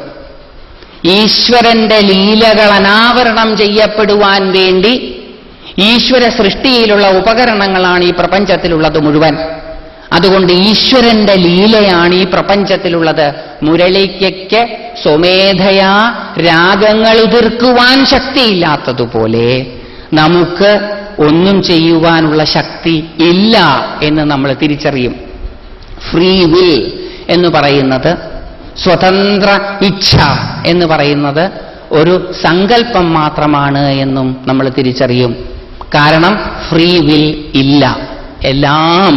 ഈശ്വരന്റെ ലീലകൾ അനാവരണം ചെയ്യപ്പെടുവാൻ വേണ്ടി ഈശ്വര സൃഷ്ടിയിലുള്ള ഉപകരണങ്ങളാണ് ഈ പ്രപഞ്ചത്തിലുള്ളത് മുഴുവൻ. അതുകൊണ്ട് ഈശ്വരന്റെ ലീലയാണ് ഈ പ്രപഞ്ചത്തിലുള്ളത്. മുരളിക്കയ്ക്ക് സ്വമേധയാ രാഗങ്ങൾ ഉതിർക്കുവാൻ ശക്തിയില്ലാത്തതുപോലെ നമുക്ക് ഒന്നും ചെയ്യുവാനുള്ള ശക്തി ഇല്ല എന്ന് നമ്മൾ തിരിച്ചറിയും. ഫ്രീ വിൽ എന്ന് പറയുന്നത്, സ്വതന്ത്ര ഇച്ഛ എന്ന് പറയുന്നത് ഒരു സങ്കല്പം മാത്രമാണ് എന്നും നമ്മൾ തിരിച്ചറിയും. കാരണം ഫ്രീ വിൽ ഇല്ല. എല്ലാം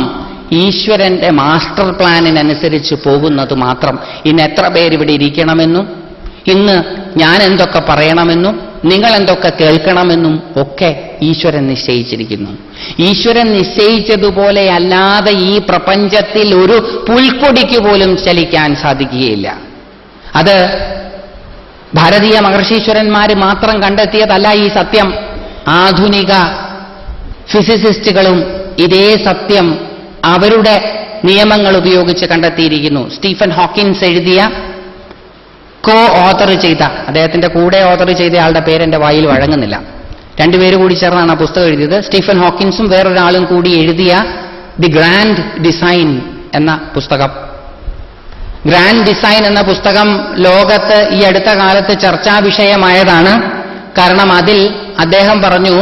ഈശ്വരന്റെ മാസ്റ്റർ പ്ലാനിനനുസരിച്ച് പോകുന്നത് മാത്രം. ഇന്ന് എത്ര പേര് ഇവിടെ ഇരിക്കണമെന്നും ഇന്ന് ഞാൻ എന്തൊക്കെ പറയണമെന്നും നിങ്ങൾ എന്തൊക്കെ കേൾക്കണമെന്നും ഒക്കെ ഈശ്വരൻ നിശ്ചയിച്ചിരിക്കുന്നു. ഈശ്വരൻ നിശ്ചയിച്ചതുപോലെ അല്ലാതെ ഈ പ്രപഞ്ചത്തിൽ ഒരു പുൽക്കൊടിക്ക് പോലും ചലിക്കാൻ സാധിക്കുകയില്ല. അത് ഭാരതീയ മഹർഷീശ്വരന്മാർ മാത്രം കണ്ടെത്തിയതല്ല ഈ സത്യം. ആധുനിക ഫിസിസിസ്റ്റുകളും ഇതേ സത്യം അവരുടെ നിയമങ്ങൾ ഉപയോഗിച്ച് കണ്ടെത്തിയിരിക്കുന്നു. സ്റ്റീഫൻ ഹോക്കിൻസ് എഴുതിയ ഓതർ ചെയ്ത, അദ്ദേഹത്തിന്റെ കൂടെ ഓതർ ചെയ്ത ആളുടെ പേര് എന്റെ വായിൽ വഴങ്ങുന്നില്ല, രണ്ടുപേര് കൂടി ചേർന്നാണ് ആ പുസ്തകം എഴുതിയത്. സ്റ്റീഫൻ ഹോക്കിൻസും വേറൊരാളും കൂടി എഴുതിയ ദി ഗ്രാൻഡ് ഡിസൈൻ എന്ന പുസ്തകം. ഗ്രാൻഡ് ഡിസൈൻ എന്ന പുസ്തകം ലോകത്ത് ഈ അടുത്ത കാലത്ത് ചർച്ചാ വിഷയമായതാണ്. കാരണം അതിൽ അദ്ദേഹം പറഞ്ഞു,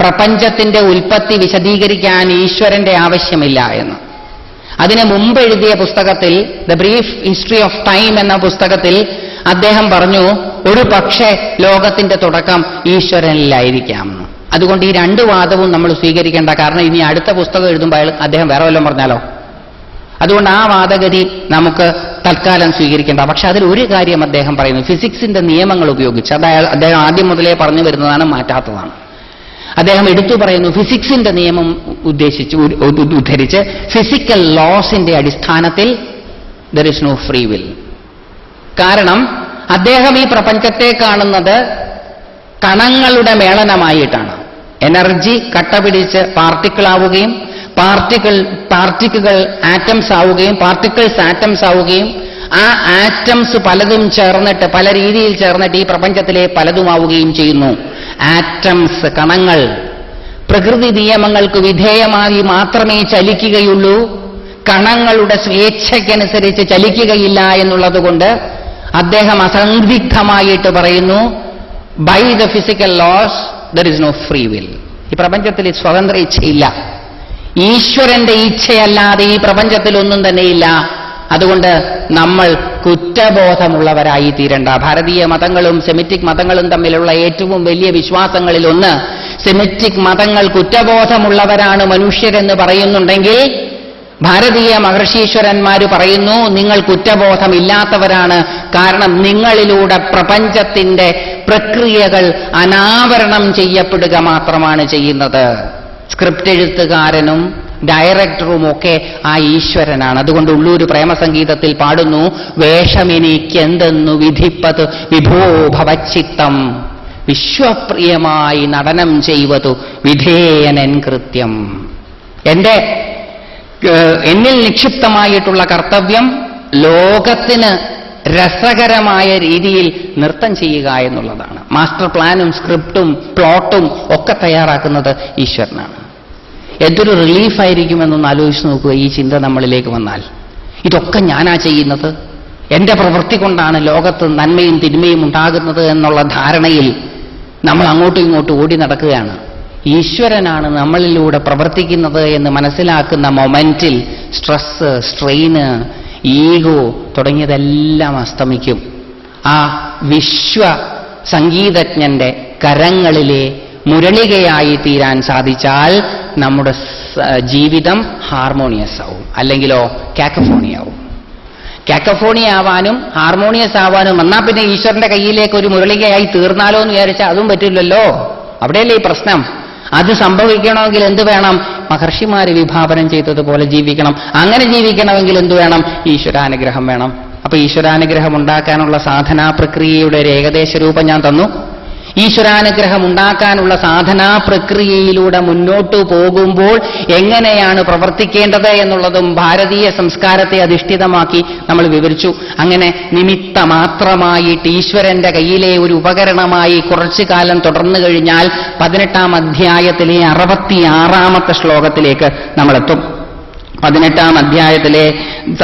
പ്രപഞ്ചത്തിന്റെ ഉൽപ്പത്തി വിശദീകരിക്കാൻ ഈശ്വരന്റെ ആവശ്യമില്ല എന്ന്. അതിന് മുമ്പ് എഴുതിയ പുസ്തകത്തിൽ the brief history of time എന്ന പുസ്തകത്തിൽ അദ്ദേഹം പറഞ്ഞു, ഒരു പക്ഷേ ലോകത്തിന്റെ തുടക്കം ഈശ്വരനിലായിരിക്കാം. അതുകൊണ്ട് ഈ രണ്ട് വാദവും നമ്മൾ സ്വീകരിക്കേണ്ട. കാരണം ഇനി അടുത്ത പുസ്തകം എഴുതുമ്പോൾ അദ്ദേഹം വേറെ വല്ലതും പറഞ്ഞാലോ. അതുകൊണ്ട് ആ വാദഗതി നമുക്ക് തൽക്കാലം സ്വീകരിക്കേണ്ട. പക്ഷെ അതിൽ ഒരു കാര്യം അദ്ദേഹം പറയുന്നു, ഫിസിക്സിന്റെ നിയമങ്ങൾ ഉപയോഗിച്ച്, അതായത് അദ്ദേഹം ആദ്യം മുതലേ പറഞ്ഞു വരുന്നതാണ്, മാറ്റാത്തതാണ്. അദ്ദേഹം എടുത്തു പറയുന്നു, ഫിസിക്സിന്റെ നിയമം ഉദ്ധരിച്ച് ഫിസിക്കൽ ലോസിന്റെ അടിസ്ഥാനത്തിൽ there is no free will. കാരണം അദ്ദേഹം ഈ പ്രപഞ്ചത്തെ കാണുന്നത് കണങ്ങളുടെ മേളനമായിട്ടാണ്. എനർജി കട്ട പിടിച്ച് പാർട്ടിക്കിൾ ആവുകയും പാർട്ടിക്കിളുകൾ ആറ്റംസ് ആവുകയും പാർട്ടിക്കിൾസ് ആറ്റംസ് ആവുകയും ആ ആറ്റംസ് പലതും ചേർന്നിട്ട് പല രീതിയിൽ ചേർന്നിട്ട് ഈ പ്രപഞ്ചത്തിലെ പലതുമാവുകയും ചെയ്യുന്നു. ആറ്റംസ്, കണങ്ങൾ പ്രകൃതി നിയമങ്ങൾക്ക് വിധേയമായി മാത്രമേ ചലിക്കുകയുള്ളൂ. കണങ്ങളുടെ സ്വേച്ഛയ്ക്കനുസരിച്ച് ചലിക്കുകയില്ല എന്നുള്ളതുകൊണ്ട് അദ്ദേഹം അസന്ദിഗ്ധമായിട്ട് പറയുന്നു, by the physical laws there is no free will. ഈ പ്രപഞ്ചത്തിൽ സ്വതന്ത്ര ഇച്ഛയില്ല. ഈശ്വരന്റെ ഇച്ഛയല്ലാതെ ഈ പ്രപഞ്ചത്തിൽ ഒന്നും തന്നെയില്ല. അതുകൊണ്ട് നമ്മൾ കുറ്റബോധമുള്ളവരായി തീരണ്ട. ഭാരതീയ മതങ്ങളും സെമിറ്റിക് മതങ്ങളും തമ്മിലുള്ള ഏറ്റവും വലിയ വിശ്വാസങ്ങളിൽ ഒന്ന്, സെമിറ്റിക് മതങ്ങൾ കുറ്റബോധമുള്ളവരാണ് മനുഷ്യരെന്ന് പറയുന്നുണ്ടെങ്കിൽ ഭാരതീയ മഹർഷീശ്വരന്മാർ പറയുന്നു, നിങ്ങൾ കുറ്റബോധമില്ലാത്തവരാണ്. കാരണം നിങ്ങളിലൂടെ പ്രപഞ്ചത്തിന്റെ പ്രക്രിയകൾ അനാവരണം ചെയ്യപ്പെടുക മാത്രമാണ് ചെയ്യുന്നത്. സ്ക്രിപ്റ്റ് എഴുത്തുകാരനും ഡയറക്ടറുമൊക്കെ ആ ഈശ്വരനാണ്. അതുകൊണ്ട് ഉള്ളൂർ പ്രേമസംഗീതത്തിൽ പാടുന്നു, വേഷമെനിക്കെന്തെന്നു വിധിപ്പത് വിഭോ ഭവച്ചിത്തം, വിശ്വപ്രിയമായി നടനം ചെയ്വതു വിധേയനൻ കൃത്യം. എന്നിൽ നിക്ഷിപ്തമായിട്ടുള്ള കർത്തവ്യം ലോകത്തിന് രസകരമായ രീതിയിൽ നൃത്തം ചെയ്യുക എന്നുള്ളതാണ്. മാസ്റ്റർ പ്ലാനും സ്ക്രിപ്റ്റും പ്ലോട്ടും ഒക്കെ തയ്യാറാക്കുന്നത് ഈശ്വരനാണ്. എന്തൊരു റിലീഫായിരിക്കുമെന്നൊന്ന് ആലോചിച്ച് നോക്കുക. ഈ ചിന്ത നമ്മളിലേക്ക് വന്നാൽ, ഇതൊക്കെ ഞാനാ ചെയ്യുന്നത്, എന്റെ പ്രവൃത്തി കൊണ്ടാണ് ലോകത്ത് നന്മയും തിന്മയും ഉണ്ടാകുന്നത് എന്നുള്ള ധാരണയിൽ നമ്മൾ അങ്ങോട്ടും ഇങ്ങോട്ടും ഓടി നടക്കുകയാണ്. ഈശ്വരനാണ് നമ്മളിലൂടെ പ്രവർത്തിക്കുന്നത് എന്ന് മനസ്സിലാക്കുന്ന മൊമെന്റിൽ സ്ട്രെസ്, സ്ട്രെയിന്, ഈഗോ തുടങ്ങിയതെല്ലാം അസ്തമിക്കും. ആ വിശ്വ സംഗീതജ്ഞന്റെ കരങ്ങളിലെ മുരളികയായി തീരാൻ സാധിച്ചാൽ നമ്മുടെ ജീവിതം ഹാർമോണിയസ് ആവും. അല്ലെങ്കിലോ കാക്കഫോണിയാവും. കാക്കഫോണിയാവാനും ഹാർമോണിയസ് ആവാനും എന്നാ പിന്നെ ഈശ്വരന്റെ കയ്യിലേക്ക് ഒരു മുരളികയായി തീർന്നാലോ എന്ന് വിചാരിച്ചാൽ അതും പറ്റില്ലല്ലോ. അവിടെയല്ലേ ഈ പ്രശ്നം. അത് സംഭവിക്കണമെങ്കിൽ എന്ത് വേണം? മഹർഷിമാര് വിഭാവനം ചെയ്തതുപോലെ ജീവിക്കണം. അങ്ങനെ ജീവിക്കണമെങ്കിൽ എന്ത് വേണം? ഈശ്വരാനുഗ്രഹം വേണം. അപ്പൊ ഈശ്വരാനുഗ്രഹം ഉണ്ടാക്കാനുള്ള സാധനാ പ്രക്രിയയുടെ ഒരു ഏകദേശ രൂപം ഞാൻ തന്നു. ഈശ്വരാനുഗ്രഹം ഉണ്ടാക്കാനുള്ള സാധനാ പ്രക്രിയയിലൂടെ മുന്നോട്ടു പോകുമ്പോൾ എങ്ങനെയാണ് പ്രവർത്തിക്കേണ്ടത് എന്നുള്ളതും ഭാരതീയ സംസ്കാരത്തെ അധിഷ്ഠിതമാക്കി നമ്മൾ വിവരിച്ചു. അങ്ങനെ നിമിത്ത മാത്രമായിട്ട് ഈശ്വരന്റെ കയ്യിലെ ഒരു ഉപകരണമായി കുറച്ചു കാലം തുടർന്നു കഴിഞ്ഞാൽ 18-ാം അധ്യായത്തിലെ 66-ാമത്തെ ശ്ലോകത്തിലേക്ക് നമ്മളെത്തും. 18-ാം അധ്യായത്തിലെ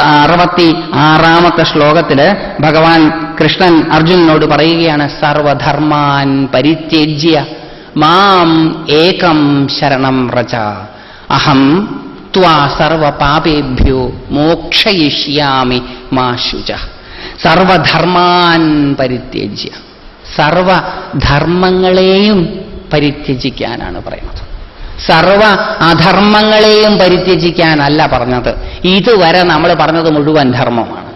66-ാമത്തെ ശ്ലോകത്തില് ഭഗവാൻ കൃഷ്ണൻ അർജുനനോട് പറയുകയാണ്, സർവധർമാൻ പരിത്യജ്യ മാം ഏകം ശരണം വ്രജ അഹം ത്വാ സർവപാപേഭ്യോ മോക്ഷയിഷ്യാമി മാ ശുച. സർവധർമാൻ പരിത്യജ്യ, സർവധർമ്മങ്ങളെയും പരിത്യജിക്കാനാണ് പറയുന്നത്. സർവ അധർമ്മങ്ങളെയും പരിത്യജിക്കാനല്ല പറഞ്ഞത്. ഇതുവരെ നമ്മൾ പറഞ്ഞത് മുഴുവൻ ധർമ്മമാണ്.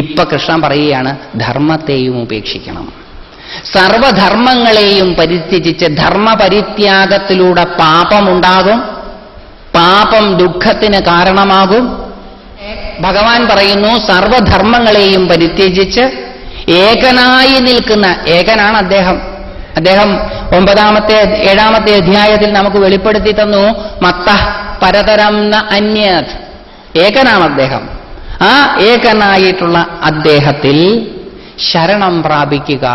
ഇപ്പൊ കൃഷ്ണൻ പറയുകയാണ് ധർമ്മത്തെയും ഉപേക്ഷിക്കണം. സർവധർമ്മങ്ങളെയും പരിത്യജിച്ച് ധർമ്മപരിത്യാഗത്തിലൂടെ പാപമുണ്ടാകും. പാപം ദുഃഖത്തിന് കാരണമാകും. ഭഗവാൻ പറയുന്നു സർവധർമ്മങ്ങളെയും പരിത്യജിച്ച് ഏകനായി നിൽക്കുന്ന, ഏകനാണ് അദ്ദേഹം. അദ്ദേഹം 7ാമത്തെ അധ്യായത്തിൽ നമുക്ക് വെളിപ്പെടുത്തി തന്നു, മത്തഃ പരതരം ന അന്യത്. ഏകനാണ് അദ്ദേഹം. ആ ഏകനായിട്ടുള്ള അദ്ദേഹത്തിൽ ശരണം പ്രാപിക്കുക.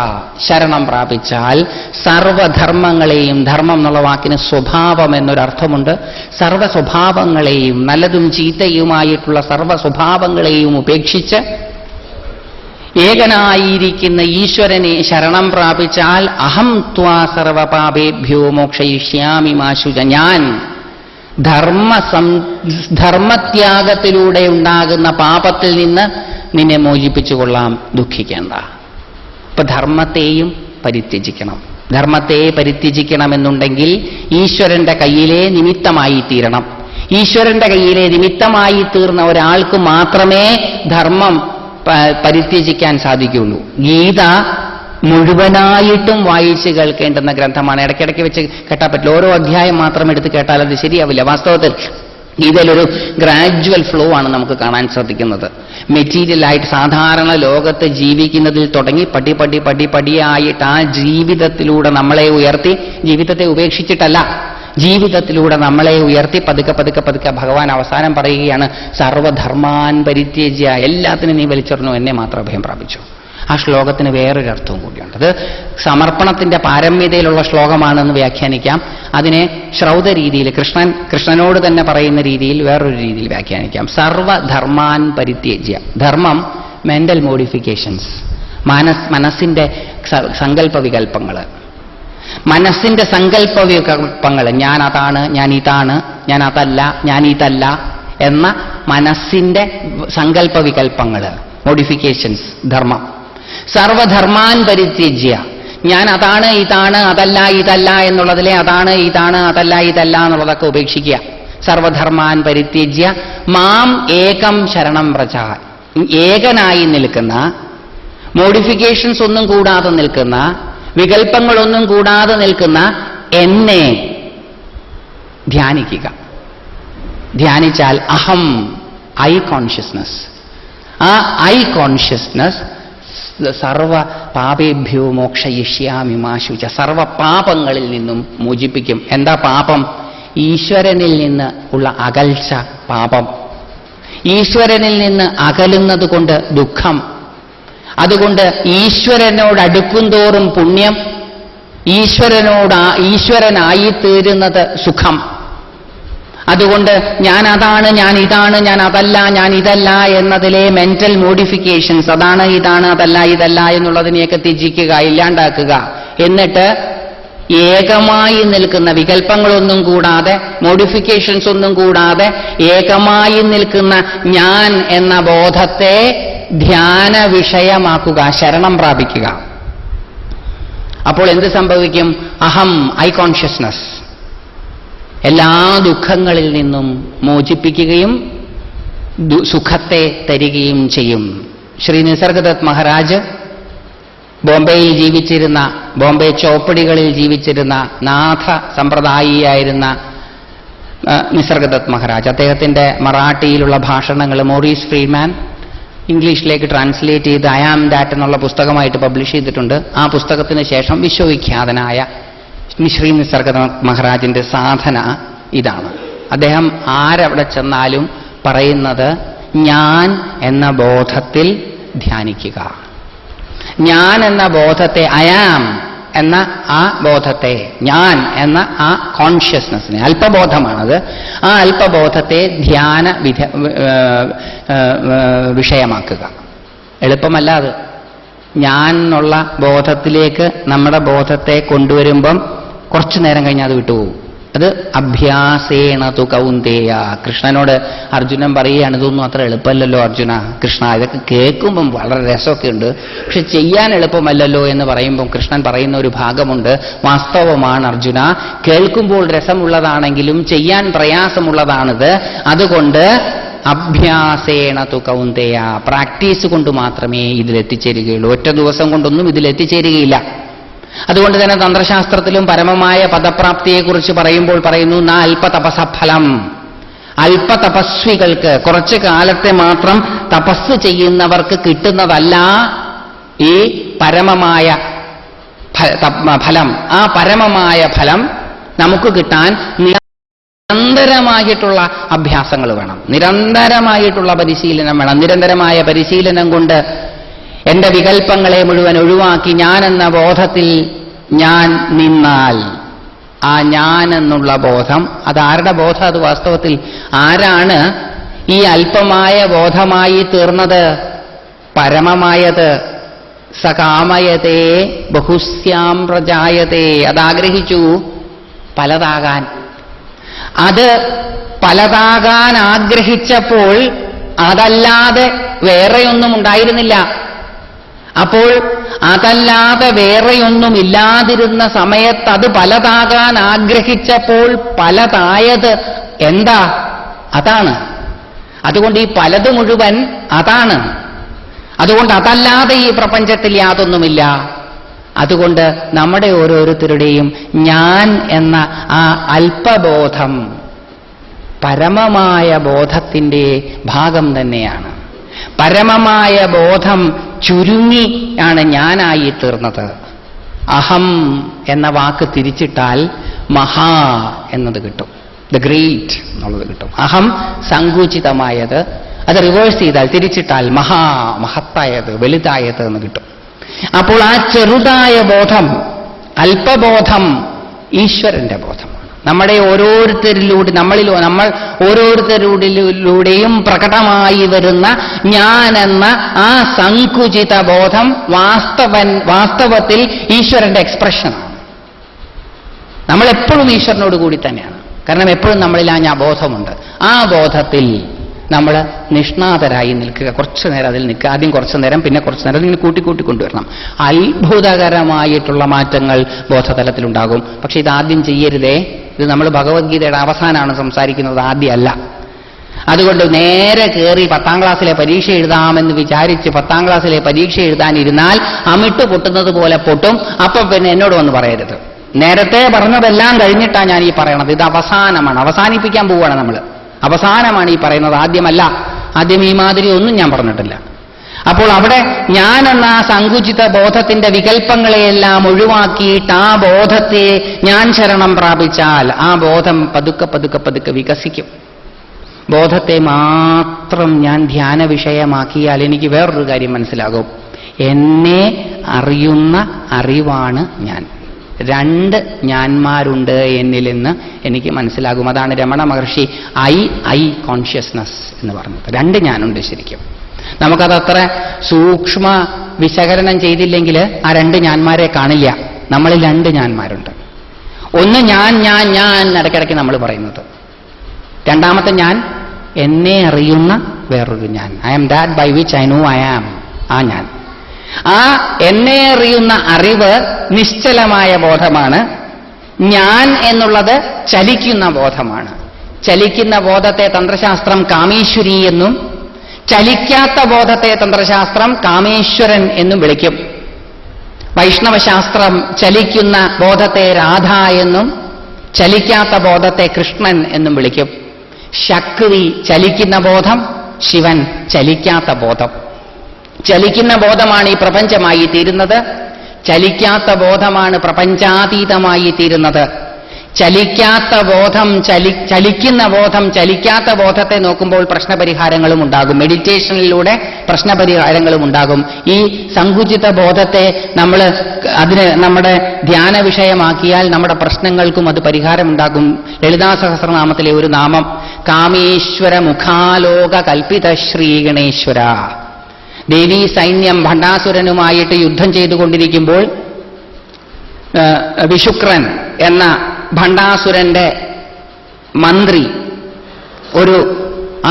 ശരണം പ്രാപിച്ചാൽ സർവധർമ്മങ്ങളെയും, ധർമ്മം എന്നുള്ള വാക്കിന് സ്വഭാവം എന്നൊരർത്ഥമുണ്ട്, സർവ സ്വഭാവങ്ങളെയും, നല്ലതും ചീത്തയുമായിട്ടുള്ള സർവ സ്വഭാവങ്ങളെയും ഉപേക്ഷിച്ച് ഏകനായിരിക്കുന്ന ഈശ്വരനെ ശരണം പ്രാപിച്ചാൽ അഹം ത്വാ സർവപാപേഭ്യോ മോക്ഷയിഷ്യാമി മാ ശുച, ഞാൻ ധർമ്മത്യാഗത്തിലൂടെ ഉണ്ടാകുന്ന പാപത്തിൽ നിന്ന് നിന്നെ മോചിപ്പിച്ചുകൊള്ളാം, ദുഃഖിക്കേണ്ട. ഇപ്പൊ ധർമ്മത്തെയും പരിത്യജിക്കണം. ധർമ്മത്തെ പരിത്യജിക്കണമെന്നുണ്ടെങ്കിൽ ഈശ്വരന്റെ കയ്യിലെ നിമിത്തമായി തീരണം. ഈശ്വരന്റെ കയ്യിലെ നിമിത്തമായി തീർന്ന ഒരാൾക്ക് മാത്രമേ ധർമ്മം പരിത്യജിക്കാൻ സാധിക്കുകയുള്ളൂ. ഗീത മുഴുവനായിട്ടും വായിച്ച് കേൾക്കേണ്ടുന്ന ഗ്രന്ഥമാണ്. ഇടയ്ക്കിടയ്ക്ക് വെച്ച് കേട്ടാൽ പറ്റില്ല. ഓരോ അധ്യായം മാത്രം എടുത്ത് കേട്ടാൽ അത് ശരിയാവില്ല. വാസ്തവത്തിൽ ഗീതയിലൊരു ഗ്രാജുവൽ ഫ്ലോ ആണ് നമുക്ക് കാണാൻ സാധിക്കുന്നത്. മെറ്റീരിയലായിട്ട് സാധാരണ ലോകത്ത് ജീവിക്കുന്നതിൽ തുടങ്ങി പടിയായിട്ട് ആ ജീവിതത്തിലൂടെ നമ്മളെ ഉയർത്തി, ജീവിതത്തെ ഉപേക്ഷിച്ചിട്ടല്ല, ജീവിതത്തിലൂടെ നമ്മളെ ഉയർത്തി പതുക്കെ ഭഗവാൻ അവസാനം പറയുകയാണ്, സർവധർമാൻ പരിത്യജ്യ, എല്ലാത്തിനും നീ വലിച്ചെറിഞ്ഞു, എന്നെ മാത്രം അഭയം പ്രാപിച്ചു. ആ ശ്ലോകത്തിന് വേറൊരർത്ഥവും കൂടിയുണ്ട്. അത് സമർപ്പണത്തിന്റെ പാരമ്യതയിലുള്ള ശ്ലോകമാണെന്ന് വ്യാഖ്യാനിക്കാം. അതിനെ ശ്രൗത രീതിയിൽ, കൃഷ്ണനോട് തന്നെ പറയുന്ന രീതിയിൽ വേറൊരു രീതിയിൽ വ്യാഖ്യാനിക്കാം. സർവധർമാൻ പരിത്യജ്യ. ധർമ്മം മെന്റൽ മോഡിഫിക്കേഷൻസ്, മനസ്സിന്റെ സങ്കല്പ വികല്പങ്ങൾ, മനസ്സിന്റെ സങ്കല്പ വികല്പങ്ങൾ, ഞാൻ അതാണ്, ഞാൻ ഇതാണ്, ഞാൻ അതല്ല, ഞാൻ ഇതല്ല എന്ന മനസ്സിന്റെ സങ്കല്പ വികല്പങ്ങൾ, മോഡിഫിക്കേഷൻസ്, ധർമ്മം. സർവധർമാൻ പരിത്യജ്യ, ഞാൻ അതാണ് ഇതാണ് അതല്ല ഇതല്ല എന്നുള്ളതിലെ അതാണ് ഇതാണ് അതല്ല ഇതല്ല എന്നുള്ളതൊക്കെ ഉപേക്ഷിക്കുക. സർവധർമാൻ പരിത്യജ്യ മാം ഏകം ശരണം വ്രജ. ഏകനായി നിൽക്കുന്ന, മോഡിഫിക്കേഷൻസ് ഒന്നും കൂടാതെ നിൽക്കുന്ന, വികല്പങ്ങളൊന്നും കൂടാതെ നിൽക്കുന്ന എന്നെ ധ്യാനിക്കുക. ധ്യാനിച്ചാൽ അഹം, ഐ കോൺഷ്യസ്നസ്, ആ ഐ കോൺഷ്യസ്നസ് സർവ പാപേഭ്യോ മോക്ഷയിഷ്യാമി മാ ശുച, സർവ പാപങ്ങളിൽ നിന്നും മോചിപ്പിക്കും. എന്താ പാപം? ഈശ്വരനിൽ നിന്ന് ഉള്ള അകൽച്ച പാപം. ഈശ്വരനിൽ നിന്ന് അകലുന്നത് കൊണ്ട് ദുഃഖം. അതുകൊണ്ട് ഈശ്വരനോട് അടുക്കുംതോറും പുണ്യം, ഈശ്വരനായിത്തീരുന്നത് സുഖം. അതുകൊണ്ട് ഞാൻ അതാണ്, ഞാൻ ഇതാണ്, ഞാൻ അതല്ല, ഞാൻ ഇതല്ല എന്നതിലെ മെന്റൽ മോഡിഫിക്കേഷൻസ്, അതാണ് ഇതാണ് അതല്ല ഇതല്ല എന്നുള്ളതിനെയൊക്കെ ത്യജിക്കുക, ഇല്ലാണ്ടാക്കുക. എന്നിട്ട് ഏകമായി നിൽക്കുന്ന, വികല്പങ്ങളൊന്നും കൂടാതെ, മോഡിഫിക്കേഷൻസ് ഒന്നും കൂടാതെ ഏകമായി നിൽക്കുന്ന ഞാൻ എന്ന ബോധത്തെ ധ്യാന വിഷയമാക്കുക, ശരണം പ്രാപിക്കുക. അപ്പോൾ എന്ത് സംഭവിക്കും? അഹം, ഐ കോൺഷ്യസ്നസ് എല്ലാ ദുഃഖങ്ങളിൽ നിന്നും മോചിപ്പിക്കുകയും സുഖത്തെ തരികയും ചെയ്യും. ശ്രീ നിസർഗദത്ത് മഹാരാജ് ബോംബെയിൽ ജീവിച്ചിരുന്ന, ബോംബെ ചോപ്പടികളിൽ ജീവിച്ചിരുന്ന നാഥ സമ്പ്രദായിയായിരുന്ന നിസർഗദത്ത് മഹാരാജ്, അദ്ദേഹത്തിന്റെ മറാഠിയിലുള്ള ഭാഷണങ്ങൾ മോറീസ് ഫ്രീഡ്മാൻ ഇംഗ്ലീഷിലേക്ക് ട്രാൻസ്ലേറ്റ് ചെയ്ത് ഐ ആം ദാറ്റ് എന്നുള്ള പുസ്തകമായിട്ട് പബ്ലിഷ് ചെയ്തിട്ടുണ്ട്. ആ പുസ്തകത്തിന് ശേഷം വിശ്വവിഖ്യാതനായ ശ്രീ നിസർഗദത്ത് മഹാരാജിന്റെ സാധന ഇതാണ്. അദ്ദേഹം ആരവിടെ ചെന്നാലും പറയുന്നത് ഞാൻ എന്ന ബോധത്തിൽ ധ്യാനിക്കുക. ഞാൻ എന്ന ബോധത്തെ, ഐ ആം എന്ന ആ ബോധത്തെ, ഞാൻ എന്ന ആ കോൺഷ്യസ്നെസ്സിനെ, അല്പബോധമാണത്, ആ അല്പബോധത്തെ ധ്യാന വിഷയമാക്കുക. എളുപ്പമല്ല അത്. ഞാൻ എന്നുള്ള ബോധത്തിലേക്ക് നമ്മുടെ ബോധത്തെ കൊണ്ടുവരുമ്പം കുറച്ചു നേരം കഴിഞ്ഞാൽ അത് വിട്ടുപോകും. അത് അഭ്യാസേണ തു കൗന്ദേയ. കൃഷ്ണനോട് അർജുനൻ പറയുകയാണ്, ഇതൊന്നും അത്ര എളുപ്പമല്ലല്ലോ അർജുന. കൃഷ്ണ, ഇതൊക്കെ കേൾക്കുമ്പം വളരെ രസമൊക്കെ ഉണ്ട്, പക്ഷെ ചെയ്യാൻ എളുപ്പമല്ലല്ലോ എന്ന് പറയുമ്പം കൃഷ്ണൻ പറയുന്ന ഒരു ഭാഗമുണ്ട്. വാസ്തവമാണ് അർജുന, കേൾക്കുമ്പോൾ രസമുള്ളതാണെങ്കിലും ചെയ്യാൻ പ്രയാസമുള്ളതാണിത്. അതുകൊണ്ട് അഭ്യാസേണ തു കൗന്ദേയ, പ്രാക്ടീസ് കൊണ്ട് മാത്രമേ ഇതിലെത്തിച്ചേരുകയുള്ളൂ. ഒറ്റ ദിവസം കൊണ്ടൊന്നും ഇതിലെത്തിച്ചേരുകയില്ല. അതുകൊണ്ട് തന്നെ തന്ത്രശാസ്ത്രത്തിലും പരമമായ പദപ്രാപ്തിയെക്കുറിച്ച് പറയുമ്പോൾ പറയുന്നു, ന അല്പതപസഫലം. അല്പതപസ്വികൾക്ക്, കുറച്ചു കാലത്തെ മാത്രം തപസ് ചെയ്യുന്നവർക്ക് കിട്ടുന്നതല്ല ഈ പരമമായ ഫലം. ആ പരമമായ ഫലം നമുക്ക് കിട്ടാൻ നിരന്തരമായിട്ടുള്ള അഭ്യാസങ്ങൾ വേണം, നിരന്തരമായിട്ടുള്ള പരിശീലനം വേണം. നിരന്തരമായ പരിശീലനം കൊണ്ട് എന്റെ വികല്പങ്ങളെ മുഴുവൻ ഒഴിവാക്കി ഞാനെന്ന ബോധത്തിൽ ഞാൻ നിന്നാൽ, ആ ഞാൻ എന്നുള്ള ബോധം, അതാരുടെ ബോധം? അത് വാസ്തവത്തിൽ ആരാണ് ഈ അല്പമായ ബോധമായി തീർന്നത്? പരമമായത്. സകാമയതേ ബഹുസ്യാം പ്രജായതേ. അതാഗ്രഹിച്ചു പലതാകാൻ. അത് പലതാകാൻ ആഗ്രഹിച്ചപ്പോൾ അതല്ലാതെ വേറെയൊന്നും ഉണ്ടായിരുന്നില്ല. അപ്പോൾ അതല്ലാതെ വേറെയൊന്നുമില്ലാതിരുന്ന സമയത്ത് അത് പലതാകാൻ ആഗ്രഹിച്ചപ്പോൾ പലതായത് എന്താ? അതാണ്. അതുകൊണ്ട് ഈ പലത് മുഴുവൻ അതാണ്. അതുകൊണ്ട് അതല്ലാതെ ഈ പ്രപഞ്ചത്തിൽ യാതൊന്നുമില്ല. അതുകൊണ്ട് നമ്മുടെ ഓരോരുത്തരുടെയും ഞാൻ എന്ന ആ അല്പബോധം പരമമായ ബോധത്തിൻ്റെ ഭാഗം തന്നെയാണ്. പരമമായ ബോധം ചുരുങ്ങിയാണ് ഞാനായി തീർന്നത്. അഹം എന്ന വാക്ക് തിരിച്ചിട്ടാൽ മഹാ എന്നത് കിട്ടും, ദ ഗ്രേറ്റ് എന്നുള്ളത് കിട്ടും. അഹം സങ്കുചിതമായത്, അത് റിവേഴ്സ് ചെയ്താൽ തിരിച്ചിട്ടാൽ മഹാ, മഹത്തായത്, വലുതായത് എന്ന് കിട്ടും. അപ്പോൾ ആ ചെറുതായ ബോധം, അല്പബോധം ഈശ്വരന്റെ ബോധമാണ്. നമ്മുടെ ഓരോരുത്തരിലൂടെ നമ്മൾ ഓരോരുത്തരിലൂടെയും പ്രകടമായി വരുന്ന ഞാനെന്ന ആ സങ്കുചിത ബോധം വാസ്തവത്തിൽ ഈശ്വരന്റെ എക്സ്പ്രഷനാണ്. നമ്മളെപ്പോഴും ഈശ്വരനോട് കൂടി തന്നെയാണ്. കാരണം എപ്പോഴും നമ്മളിൽ ആ ബോധമുണ്ട്. ആ ബോധത്തിൽ നമ്മൾ നിഷ്ണാതരായി നിൽക്കുക. കുറച്ചു നേരം അതിൽ നിൽക്കുക. ആദ്യം കുറച്ചു നേരം, പിന്നെ കുറച്ചു നേരം, ഇങ്ങനെ കൂട്ടിക്കൊണ്ടുവരണം. അത്ഭുതകരമായിട്ടുള്ള മാറ്റങ്ങൾ ബോധതലത്തിലുണ്ടാകും. പക്ഷെ ഇതാദ്യം ചെയ്യരുതേ. ഇത് നമ്മൾ ഭഗവത്ഗീതയുടെ അവസാനമാണ് സംസാരിക്കുന്നത്, ആദ്യമല്ല. അതുകൊണ്ട് നേരെ കയറി 10ാം ക്ലാസ്സിലെ പരീക്ഷ എഴുതാമെന്ന് വിചാരിച്ച് 10ാം ക്ലാസ്സിലെ പരീക്ഷ എഴുതാനിരുന്നാൽ അമിട്ട് പൊട്ടുന്നത് പോലെ പൊട്ടും. അപ്പൊ പിന്നെ എന്നോട് വന്ന് പറയരുത്. നേരത്തെ പറഞ്ഞതെല്ലാം കഴിഞ്ഞിട്ടാണ് ഞാൻ ഈ പറയണത്. ഇത് അവസാനമാണ്, അവസാനിപ്പിക്കാൻ പോവുകയാണ് നമ്മൾ. അവസാനമാണ് ഈ പറയുന്നത്, ആദ്യമല്ല. ആദ്യം ഈ മാതിരി ഒന്നും ഞാൻ പറഞ്ഞിട്ടില്ല. അപ്പോൾ അവിടെ ഞാൻ എന്ന ആ സങ്കുചിത ബോധത്തിന്റെ വികല്പങ്ങളെയെല്ലാം ഒഴിവാക്കിയിട്ട് ആ ബോധത്തെ ഞാൻ ശരണം പ്രാപിച്ചാൽ ആ ബോധം പതുക്കെ പതുക്കെ പതുക്കെ വികസിക്കും. ബോധത്തെ മാത്രം ഞാൻ ധ്യാന വിഷയമാക്കിയാൽ എനിക്ക് വേറൊരു കാര്യം മനസ്സിലാകും. എന്നെ അറിയുന്ന അറിവാണ് ഞാൻ. 2 ഞാന്മാരുണ്ട് എന്നിലെന്ന് എനിക്ക് മനസ്സിലാകും. അതാണ് രമണ മഹർഷി ഐ കോൺഷ്യസ്നസ് എന്ന് പറഞ്ഞത്. 2 ഞാനുണ്ട് ശരിക്കും. നമുക്കതത്ര സൂക്ഷ്മ വിശകലനം ചെയ്തില്ലെങ്കിൽ ആ 2 ഞാന്മാരെ കാണില്ല. നമ്മളിൽ 2 ഞാന്മാരുണ്ട്. ഒന്ന് ഞാൻ ഇടയ്ക്കിടയ്ക്ക് നമ്മൾ പറയുന്നത്. രണ്ടാമത്തെ ഞാൻ എന്നെ അറിയുന്ന വേറൊരു ഞാൻ. I am that by which I know I am. ആ ഞാൻ, ആ എന്നെ അറിയുന്ന അറിവ് നിശ്ചലമായ ബോധമാണ്. ഞാൻ എന്നുള്ളത് ചലിക്കുന്ന ബോധമാണ്. ചലിക്കുന്ന ബോധത്തെ തന്ത്രശാസ്ത്രം കാമേശ്വരി എന്നും ചലിക്കാത്ത ബോധത്തെ തന്ത്രശാസ്ത്രം കാമേശ്വരൻ എന്നും വിളിക്കും. വൈഷ്ണവശാസ്ത്രം ചലിക്കുന്ന ബോധത്തെ രാധ എന്നും ചലിക്കാത്ത ബോധത്തെ കൃഷ്ണൻ എന്നും വിളിക്കും. ശക്തി ചലിക്കുന്ന ബോധം, ശിവൻ ചലിക്കാത്ത ബോധം. ചലിക്കുന്ന ബോധമാണ് ഈ പ്രപഞ്ചമായി തീരുന്നത്. ചലിക്കാത്ത ബോധമാണ് പ്രപഞ്ചാതീതമായി തീരുന്നത്. ചലിക്കാത്ത ബോധം, ചലിക്കുന്ന ബോധം, ചലിക്കാത്ത ബോധത്തെ നോക്കുമ്പോൾ പ്രശ്നപരിഹാരങ്ങളും ഉണ്ടാകും. മെഡിറ്റേഷനിലൂടെ പ്രശ്നപരിഹാരങ്ങളും ഉണ്ടാകും. ഈ സങ്കുചിത ബോധത്തെ അതിന് നമ്മുടെ ധ്യാന വിഷയമാക്കിയാൽ നമ്മുടെ പ്രശ്നങ്ങൾക്കും അത് പരിഹാരമുണ്ടാകും. ലളിതാ സഹസ്രനാമത്തിലെ ഒരു നാമം കാമേശ്വര മുഖാലോക കൽപ്പിത ശ്രീ ഗണേശ്വര. ദേവീ സൈന്യം ഭണ്ഡാസുരനുമായിട്ട് യുദ്ധം ചെയ്തുകൊണ്ടിരിക്കുമ്പോൾ വിശുക്രൻ എന്ന ഭണ്ഡാസുരന്റെ മന്ത്രി ഒരു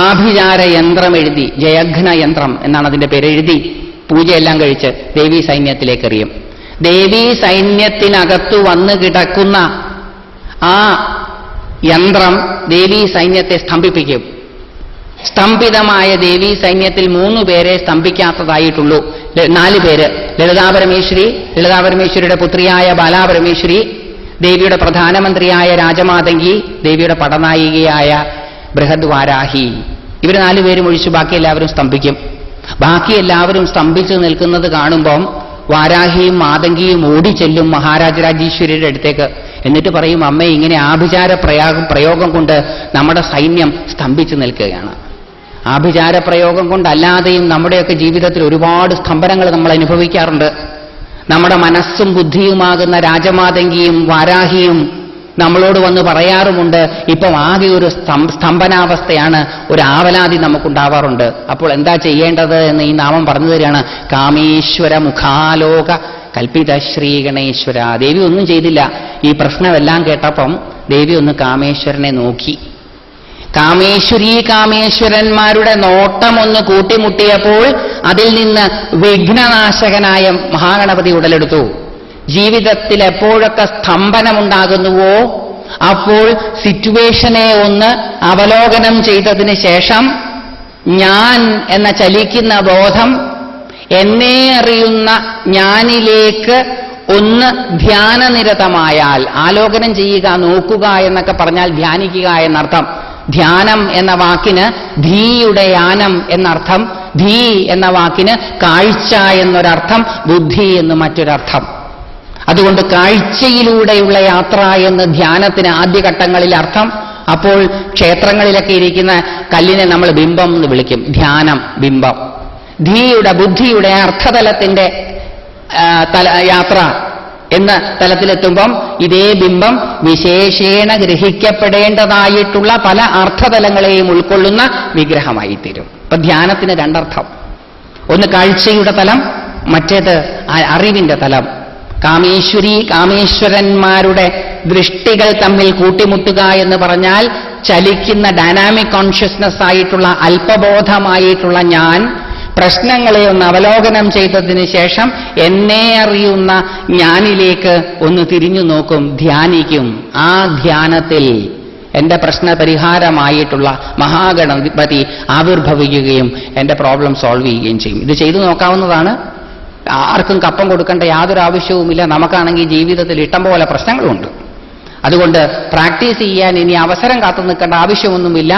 ആഭിചാര യന്ത്രം എഴുതി, ജയഘ്ന യന്ത്രം എന്നാണ് അതിന്റെ പേര്, എഴുതി പൂജയെല്ലാം കഴിച്ച് ദേവീ സൈന്യത്തിലേക്ക് എറിയും. ദേവീ സൈന്യത്തിനകത്തു വന്നു കിടക്കുന്ന ആ യന്ത്രം ദേവീ സൈന്യത്തെ സ്തംഭിപ്പിക്കും. സ്തംഭിതമായ ദേവീ സൈന്യത്തിൽ 3 പേരെ സ്തംഭിക്കാത്തതായിട്ടുള്ളൂ. 4 പേര്: ലളിതാപരമേശ്വരിയുടെ പുത്രിയായ ബാലാപരമേശ്വരി, ദേവിയുടെ പ്രധാനമന്ത്രിയായ രാജമാതങ്കി, ദേവിയുടെ പടനായികയായ ബൃഹദ്വാരാഹി. ഇവർ 4 പേരും ഒഴിച്ചു ബാക്കി എല്ലാവരും സ്തംഭിക്കും. ബാക്കി എല്ലാവരും സ്തംഭിച്ചു നിൽക്കുന്നത് കാണുമ്പം വാരാഹിയും മാതങ്കിയും ഓടിച്ചെല്ലും മഹാരാജരാജീശ്വരിയുടെ അടുത്തേക്ക്. എന്നിട്ട് പറയും, അമ്മേ, ഇങ്ങനെ ആഭിചാര പ്രയോഗം കൊണ്ട് നമ്മുടെ സൈന്യം സ്തംഭിച്ചു നിൽക്കുകയാണ്. ആഭിചാര പ്രയോഗം കൊണ്ടല്ലാതെയും നമ്മുടെയൊക്കെ ജീവിതത്തിൽ ഒരുപാട് സ്തംഭനങ്ങൾ നമ്മൾ അനുഭവിക്കാറുണ്ട്. നമ്മുടെ മനസ്സും ബുദ്ധിയുമാകുന്ന രാജമാതങ്കിയും വാരാഹിയും നമ്മളോട് വന്ന് പറയാറുമുണ്ട്, ഇപ്പം ആകെ ഒരു സ്തംഭനാവസ്ഥയാണ്, ഒരു ആവലാതി നമുക്കുണ്ടാവാറുണ്ട്. അപ്പോൾ എന്താ ചെയ്യേണ്ടത് എന്ന് ഈ നാമം പറഞ്ഞു തരികയാണ്. കാമേശ്വര മുഖാലോക കൽപ്പിത ശ്രീ ഗണേശ്വര. ദേവി ഒന്നും ചെയ്തില്ല. ഈ പ്രശ്നമെല്ലാം കേട്ടപ്പം ദേവി ഒന്ന് കാമേശ്വരനെ നോക്കി. കാമേശ്വരന്മാരുടെ നോട്ടം ഒന്ന് കൂട്ടിമുട്ടിയപ്പോൾ അതിൽ നിന്ന് വിഘ്നനാശകനായ മഹാഗണപതി ഉടലെടുത്തു. ജീവിതത്തിൽ എപ്പോഴൊക്കെ സ്തംഭനമുണ്ടാകുന്നുവോ അപ്പോൾ സിറ്റുവേഷനെ ഒന്ന് അവലോകനം ചെയ്തതിന് ശേഷം ഞാൻ എന്ന ചലിക്കുന്ന ബോധം എന്നെ അറിയുന്ന ഞാനിലേക്ക് ഒന്ന് ധ്യാനനിരതമായാൽ, ആലോകനം ചെയ്യുക, നോക്കുക എന്നൊക്കെ പറഞ്ഞാൽ ധ്യാനിക്കുക എന്നർത്ഥം. ധ്യാനം എന്ന വാക്കിന് ധീയുടെ യാനം എന്നർത്ഥം, ധീ എന്ന വാക്കിന് കാഴ്ച എന്നൊരർത്ഥം, ബുദ്ധി എന്ന് മറ്റൊരർത്ഥം. അതുകൊണ്ട് കാഴ്ചയിലൂടെയുള്ള യാത്ര എന്ന് ധ്യാനത്തിന് ആദ്യഘട്ടങ്ങളിൽ അർത്ഥം. അപ്പോൾ ക്ഷേത്രങ്ങളിലൊക്കെ ഇരിക്കുന്ന കല്ലിനെ നമ്മൾ ബിംബം എന്ന് വിളിക്കും. ധ്യാനം, ബിംബം. ധീയുടെ, ബുദ്ധിയുടെ, അർത്ഥതലത്തിന്റെ യാത്ര എന്ന തലത്തിലെത്തുമ്പം ഇതേ ബിംബം വിശേഷേണ ഗ്രഹിക്കപ്പെടേണ്ടതായിട്ടുള്ള പല അർത്ഥതലങ്ങളെയും ഉൾക്കൊള്ളുന്ന വിഗ്രഹമായിത്തീരും. ഇപ്പൊ ധ്യാനത്തിന് 2 അർത്ഥം. ഒന്ന് കാഴ്ചയുടെ തലം, മറ്റേത് അറിവിന്റെ തലം. കാമേശ്വരന്മാരുടെ ദൃഷ്ടികൾ തമ്മിൽ കൂട്ടിമുട്ടുക എന്ന് പറഞ്ഞാൽ ചലിക്കുന്ന ഡൈനാമിക് കോൺഷ്യസ്നസ് ആയിട്ടുള്ള അല്പബോധമായിട്ടുള്ള ഞാൻ പ്രശ്നങ്ങളെ ഒന്ന് അവലോകനം ചെയ്തതിന് ശേഷം എന്നെ അറിയുന്ന ഞാനിലേക്ക് ഒന്ന് തിരിഞ്ഞു നോക്കും, ധ്യാനിക്കും. ആ ധ്യാനത്തിൽ എന്റെ പ്രശ്ന പരിഹാരമായിട്ടുള്ള മഹാഗണപതി ആവിർഭവിക്കുകയും എന്റെ പ്രോബ്ലം സോൾവ് ചെയ്യുകയും ചെയ്യും. ഇത് ചെയ്തു നോക്കാവുന്നതാണ്. ആർക്കും കപ്പം കൊടുക്കേണ്ട യാതൊരു ആവശ്യവുമില്ല. നമുക്കാണെങ്കിൽ ജീവിതത്തിൽ ഇഷ്ടം പോലെ പ്രശ്നങ്ങളുണ്ട്. അതുകൊണ്ട് പ്രാക്ടീസ് ചെയ്യാൻ ഇനി അവസരം കാത്തു നിൽക്കേണ്ട ആവശ്യമൊന്നുമില്ല.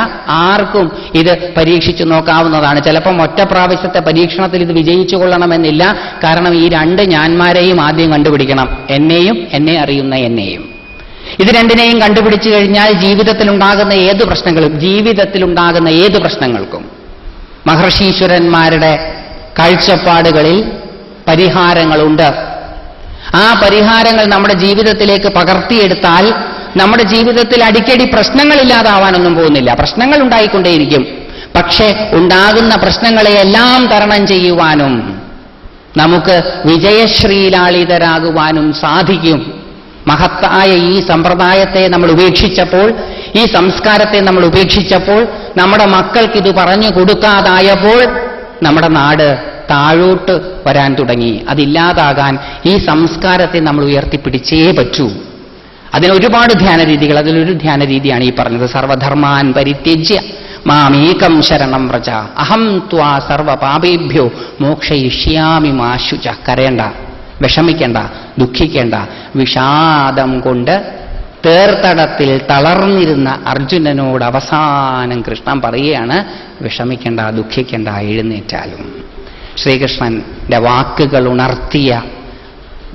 ആർക്കും ഇത് പരീക്ഷിച്ചു നോക്കാവുന്നതാണ്. ചിലപ്പം ഒറ്റ പ്രാവശ്യത്തെ പരീക്ഷണത്തിൽ ഇത് വിജയിച്ചു കൊള്ളണമെന്നില്ല. കാരണം ഈ 2 ഞാന്മാരെയും ആദ്യം കണ്ടുപിടിക്കണം, എന്നെയും എന്നെ അറിയുന്ന എന്നെയും. ഇത് 2നെയും കണ്ടുപിടിച്ചു കഴിഞ്ഞാൽ ജീവിതത്തിലുണ്ടാകുന്ന ഏത് പ്രശ്നങ്ങൾക്കും മഹർഷീശ്വരന്മാരുടെ കാഴ്ചപ്പാടുകളിൽ പരിഹാരങ്ങളുണ്ട്. ആ പരിഹാരങ്ങൾ നമ്മുടെ ജീവിതത്തിലേക്ക് പകർത്തിയെടുത്താൽ നമ്മുടെ ജീവിതത്തിൽ അടിക്കടി പ്രശ്നങ്ങളില്ലാതാവാനൊന്നും പോകുന്നില്ല. പ്രശ്നങ്ങൾ ഉണ്ടായിക്കൊണ്ടേയിരിക്കും. പക്ഷേ ഉണ്ടാകുന്ന പ്രശ്നങ്ങളെയെല്ലാം തരണം ചെയ്യുവാനും നമുക്ക് വിജയശ്രീലാളിതരാകുവാനും സാധിക്കും. മഹത്തായ ഈ സമ്പ്രദായത്തെ നമ്മൾ ഉപേക്ഷിച്ചപ്പോൾ, ഈ സംസ്കാരത്തെ നമ്മൾ ഉപേക്ഷിച്ചപ്പോൾ, നമ്മുടെ മക്കൾക്കിത് പറഞ്ഞു കൊടുക്കാതായപ്പോൾ നമ്മുടെ നാട് താഴോട്ട് വരാൻ തുടങ്ങി. അതില്ലാതാകാൻ ഈ സംസ്കാരത്തെ നമ്മൾ ഉയർത്തിപ്പിടിച്ചേ പറ്റൂ. അതിനൊരുപാട് ധ്യാനരീതികൾ. അതിലൊരു ധ്യാനരീതിയാണ് ഈ പറഞ്ഞത്, സർവധർമാൻ പരിത്യജ്യ മാമേകം ശരണം വ്രജ അഹം ത്വാ സർവപാപേഭ്യോ മോക്ഷയിഷ്യാമി മാ ശുച. കരയണ്ട, വിഷമിക്കേണ്ട, ദുഃഖിക്കേണ്ട. വിഷാദം കൊണ്ട് തേർത്തടത്തിൽ തളർന്നിരുന്ന അർജുനനോട് അവസാനം കൃഷ്ണൻ പറയുകയാണ്, വിഷമിക്കേണ്ട, ദുഃഖിക്കേണ്ട, എഴുന്നേറ്റാലും. ശ്രീകൃഷ്ണന്റെ വാക്കുകൾ ഉണർത്തിയ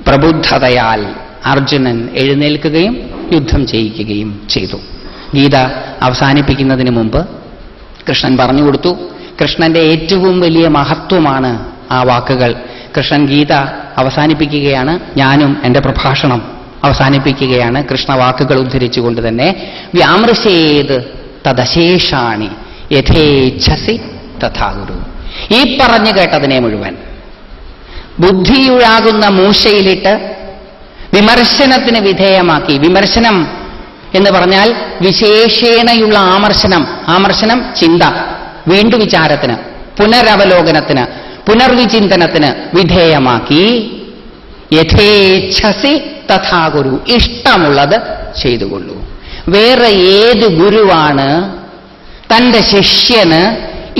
പ്രബുദ്ധതയാൽ അർജുനൻ എഴുന്നേൽക്കുകയും യുദ്ധം ചെയ്യിക്കുകയും ചെയ്തു. ഗീത അവസാനിപ്പിക്കുന്നതിന് മുമ്പ് കൃഷ്ണൻ പറഞ്ഞു കൊടുത്തു. കൃഷ്ണന്റെ ഏറ്റവും വലിയ മഹത്വമാണ് ആ വാക്കുകൾ. കൃഷ്ണൻ ഗീത അവസാനിപ്പിക്കുകയാണ്. ഞാനും എൻ്റെ പ്രഭാഷണം അവസാനിപ്പിക്കുകയാണ് കൃഷ്ണവാക്കുകൾ ഉദ്ധരിച്ചുകൊണ്ട് തന്നെ. വ്യാമൃശേത് തദശേഷാണി യഥേച്ഛസി തഥാ ഗുരു. ഈ പറഞ്ഞു കേട്ടതിനെ മുഴുവൻ ബുദ്ധിയുഴാകുന്ന മൂശയിലിട്ട് വിമർശനത്തിന് വിധേയമാക്കി. വിമർശനം എന്ന് പറഞ്ഞാൽ വിശേഷേണയുള്ള ആമർശനം ചിന്ത, വീണ്ടു വിചാരത്തിന്, പുനരവലോകനത്തിന്, പുനർവിചിന്തനത്തിന് വിധേയമാക്കി യഥേച്ഛസി തഥാ കുരു, ഇഷ്ടമുള്ളത് ചെയ്തുകൊള്ളൂ. വേറെ ഏത് ഗുരുവാണ് തന്റെ ശിഷ്യന്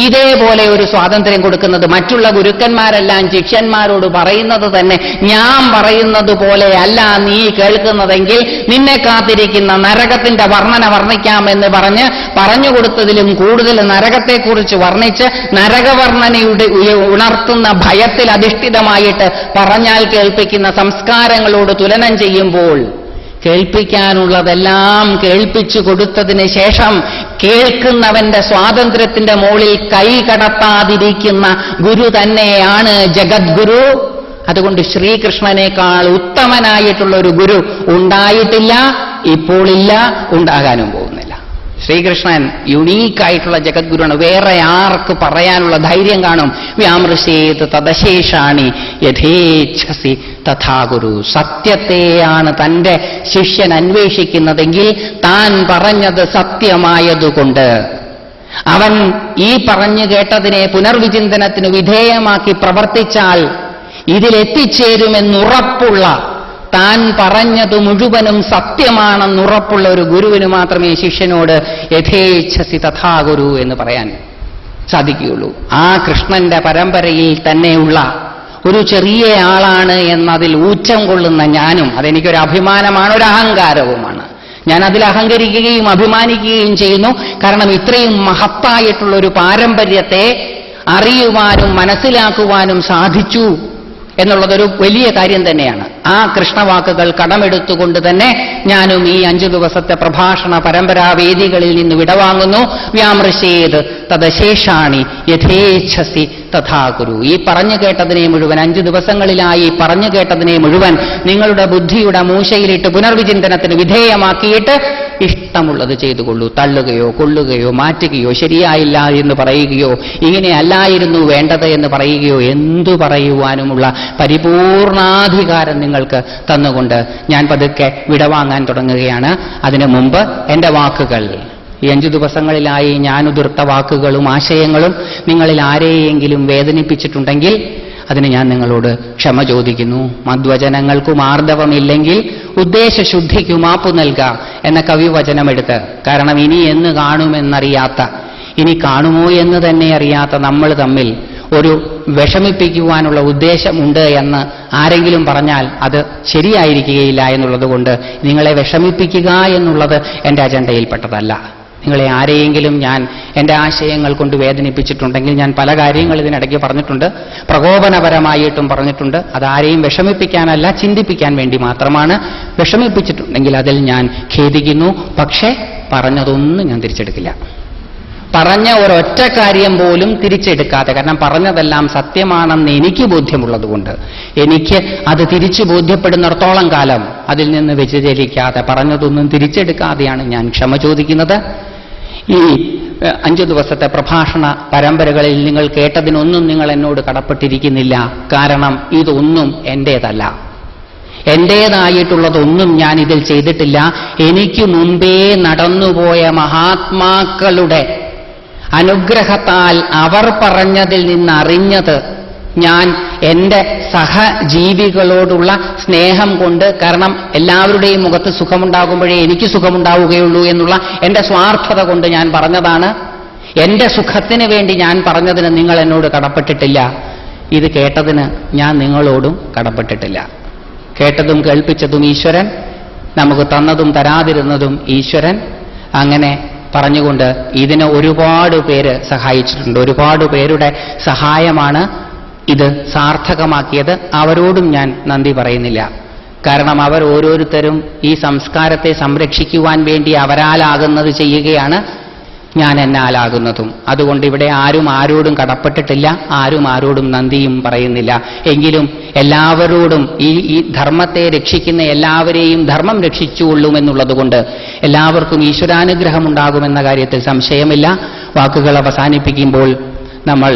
ഇതേപോലെ ഒരു സ്വാതന്ത്ര്യം കൊടുക്കുന്നത്? മറ്റുള്ള ഗുരുക്കന്മാരെല്ലാം ശിഷ്യന്മാരോട് പറയുന്നത് തന്നെ ഞാൻ പറയുന്നത് പോലെയല്ല നീ കേൾക്കുന്നതെങ്കിൽ നിന്നെ കാത്തിരിക്കുന്ന നരകത്തിന്റെ വർണ്ണന വർണ്ണിക്കാമെന്ന് പറഞ്ഞു കൊടുത്തതിലും കൂടുതൽ നരകത്തെക്കുറിച്ച് വർണ്ണിച്ച് നരകവർണ്ണനയുടെ ഉണർത്തുന്ന ഭയത്തിൽ അധിഷ്ഠിതമായിട്ട് പറഞ്ഞാൽ കേൾപ്പിക്കുന്ന സംസ്കാരങ്ങളോട് തുലനം ചെയ്യുമ്പോൾ കേൾപ്പിക്കാനുള്ളതെല്ലാം കേൾപ്പിച്ചു കൊടുത്തതിന് ശേഷം കേൾക്കുന്നവന്റെ സ്വാതന്ത്ര്യത്തിന്റെ മുകളിൽ കൈ കടത്താതിരിക്കുന്ന ഗുരു തന്നെയാണ് ജഗദ്ഗുരു. അതുകൊണ്ട് ശ്രീകൃഷ്ണനേക്കാൾ ഉത്തമനായിട്ടുള്ള ഒരു ഗുരു ഉണ്ടായിട്ടില്ല, ഇപ്പോഴില്ല, ഉണ്ടാകാനും പോകുന്നില്ല. ശ്രീകൃഷ്ണൻ യുണീക്കായിട്ടുള്ള ജഗദ്ഗുരുവാണ്. വേറെ ആർക്ക് പറയാനുള്ള ധൈര്യം കാണും? വ്യാമൃശേത് തദശേഷാണി യഥേച്ഛസി തഥാ ഗുരു. സത്യത്തെയാണ് തന്റെ ശിഷ്യൻ അന്വേഷിക്കുന്നതെങ്കിൽ താൻ പറഞ്ഞത് സത്യമായതുകൊണ്ട് അവൻ ഈ പറഞ്ഞു കേട്ടതിനെ പുനർവിചിന്തനത്തിന് വിധേയമാക്കി പ്രവർത്തിച്ചാൽ ഇതിലെത്തിച്ചേരുമെന്നുറപ്പുള്ള, താൻ പറഞ്ഞത് മുഴുവനും സത്യമാണെന്നുറപ്പുള്ള ഒരു ഗുരുവിന് മാത്രമേ ശിഷ്യനോട് യഥേച്ഛസി തഥാ ഗുരു എന്ന് പറയാൻ സാധിക്കുകയുള്ളൂ. ആ കൃഷ്ണന്റെ പരമ്പരയിൽ തന്നെയുള്ള ഒരു ചെറിയ ആളാണ് എന്നതിൽ ഊച്ചം കൊള്ളുന്ന ഞാനും, അതെനിക്കൊരു അഭിമാനമാണ്, ഒരു അഹങ്കാരവുമാണ്. ഞാൻ അതിൽ അഹങ്കരിക്കുകയും അഭിമാനിക്കുകയും ചെയ്യുന്നു. കാരണം ഇത്രയും മഹത്തായിട്ടുള്ള ഒരു പാരമ്പര്യത്തെ അറിയുവാനും മനസ്സിലാക്കുവാനും സാധിച്ചു എന്നുള്ളതൊരു വലിയ കാര്യം തന്നെയാണ്. ആ കൃഷ്ണവാക്കുകൾ കടമെടുത്തുകൊണ്ട് തന്നെ ഞാനും ഈ 5 ദിവസത്തെ പ്രഭാഷണ പരമ്പരാവേദികളിൽ നിന്ന് വിടവാങ്ങുന്നു. വ്യാമൃശേത് തദശേഷാണി യഥേച്ഛസി തഥാ കുരു. ഈ പറഞ്ഞു കേട്ടതിനെ മുഴുവൻ 5 ദിവസങ്ങളിലായി പറഞ്ഞു കേട്ടതിനെ മുഴുവൻ നിങ്ങളുടെ ബുദ്ധിയുടെ മൂശയിലിട്ട് പുനർവിചിന്തനത്തിന് വിധേയമാക്കിയിട്ട് ഇഷ്ടമുള്ളത് ചെയ്തുകൊള്ളൂ. തള്ളുകയോ കൊള്ളുകയോ മാറ്റുകയോ ശരിയായില്ല എന്ന് പറയുകയോ ഇങ്ങനെ അല്ലായിരുന്നു വേണ്ടത് എന്ന് പറയുകയോ എന്തു പറയുവാനുമുള്ള പരിപൂർണാധികാരം നിങ്ങൾക്ക് തന്നുകൊണ്ട് ഞാൻ പതുക്കെ വിടവാങ്ങാൻ തുടങ്ങുകയാണ്. അതിനു മുമ്പ് എന്റെ വാക്കുകൾ, ഈ 5 ദിവസങ്ങളിലായി ഞാൻ ഉതിർത്ത വാക്കുകളും ആശയങ്ങളും നിങ്ങളിൽ ആരെയെങ്കിലും വേദനിപ്പിച്ചിട്ടുണ്ടെങ്കിൽ അതിന് ഞാൻ നിങ്ങളോട് ക്ഷമ ചോദിക്കുന്നു. മദ്വചനങ്ങൾക്കും ആർദവമില്ലെങ്കിൽ ഉദ്ദേശശുദ്ധിക്കു മാപ്പു നൽകാം എന്ന കവിവചനമെടുത്ത്, കാരണം ഇനി എന്ന് കാണുമെന്നറിയാത്ത, ഇനി കാണുമോ എന്ന് തന്നെ അറിയാത്ത നമ്മൾ തമ്മിൽ ഒരു വിഷമിപ്പിക്കുവാനുള്ള ഉദ്ദേശമുണ്ട് എന്ന് ആരെങ്കിലും പറഞ്ഞാൽ അത് ശരിയായിരിക്കുകയില്ല എന്നുള്ളത് കൊണ്ട് നിങ്ങളെ വിഷമിപ്പിക്കുക എന്നുള്ളത് എൻ്റെ അജണ്ടയിൽപ്പെട്ടതല്ല. നിങ്ങളെ ആരെയെങ്കിലും ഞാൻ എൻ്റെ ആശയങ്ങൾ കൊണ്ട് വേദനിപ്പിച്ചിട്ടുണ്ടെങ്കിൽ, ഞാൻ പല കാര്യങ്ങൾ ഇതിനിടയ്ക്ക് പറഞ്ഞിട്ടുണ്ട്, പ്രകോപനപരമായിട്ടും പറഞ്ഞിട്ടുണ്ട്. അതാരെയും വിഷമിപ്പിക്കാനല്ല, ചിന്തിപ്പിക്കാൻ വേണ്ടി മാത്രമാണ്. വിഷമിപ്പിച്ചിട്ടുണ്ടെങ്കിൽ അതിൽ ഞാൻ ഖേദിക്കുന്നു. പക്ഷേ പറഞ്ഞതൊന്നും ഞാൻ തിരിച്ചെടുക്കില്ല. പറഞ്ഞ ഒരൊറ്റ കാര്യം പോലും തിരിച്ചെടുക്കാതെ, കാരണം പറഞ്ഞതെല്ലാം സത്യമാണെന്ന് എനിക്ക് ബോധ്യമുള്ളതുകൊണ്ട് എനിക്ക് അത് തിരിച്ചു ബോധ്യപ്പെടുന്നിടത്തോളം കാലം അതിൽ നിന്ന് വ്യതിചലിക്കാതെ പറഞ്ഞതൊന്നും തിരിച്ചെടുക്കാതെയാണ് ഞാൻ ക്ഷമ ചോദിക്കുന്നത്. ഈ 5 ദിവസത്തെ പ്രഭാഷണ പരമ്പരകളിൽ നിങ്ങൾ കേട്ടതിനൊന്നും നിങ്ങൾ എന്നോട് കടപ്പെട്ടിരിക്കുന്നില്ല. കാരണം ഇതൊന്നും എന്റേതല്ല. എന്റേതായിട്ടുള്ളതൊന്നും ഞാൻ ഇതിൽ ചെയ്തിട്ടില്ല. എനിക്ക് മുമ്പേ നടന്നുപോയ മഹാത്മാക്കളുടെ അനുഗ്രഹത്താൽ അവർ പറഞ്ഞതിൽ നിന്നറിഞ്ഞത് ഞാൻ എൻ്റെ സഹജീവികളോടുള്ള സ്നേഹം കൊണ്ട്, കാരണം എല്ലാവരുടെയും മുഖത്ത് സുഖമുണ്ടാകുമ്പോഴേ എനിക്ക് സുഖമുണ്ടാവുകയുള്ളൂ എന്നുള്ള എൻ്റെ സ്വാർത്ഥത കൊണ്ട് ഞാൻ പറഞ്ഞതാണ്. എൻ്റെ സുഖത്തിന് വേണ്ടി ഞാൻ പറഞ്ഞതിന് നിങ്ങൾ എന്നോട് കടപ്പെട്ടിട്ടില്ല. ഇത് കേട്ടതിന് ഞാൻ നിങ്ങളോടും കടപ്പെട്ടിട്ടില്ല. കേട്ടതും കേൾപ്പിച്ചതും ഈശ്വരൻ, നമുക്ക് തന്നതും തരാതിരുന്നതും ഈശ്വരൻ. അങ്ങനെ പറഞ്ഞുകൊണ്ട് ഇതിന് ഒരുപാട് പേര് സഹായിച്ചിട്ടുണ്ട്. ഒരുപാട് പേരുടെ സഹായമാണ് ഇത് സാർത്ഥകമാക്കിയത്. അവരോടും ഞാൻ നന്ദി പറയുന്നില്ല. കാരണം അവർ ഓരോരുത്തരും ഈ സംസ്കാരത്തെ സംരക്ഷിക്കുവാൻ വേണ്ടി അവരാലാകുന്നത് ചെയ്യുകയാണ്, ഞാൻ എന്നാലാകുന്നതും. അതുകൊണ്ട് ഇവിടെ ആരും ആരോടും കടപ്പെട്ടിട്ടില്ല, ആരും ആരോടും നന്ദിയും പറയുന്നില്ല. എങ്കിലും എല്ലാവരോടും ഈ ധർമ്മത്തെ രക്ഷിക്കുന്ന എല്ലാവരെയും ധർമ്മം രക്ഷിച്ചുകൊള്ളുമെന്നുള്ളതുകൊണ്ട് എല്ലാവർക്കും ഈശ്വരാനുഗ്രഹം ഉണ്ടാകുമെന്ന കാര്യത്തിൽ സംശയമില്ല. വാക്കുകൾ അവസാനിപ്പിക്കുമ്പോൾ നമ്മൾ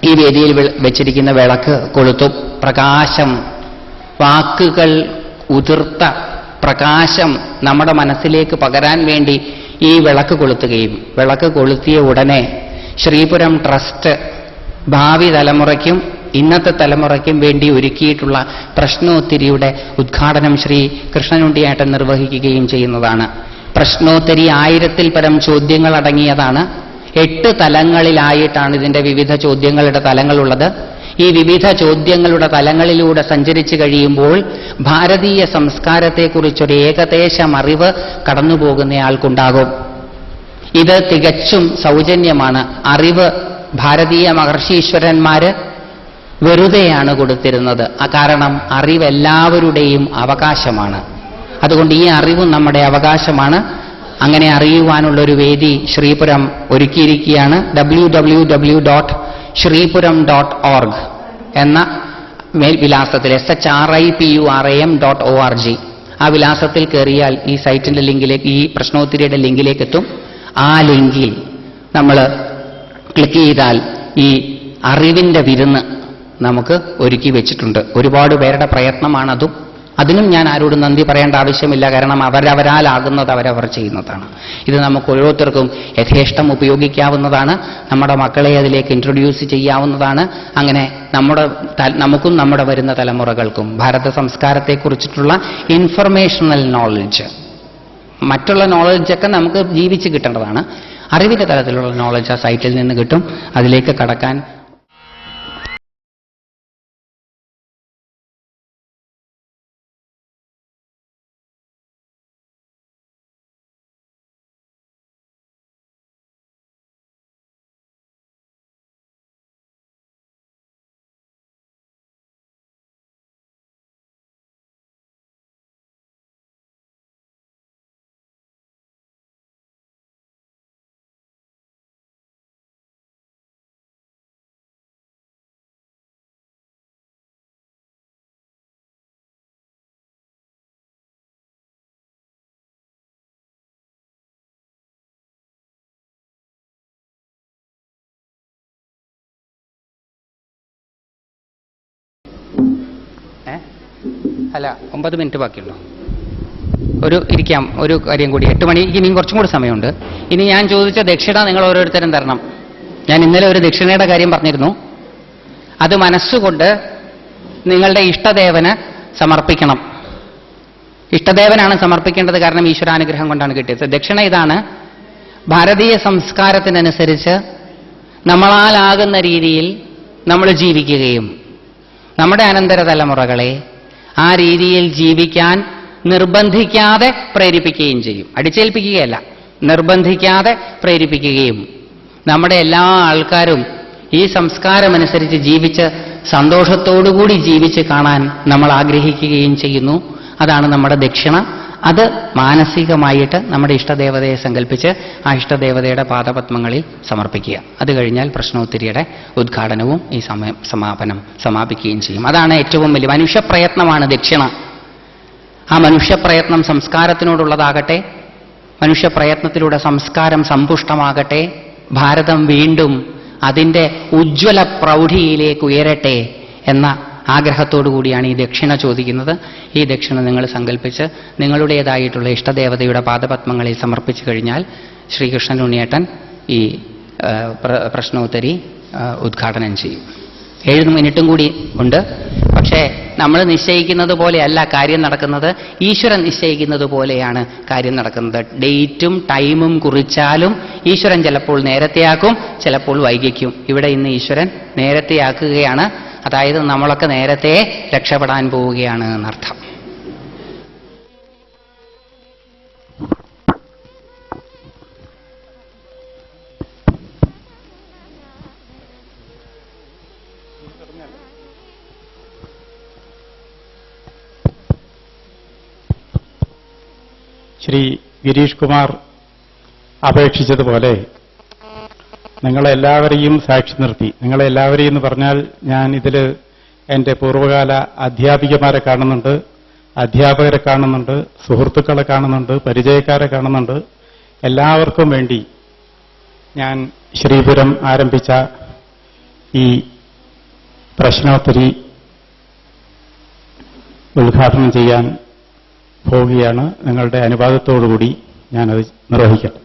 ഈ വേദിയിൽ വെച്ചിരിക്കുന്ന വിളക്ക് കൊളുത്തും. പ്രകാശം, വാക്കുകൾ ഉതിർത്ത പ്രകാശം നമ്മുടെ മനസ്സിലേക്ക് പകരാൻ വേണ്ടി ഈ വിളക്ക് കൊളുത്തുകയും വിളക്ക് കൊളുത്തിയ ഉടനെ ശ്രീപുരം ട്രസ്റ്റ് ഭാവി തലമുറയ്ക്കും ഇന്നത്തെ തലമുറയ്ക്കും വേണ്ടി ഒരുക്കിയിട്ടുള്ള പ്രശ്നോത്തരിയുടെ ഉദ്ഘാടനം ശ്രീ കൃഷ്ണനുണ്ണിയേട്ടൻ നിർവഹിക്കുകയും ചെയ്യുന്നതാണ്. പ്രശ്നോത്തരി 1000-ൽ പരം ചോദ്യങ്ങൾ അടങ്ങിയതാണ്. 8 തലങ്ങളിലായിട്ടാണ് ഇതിന്റെ വിവിധ ചോദ്യങ്ങളുടെ തലങ്ങളുള്ളത്. ഈ വിവിധ ചോദ്യങ്ങളുടെ തലങ്ങളിലൂടെ സഞ്ചരിച്ചു കഴിയുമ്പോൾ ഭാരതീയ സംസ്കാരത്തെക്കുറിച്ചൊരു ഏകദേശം അറിവ് കടന്നുപോകുന്നയാൾക്കുണ്ടാകും. ഇത് തികച്ചും സൗജന്യമാണ്. അറിവ് ഭാരതീയ മഹർഷീശ്വരന്മാര് വെറുതെയാണ് കൊടുത്തിരുന്നത്. കാരണം അറിവെല്ലാവരുടെയും അവകാശമാണ്. അതുകൊണ്ട് ഈ അറിവും നമ്മുടെ അവകാശമാണ്. അങ്ങനെ അറിയുവാനുള്ളൊരു വേദി ശ്രീപുരം ഒരുക്കിയിരിക്കുകയാണ്. www.shripuram.org എന്ന വിലാസത്തിൽ shripuram.org ആ വിലാസത്തിൽ കയറിയാൽ ഈ സൈറ്റിന്റെ ലിങ്കിലേക്ക്, ഈ പ്രശ്നോത്തരിയുടെ ലിങ്കിലേക്ക് എത്തും. ആ ലിങ്കിൽ നമ്മൾ ക്ലിക്ക് ചെയ്താൽ ഈ അറിവിന്റെ വിരുന്ന് നമുക്ക് ഒരുക്കി വെച്ചിട്ടുണ്ട്. ഒരുപാട് പേരുടെ പ്രയത്നമാണതും. അതിനും ഞാൻ ആരോടും നന്ദി പറയേണ്ട ആവശ്യമില്ല. കാരണം അവരവരാലാകുന്നത് അവരവർ ചെയ്യുന്നതാണ്. ഇത് നമുക്ക് ഓരോരുത്തർക്കും യഥേഷ്ടം ഉപയോഗിക്കാവുന്നതാണ്. നമ്മുടെ മക്കളെ അതിലേക്ക് ഇൻട്രൊഡ്യൂസ് ചെയ്യാവുന്നതാണ്. അങ്ങനെ നമുക്കും നമ്മുടെ വരുന്ന തലമുറകൾക്കും ഭാരത സംസ്കാരത്തെക്കുറിച്ചിട്ടുള്ള ഇൻഫർമേഷണൽ നോളജ്, മറ്റുള്ള നോളജൊക്കെ നമുക്ക് ജീവിച്ച് കിട്ടേണ്ടതാണ്. അറിവിന്റെ തലത്തിലുള്ള നോളജ് ആ സൈറ്റിൽ നിന്ന് കിട്ടും. അതിലേക്ക് കടക്കാൻ അല്ല 9 മിനിറ്റ് ബാക്കിയുള്ളൂ. ഇരിക്കാം. ഒരു കാര്യം കൂടി, 8 മണിക്ക് ഇനിയും കുറച്ചും കൂടി സമയമുണ്ട്. ഇനി ഞാൻ ചോദിച്ച ദക്ഷിണ നിങ്ങൾ ഓരോരുത്തരും തരണം. ഞാൻ ഇന്നലെ ഒരു ദക്ഷിണയുടെ കാര്യം പറഞ്ഞിരുന്നു. അത് മനസ്സുകൊണ്ട് നിങ്ങളുടെ ഇഷ്ടദേവന് സമർപ്പിക്കണം. ഇഷ്ടദേവനാണ് സമർപ്പിക്കേണ്ടത്. കാരണം ഈശ്വരാനുഗ്രഹം കൊണ്ടാണ് കിട്ടിയത്. ദക്ഷിണ ഇതാണ്: ഭാരതീയ സംസ്കാരത്തിനനുസരിച്ച് നമ്മളാലാകുന്ന രീതിയിൽ നമ്മൾ ജീവിക്കുകയും നമ്മുടെ അനന്തര തലമുറകളെ ആ രീതിയിൽ ജീവിക്കാൻ നിർബന്ധിക്കാതെ പ്രേരിപ്പിക്കുകയും ചെയ്യും. അടിച്ചേൽപ്പിക്കുകയല്ല, നിർബന്ധിക്കാതെ പ്രേരിപ്പിക്കുകയും നമ്മുടെ എല്ലാ ആൾക്കാരും ഈ സംസ്കാരമനുസരിച്ച് ജീവിച്ച് സന്തോഷത്തോടുകൂടി ജീവിച്ച് കാണാൻ നമ്മൾ ആഗ്രഹിക്കുകയും ചെയ്യുന്നു. അതാണ് നമ്മുടെ ദക്ഷിണ. അത് മാനസികമായിട്ട് നമ്മുടെ ഇഷ്ടദേവതയെ സങ്കല്പിച്ച് ആ ഇഷ്ടദേവതയുടെ പാദപത്മങ്ങളിൽ സമർപ്പിക്കുക. അത് കഴിഞ്ഞാൽ പ്രശ്നോത്തരിയുടെ ഉദ്ഘാടനവും ഈ സമാപിക്കുകയും ചെയ്യും. അതാണ് ഏറ്റവും വലിയ മനുഷ്യപ്രയത്നമാണ് ദക്ഷിണ. ആ മനുഷ്യപ്രയത്നം സംസ്കാരത്തിനോടുള്ളതാകട്ടെ, മനുഷ്യപ്രയത്നത്തിലൂടെ സംസ്കാരം സമ്പുഷ്ടമാകട്ടെ, ഭാരതം വീണ്ടും അതിൻ്റെ ഉജ്ജ്വല പ്രൗഢിയിലേക്ക് ഉയരട്ടെ എന്ന ആഗ്രഹത്തോടു കൂടിയാണ് ഈ ദക്ഷിണ ചോദിക്കുന്നത്. ഈ ദക്ഷിണ നിങ്ങൾ സങ്കല്പിച്ച് നിങ്ങളുടേതായിട്ടുള്ള ഇഷ്ടദേവതയുടെ പാദപത്മങ്ങളിൽ സമർപ്പിച്ചു കഴിഞ്ഞാൽ ശ്രീകൃഷ്ണൻ ഉണ്ണിയേട്ടൻ ഈ പ്രശ്നോത്തരി ഉദ്ഘാടനം ചെയ്യും. 7 മിനിറ്റും കൂടി ഉണ്ട്. പക്ഷേ നമ്മൾ നിശ്ചയിക്കുന്നത് പോലെയല്ല കാര്യം നടക്കുന്നത്. ഈശ്വരൻ നിശ്ചയിക്കുന്നത് പോലെയാണ് കാര്യം നടക്കുന്നത്. ഡേറ്റും ടൈമും കുറിച്ചാലും ഈശ്വരൻ ചിലപ്പോൾ നേരത്തെയാക്കും, ചിലപ്പോൾ വൈകിക്കും. ഇവിടെ ഇന്ന് ഈശ്വരൻ നേരത്തെയാക്കുകയാണ്. അതായത് നമ്മളൊക്കെ നേരത്തെ രക്ഷപ്പെടാൻ പോവുകയാണ് എന്നർത്ഥം. ശ്രീ ഗിരീഷ് കുമാർ അപേക്ഷിച്ചതുപോലെ നിങ്ങളെല്ലാവരെയും സാക്ഷി നിർത്തി, നിങ്ങളെല്ലാവരെയും എന്ന് പറഞ്ഞാൽ ഞാൻ ഇതിൽ എൻ്റെ പൂർവ്വകാല അധ്യാപികമാരെ കാണുന്നുണ്ട്, അധ്യാപകരെ കാണുന്നുണ്ട്, സുഹൃത്തുക്കളെ കാണുന്നുണ്ട്, പരിചയക്കാരെ കാണുന്നുണ്ട്. എല്ലാവർക്കും വേണ്ടി ഞാൻ ശ്രീപുരം ആരംഭിച്ച ഈ പ്രശ്നോത്തരി ഉദ്ഘാടനം ചെയ്യാൻ പോവുകയാണ്. നിങ്ങളുടെ അനുവാദത്തോടുകൂടി ഞാനത് നിർവഹിക്കട്ടെ.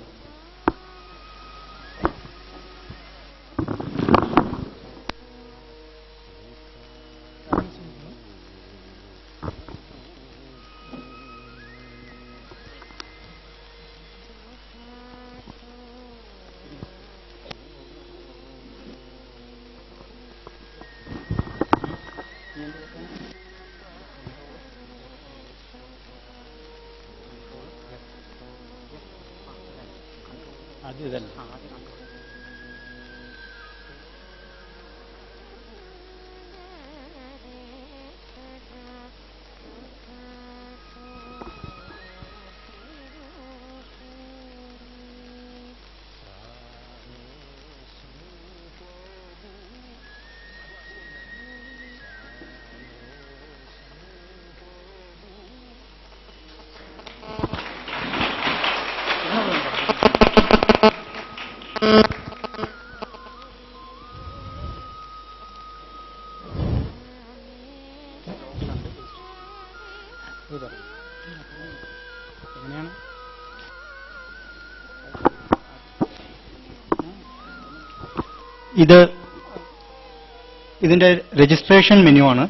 ഇതിന്റെ രജിസ്ട്രേഷൻ മെനു ആണ്.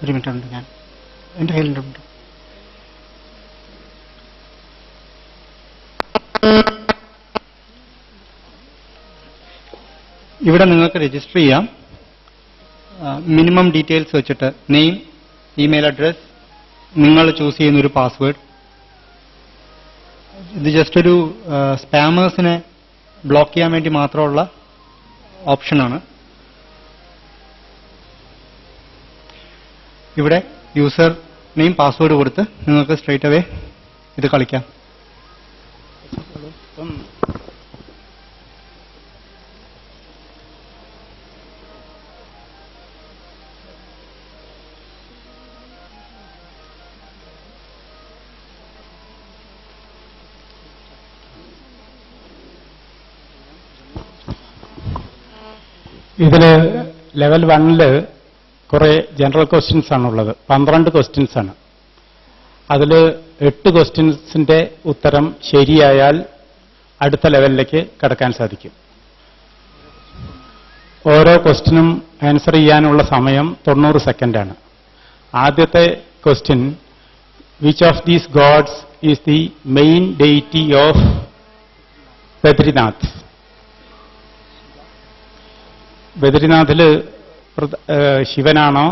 ഒരു മിനിറ്റ് ഉണ്ട്, ഞാൻ എന്റെ കയ്യിലുണ്ട്. ഇവിടെ നിങ്ങൾക്ക് രജിസ്റ്റർ ചെയ്യാം. മിനിമം ഡീറ്റെയിൽസ് വെച്ചിട്ട് നെയിം, ഇമെയിൽ അഡ്രസ്, നിങ്ങൾ ചൂസ് ചെയ്യുന്ന ഒരു പാസ്വേഡ്. ഇത് ജസ്റ്റ് ഒരു സ്പാമേഴ്സിനെ ബ്ലോക്ക് ചെയ്യാൻ വേണ്ടി മാത്രമുള്ള ഓപ്ഷനാണ്. ഇവിടെ യൂസർ നെയിം പാസ്വേഡ് കൊടുത്ത് നിങ്ങൾക്ക് സ്ട്രേറ്റ് അവേ ഇത് കളിക്കാം. ഇതില് ലെവൽ 1 കുറെ ജനറൽ ക്വസ്റ്റ്യൻസ് ആണുള്ളത്. 12 ക്വസ്റ്റ്യൻസ് ആണ്. അതിൽ 8 ക്വസ്റ്റ്യൻസിന്റെ ഉത്തരം ശരിയായാൽ അടുത്ത ലെവലിലേക്ക് കടക്കാൻ സാധിക്കും. ഓരോ ക്വസ്റ്റ്യനും ആൻസർ ചെയ്യാനുള്ള സമയം 90 സെക്കൻഡാണ്. ആദ്യത്തെ question, which of these gods is the main deity of Badrinath? ബദ്രിനാഥില് ശിവനാണോ,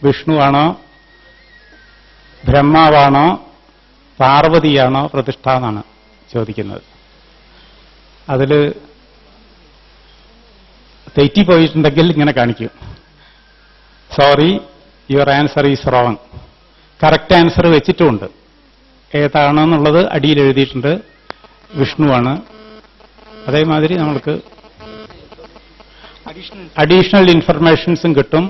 വിഷ്ണുവാണോ, ബ്രഹ്മാവാണോ, പാർവതിയാണോ പ്രതിഷ്ഠ എന്നാണ് ചോദിക്കുന്നത്. അതിൽ തെറ്റിപ്പോയിട്ടുണ്ടെങ്കിൽ ഇങ്ങനെ കാണിക്കും, sorry your answer is wrong. Correct answer വെച്ചിട്ടുമുണ്ട്. ഏതാണെന്നുള്ളത് അടിയിൽ എഴുതിയിട്ടുണ്ട്, വിഷ്ണുവാണ്. അതേമാതിരി നമ്മൾക്ക് അഡീഷണൽ ഇൻഫർമേഷൻസും കിട്ടും.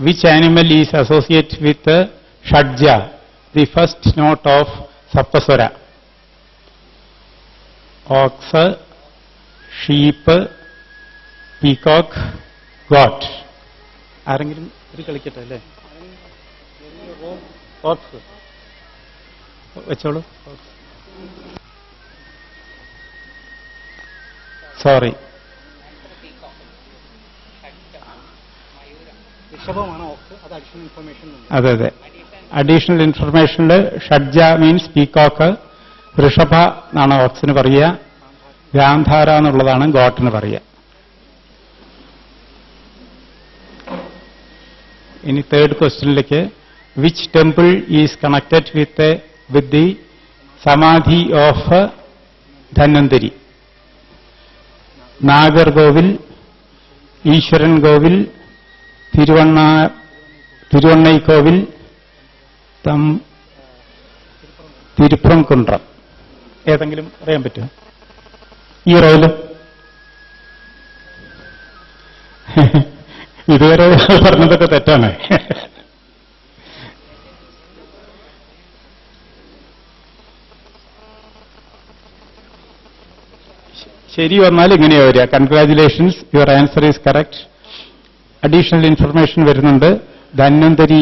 Which animal is associate with shadja, the first note of saptaswara? Ox, sheep, peacock, goat. ആരെങ്കിലും ഇത് കളിക്കട്ടെ അല്ലേ? ഓക്സ് വെച്ചോളൂ. സോറി, അതെ അതെ. അഡീഷണൽ ഇൻഫർമേഷനിൽ ഷഡ്ജ മീൻസ് പീകോക്ക്, ഋഷഭ എന്നാണ് ഓക്സിന് പറയുക, ഗാന്ധാര എന്നുള്ളതാണ് ഗോട്ടിന് പറയുക. ഇനി തേർഡ് ക്വസ്റ്റ്യനിലേക്ക്, which temple is connected with the സമാധി ഓഫ് ധന്വന്തരി? നാഗർകോവിൽ, ഈശ്വരൻ കോവിൽ, തിരുവണ്ണൈക്കോവിൽ, തിരുപ്പുറംകുണ്ട്രം. ഏതെങ്കിലും അറിയാൻ പറ്റുമോ ഈ റോയില്? ഇതുവരെ പറഞ്ഞതൊക്കെ തെറ്റാണ്. ശരി വന്നാൽ ഇങ്ങനെയാ വരിക. Congratulations, your answer is correct. Additional information വരുന്നുണ്ട്. ധന്വന്തരി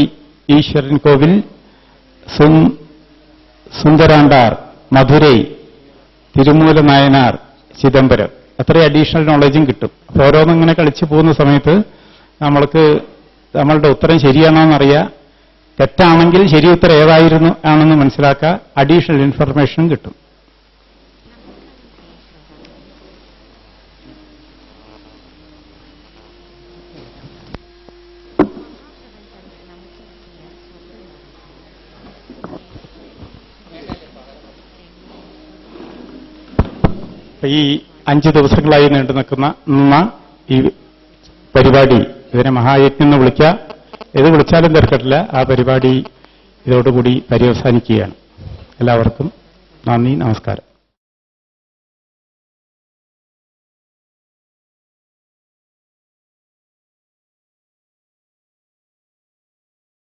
ഈശ്വരൻ കോവിൽ, സുന്ദരാണ്ടാർ, മധുരൈ, തിരുമൂല നായനാർ, ചിദംബരം. അത്രയും അഡീഷണൽ നോളജും കിട്ടും. അപ്പോൾ ഓരോന്നിങ്ങനെ കളിച്ചു പോകുന്ന സമയത്ത് നമ്മളുടെ ഉത്തരം ശരിയാണോ എന്നറിയാം. തെറ്റാണെങ്കിൽ ശരി ഉത്തരം ഏതായിരുന്നു ആണെന്ന് മനസ്സിലാക്കുക. അഡീഷണൽ ഇൻഫർമേഷൻ കിട്ടും. ഈ 5 ദിവസങ്ങളായി നീണ്ടു നിൽക്കുന്ന ഈ പരിപാടി, ഇതിനെ മഹായജ്ഞം എന്ന് വിളിക്കുക. ഏത് വിളിച്ചാലും തിരക്കില്ല. ആ പരിപാടി ഇതോടുകൂടി പര്യവസാനിക്കുകയാണ്. എല്ലാവർക്കും നന്ദി, നമസ്കാരം.